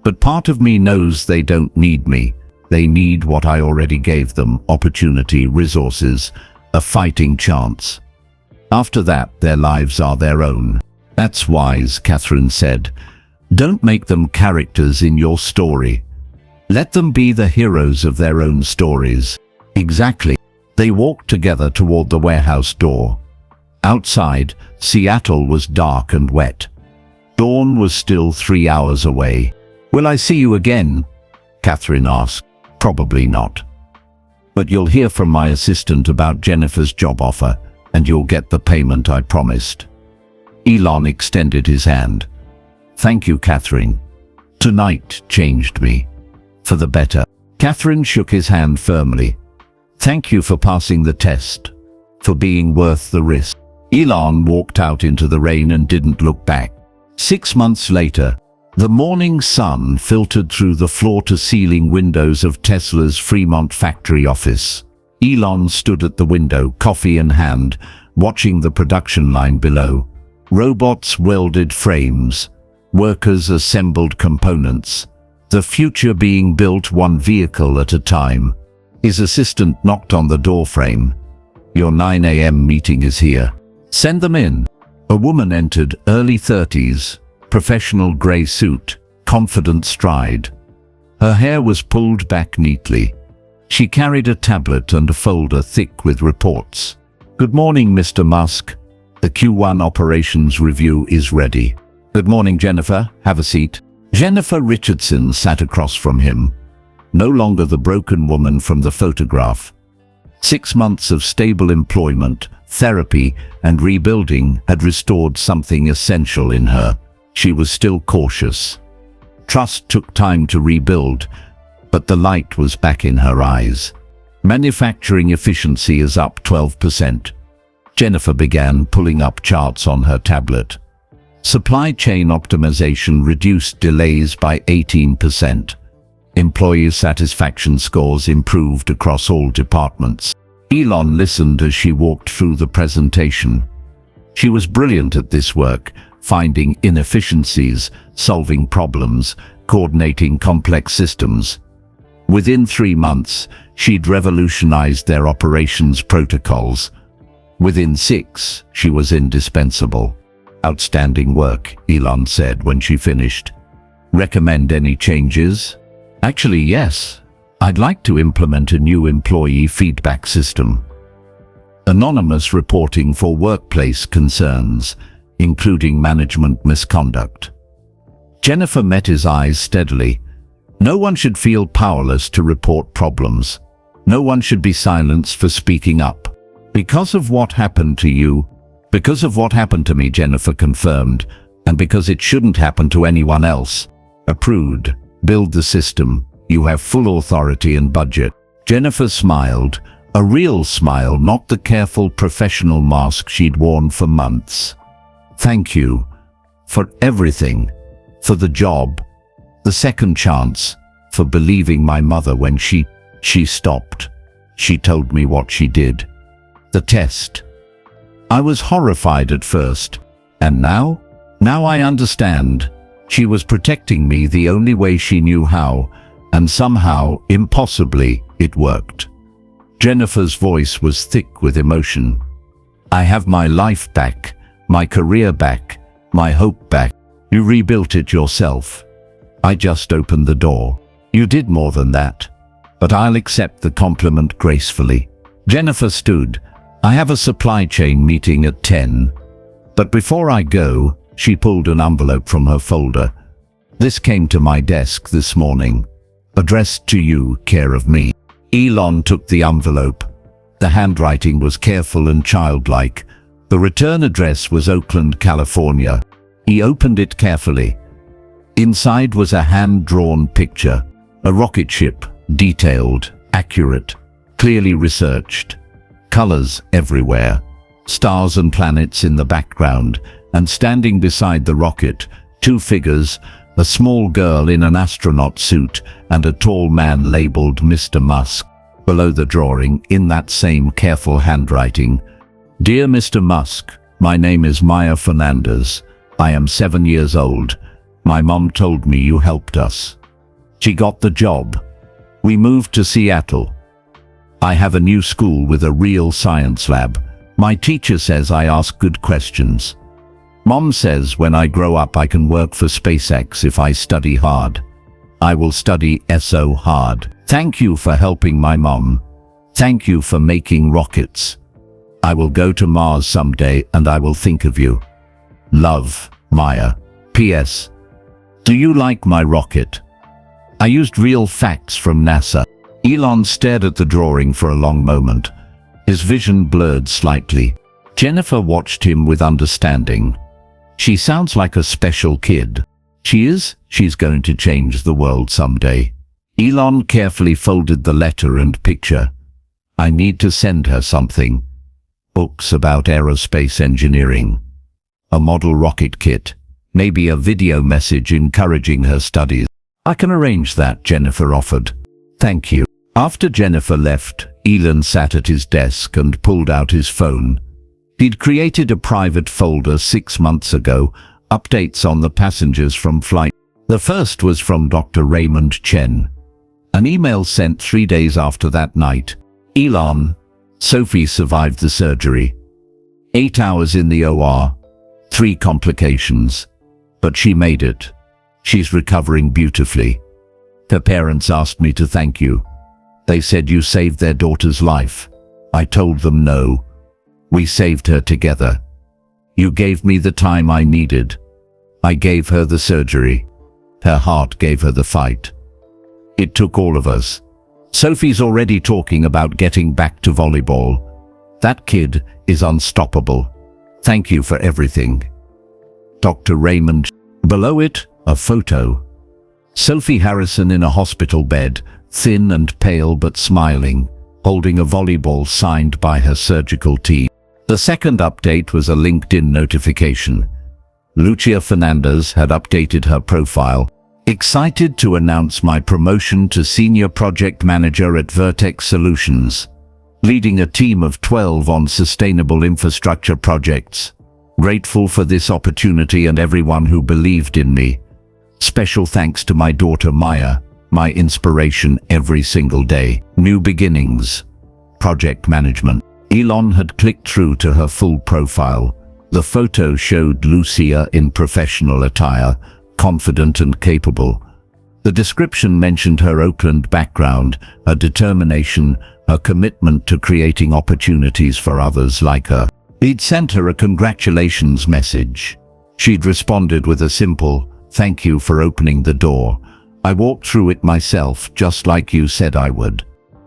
But part of me knows they don't need me. They need what I already gave them: opportunity, resources, a fighting chance. After that, their lives are their own. That's wise, Catherine said. Don't make them characters in your story. Let them be the heroes of their own stories. Exactly. They walked together toward the warehouse door. Outside, Seattle was dark and wet. Dawn was still 3 hours away. Will I see you again? Catherine asked. Probably not. But you'll hear from my assistant about Jennifer's job offer, and you'll get the payment I promised. Elon extended his hand. Thank you, Catherine. Tonight changed me. For the better. Catherine shook his hand firmly. Thank you for passing the test. For being worth the risk. Elon walked out into the rain and didn't look back. 6 months later, the morning sun filtered through the floor-to-ceiling windows of Tesla's Fremont factory office. Elon stood at the window, coffee in hand, watching the production line below. Robots welded frames. Workers assembled components. The future being built one vehicle at a time. His assistant knocked on the doorframe. Your 9 a.m. meeting is here. Send them in. A woman entered, early 30s, professional gray suit, confident stride. Her hair was pulled back neatly. She carried a tablet and a folder thick with reports. Good morning, Mr. Musk. The Q1 operations review is ready. Good morning, Jennifer. Have a seat. Jennifer Richardson sat across from him. No longer the broken woman from the photograph. 6 months of stable employment, therapy, and rebuilding had restored something essential in her. She was still cautious. Trust took time to rebuild, but the light was back in her eyes. Manufacturing efficiency is up 12%. Jennifer began pulling up charts on her tablet. Supply chain optimization reduced delays by 18%. Employee satisfaction scores improved across all departments. Elon listened as she walked through the presentation. She was brilliant at this work, finding inefficiencies, solving problems, coordinating complex systems. Within 3 months, she'd revolutionized their operations protocols. Within 6, she was indispensable. Outstanding work, Elon said when she finished. Recommend any changes? Actually, yes. I'd like to implement a new employee feedback system. Anonymous reporting for workplace concerns, including management misconduct. Jennifer met his eyes steadily. No one should feel powerless to report problems. No one should be silenced for speaking up. Because of what happened to you, because of what happened to me, Jennifer confirmed, and because it shouldn't happen to anyone else. Approved. Build the system. You have full authority and budget. Jennifer smiled, a real smile, not the careful professional mask she'd worn for months. Thank you for everything, for the job, the second chance, for believing my mother when she stopped. She told me what she did. The test. I was horrified at first, and now I understand. She was protecting me the only way she knew how, and somehow, impossibly, it worked. Jennifer's voice was thick with emotion. I have my life back, my career back, my hope back. You rebuilt it yourself. I just opened the door. You did more than that. But I'll accept the compliment gracefully. Jennifer stood. I have a supply chain meeting at 10. But before I go, she pulled an envelope from her folder. This came to my desk this morning. Addressed to you, care of me. Elon took the envelope. The handwriting was careful and childlike. The return address was Oakland, California. He opened it carefully. Inside was a hand-drawn picture, a rocket ship, detailed, accurate, clearly researched. Colors everywhere, stars and planets in the background, and standing beside the rocket, two figures, a small girl in an astronaut suit and a tall man labeled Mr. Musk. Below the drawing, in that same careful handwriting, "Dear Mr. Musk, my name is Maya Fernandez. I am 7 years old. My mom told me you helped us. She got the job. We moved to Seattle. I have a new school with a real science lab. My teacher says I ask good questions. Mom says when I grow up I can work for SpaceX if I study hard. I will study so hard. Thank you for helping my mom. Thank you for making rockets. I will go to Mars someday and I will think of you. Love, Maya. P.S. Do you like my rocket? I used real facts from NASA." Elon stared at the drawing for a long moment. His vision blurred slightly. Jennifer watched him with understanding. "She sounds like a special kid." "She is. She's going to change the world someday." Elon carefully folded the letter and picture. "I need to send her something. Books about aerospace engineering. A model rocket kit. Maybe a video message encouraging her studies." "I can arrange that," Jennifer offered. "Thank you." After Jennifer left, Elon sat at his desk and pulled out his phone. He'd created a private folder 6 months ago, updates on the passengers from flight. The first was from Dr. Raymond Chen. An email sent 3 days after that night. "Elon, Sophie survived the surgery. 8 hours in the OR, 3 complications. But she made it. She's recovering beautifully. Her parents asked me to thank you. They said you saved their daughter's life. I told them no. We saved her together. You gave me the time I needed. I gave her the surgery. Her heart gave her the fight. It took all of us. Sophie's already talking about getting back to volleyball. That kid is unstoppable. Thank you for everything. Dr. Raymond." Below it, a photo. Sophie Harrison in a hospital bed, thin and pale but smiling, holding a volleyball signed by her surgical team. The second update was a LinkedIn notification. Lucia Fernandez had updated her profile. "Excited to announce my promotion to Senior Project Manager at Vertex Solutions, leading a team of 12 on sustainable infrastructure projects. Grateful for this opportunity and everyone who believed in me. Special thanks to my daughter Maya, my inspiration every single day. New beginnings. Project management." Elon had clicked through to her full profile. The photo showed Lucia in professional attire, confident and capable. The description mentioned her Oakland background, her determination, her commitment to creating opportunities for others like her. He'd sent her a congratulations message. She'd responded with a simple, "Thank you for opening the door. I walked through it myself, just like you said I would."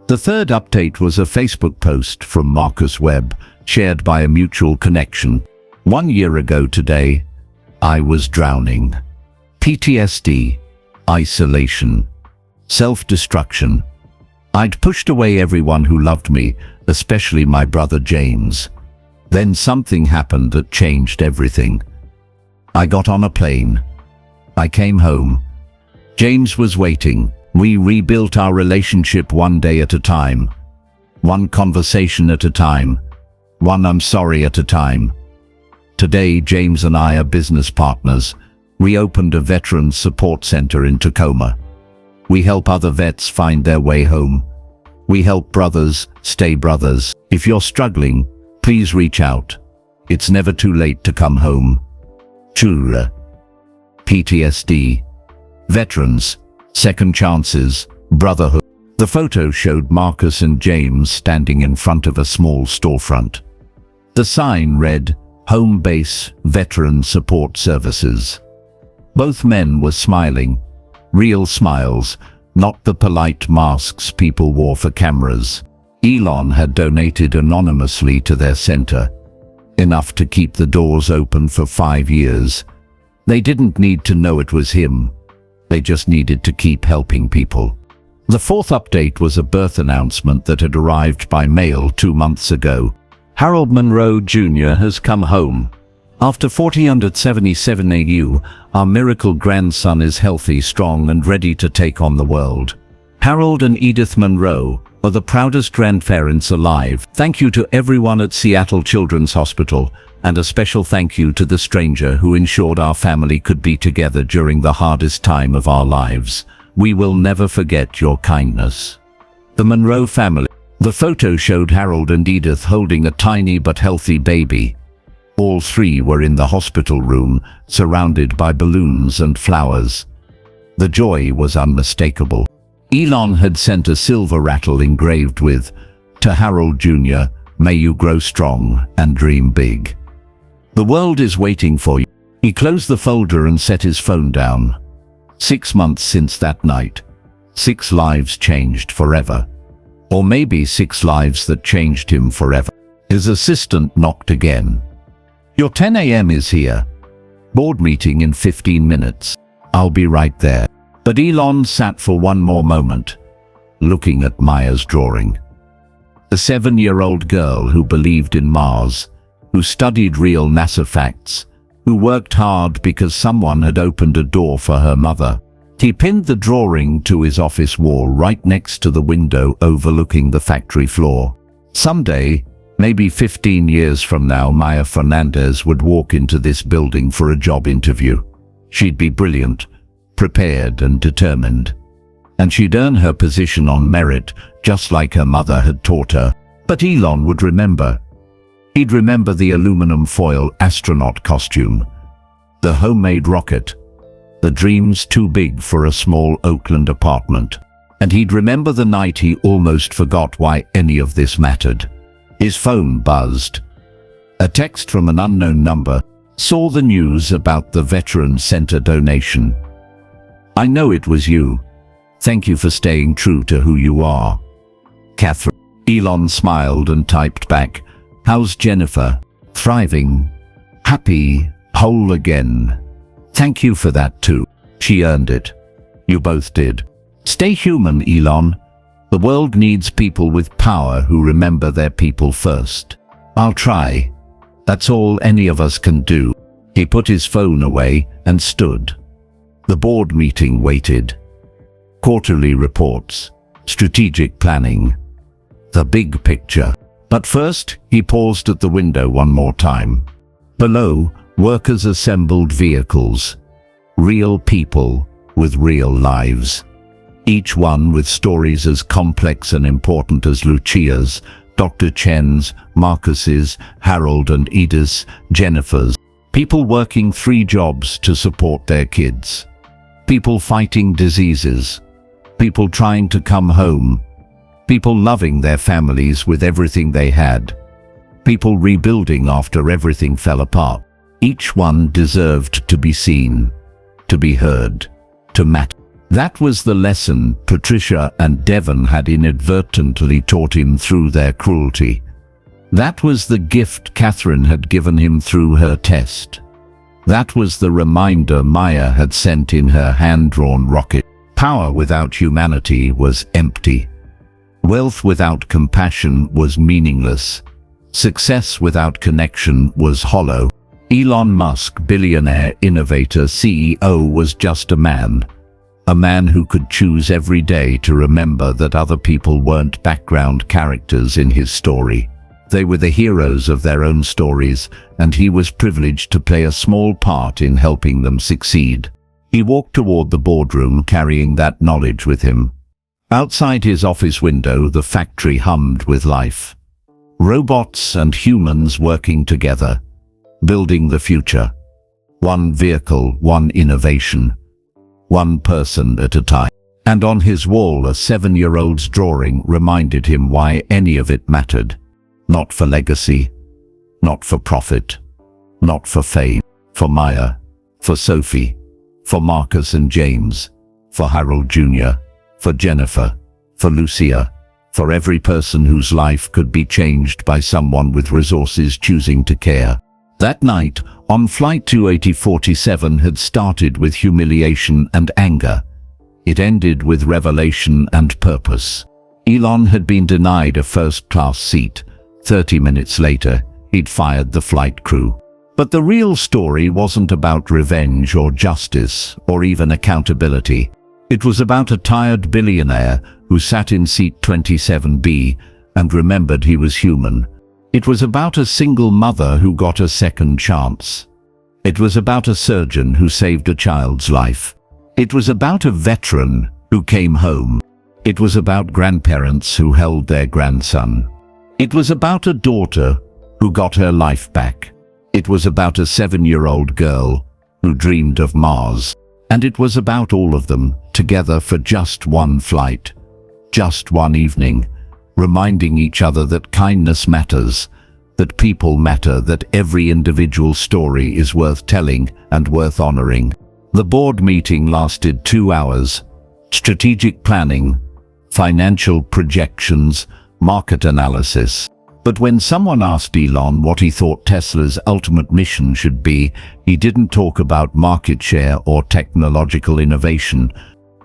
The third update was a Facebook post from Marcus Webb, shared by a mutual connection. "1 year ago today, I was drowning. PTSD, isolation, self-destruction. I'd pushed away everyone who loved me, especially my brother James. Then something happened that changed everything. I got on a plane. I came home. James was waiting. We rebuilt our relationship one day at a time. One conversation at a time. One I'm sorry at a time. Today, James and I are business partners. We opened a veterans support center in Tacoma. We help other vets find their way home. We help brothers stay brothers. If you're struggling, please reach out. It's never too late to come home. Chura. PTSD. Veterans. Second chances. Brotherhood." The photo showed Marcus and James standing in front of a small storefront. The sign read, "Home Base Veteran Support Services." Both men were smiling. Real smiles, not the polite masks people wore for cameras. Elon had donated anonymously to their center, enough to keep the doors open for 5 years. They didn't need to know it was him. They just needed to keep helping people. The fourth update was a birth announcement that had arrived by mail 2 months ago. Harold Monroe Jr. has come home. After 477 AU, our miracle grandson is healthy, strong, and ready to take on the world. Harold and Edith Monroe are the proudest grandparents alive. Thank you to everyone at Seattle Children's Hospital, and a special thank you to the stranger who ensured our family could be together during the hardest time of our lives. We will never forget your kindness. The Monroe family. The photo showed Harold and Edith holding a tiny but healthy baby. All three were in the hospital room, surrounded by balloons and flowers. The joy was unmistakable. Elon had sent a silver rattle engraved with, "To Harold Jr., may you grow strong and dream big. The world is waiting for you." He closed the folder and set his phone down. 6 months since that night. 6 lives changed forever. Or maybe 6 lives that changed him forever. His assistant knocked again. "Your 10 a.m. is here. Board meeting in 15 minutes. I'll be right there." But Elon sat for one more moment, looking at Maya's drawing. A 7-year-old girl who believed in Mars, who studied real NASA facts, who worked hard because someone had opened a door for her mother. He pinned the drawing to his office wall right next to the window overlooking the factory floor. Someday, maybe 15 years from now, Maya Fernandez would walk into this building for a job interview. She'd be brilliant, prepared and determined. And she'd earn her position on merit, just like her mother had taught her. But Elon would remember. He'd remember the aluminum foil astronaut costume, the homemade rocket, the dreams too big for a small Oakland apartment. And he'd remember the night he almost forgot why any of this mattered. His phone buzzed. A text from an unknown number. Saw the news about the Veteran Center donation. I know it was you. Thank you for staying true to who you are. Catherine. Elon smiled and typed back, "How's Jennifer? Thriving. Happy. Whole again. Thank you for that too. She earned it. You both did. Stay human, Elon. The world needs people with power who remember their people first. I'll try. That's all any of us can do." He put his phone away and stood. The board meeting waited. Quarterly reports, strategic planning, the big picture. But first, he paused at the window one more time. Below, workers assembled vehicles. Real people with real lives. Each one with stories as complex and important as Lucia's, Dr. Chen's, Marcus's, Harold and Edith's, Jennifer's. People working 3 jobs to support their kids. People fighting diseases. People trying to come home. People loving their families with everything they had. People rebuilding after everything fell apart. Each one deserved to be seen, to be heard, to matter. That was the lesson Patricia and Devon had inadvertently taught him through their cruelty. That was the gift Catherine had given him through her test. That was the reminder Maya had sent in her hand-drawn rocket. Power without humanity was empty. Wealth without compassion was meaningless. Success without connection was hollow. Elon Musk, billionaire, innovator, CEO, was just a man. A man who could choose every day to remember that other people weren't background characters in his story. They were the heroes of their own stories, and he was privileged to play a small part in helping them succeed. He walked toward the boardroom carrying that knowledge with him. Outside his office window, the factory hummed with life. Robots and humans working together, building the future. One vehicle, one innovation. One person at a time. And on his wall, a 7-year-old's drawing reminded him why any of it mattered. Not for legacy, not for profit, not for fame. For Maya, for Sophie, for Marcus and James, for Harold Jr., for Jennifer, for Lucia, for every person whose life could be changed by someone with resources choosing to care. That night, on Flight 28047 had started with humiliation and anger. It ended with revelation and purpose. Elon had been denied a first-class seat. 30 minutes later, he'd fired the flight crew. But the real story wasn't about revenge or justice or even accountability. It was about a tired billionaire who sat in seat 27B and remembered he was human. It was about a single mother who got a second chance. It was about a surgeon who saved a child's life. It was about a veteran who came home. It was about grandparents who held their grandson. It was about a daughter who got her life back. It was about a 7-year-old girl who dreamed of Mars. And it was about all of them, together for just one flight, just one evening, reminding each other that kindness matters, that people matter, that every individual story is worth telling and worth honoring. The board meeting lasted 2 hours. Strategic planning, financial projections, market analysis. But when someone asked Elon what he thought Tesla's ultimate mission should be, he didn't talk about market share or technological innovation.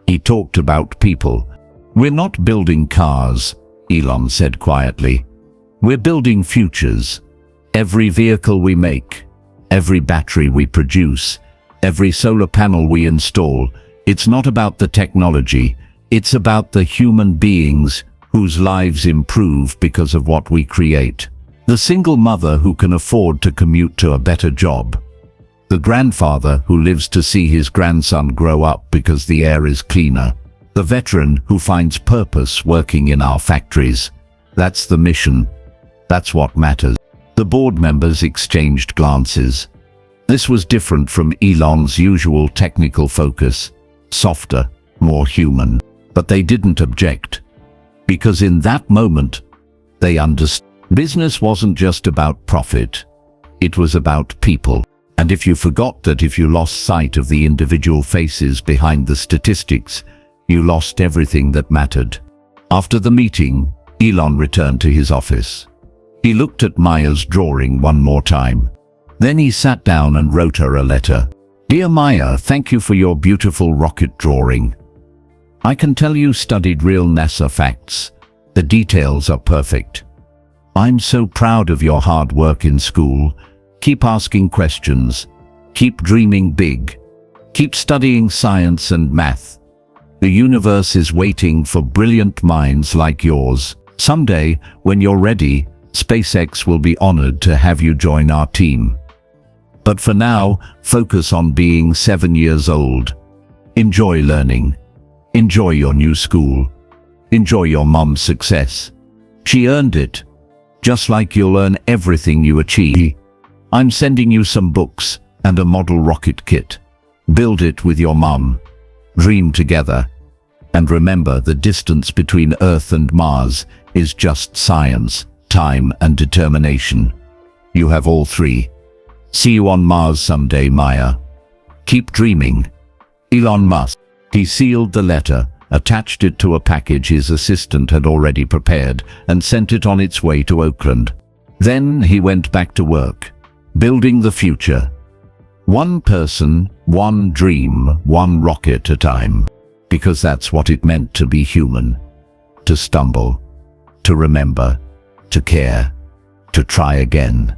He talked about people. "We're not building cars," Elon said quietly. "We're building futures. Every vehicle we make, every battery we produce, every solar panel we install, it's not about the technology. It's about the human beings whose lives improve because of what we create. The single mother who can afford to commute to a better job. The grandfather who lives to see his grandson grow up because the air is cleaner. The veteran who finds purpose working in our factories. That's the mission. That's what matters." The board members exchanged glances. This was different from Elon's usual technical focus. Softer, more human. But they didn't object. Because in that moment, they understood. Business wasn't just about profit. It was about people. And if you forgot that, if you lost sight of the individual faces behind the statistics, you lost everything that mattered. After the meeting, Elon returned to his office. He looked at Maya's drawing one more time. Then he sat down and wrote her a letter. "Dear Maya, thank you for your beautiful rocket drawing. I can tell you studied real NASA facts. The details are perfect. I'm so proud of your hard work in school. Keep asking questions. Keep dreaming big. Keep studying science and math. The universe is waiting for brilliant minds like yours. Someday, when you're ready, SpaceX will be honored to have you join our team. But for now, focus on being 7 years old. Enjoy learning. Enjoy your new school. Enjoy your mom's success. She earned it, just like you'll earn everything you achieve. I'm sending you some books and a model rocket kit. Build it with your mom. Dream together. And remember, the distance between Earth and Mars is just science, time, and determination. You have all three. See you on Mars someday, Maya. Keep dreaming. Elon Musk." He sealed the letter, attached it to a package his assistant had already prepared, and sent it on its way to Oakland. Then he went back to work, building the future. One person, one dream, one rocket at a time. Because that's what it meant to be human. To stumble, to remember, to care, to try again.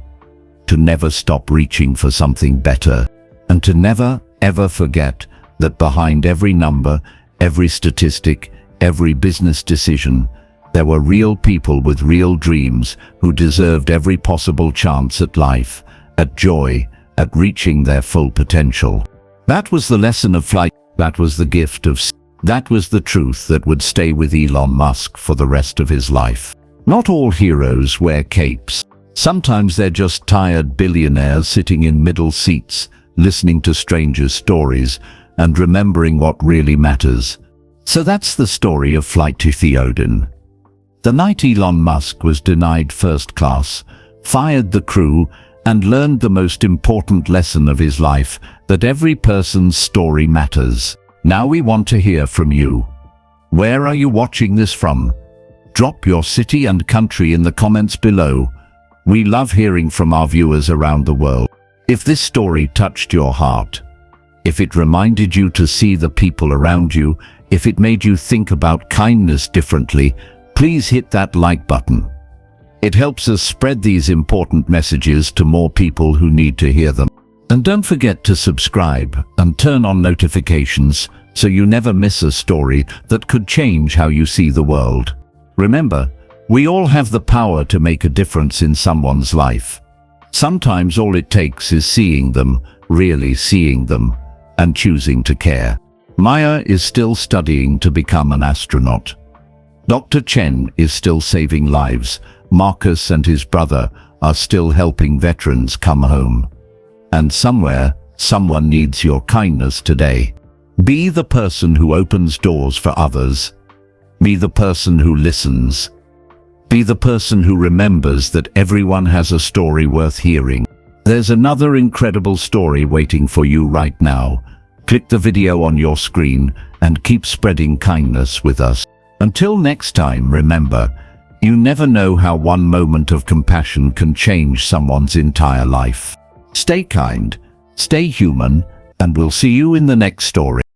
To never stop reaching for something better. And to never, ever forget that behind every number, every statistic, every business decision, there were real people with real dreams who deserved every possible chance at life, at joy, at reaching their full potential. That was the lesson of flight. That was the gift of. That was the truth that would stay with Elon Musk for the rest of his life. Not all heroes wear capes. Sometimes they're just tired billionaires sitting in middle seats, listening to strangers' stories, and remembering what really matters. So that's the story of Flight to Theoden. The night Elon Musk was denied first class, fired the crew, and learned the most important lesson of his life, that every person's story matters. Now we want to hear from you. Where are you watching this from? Drop your city and country in the comments below. We love hearing from our viewers around the world. If this story touched your heart, if it reminded you to see the people around you, if it made you think about kindness differently, please hit that like button. It helps us spread these important messages to more people who need to hear them. And don't forget to subscribe and turn on notifications so you never miss a story that could change how you see the world. Remember, we all have the power to make a difference in someone's life. Sometimes all it takes is seeing them, really seeing them, and choosing to care. Maya is still studying to become an astronaut. Dr. Chen is still saving lives. Marcus and his brother are still helping veterans come home. And somewhere, someone needs your kindness today. Be the person who opens doors for others. Be the person who listens. Be the person who remembers that everyone has a story worth hearing. There's another incredible story waiting for you right now. Click the video on your screen and keep spreading kindness with us. Until next time, remember, you never know how one moment of compassion can change someone's entire life. Stay kind, stay human, and we'll see you in the next story.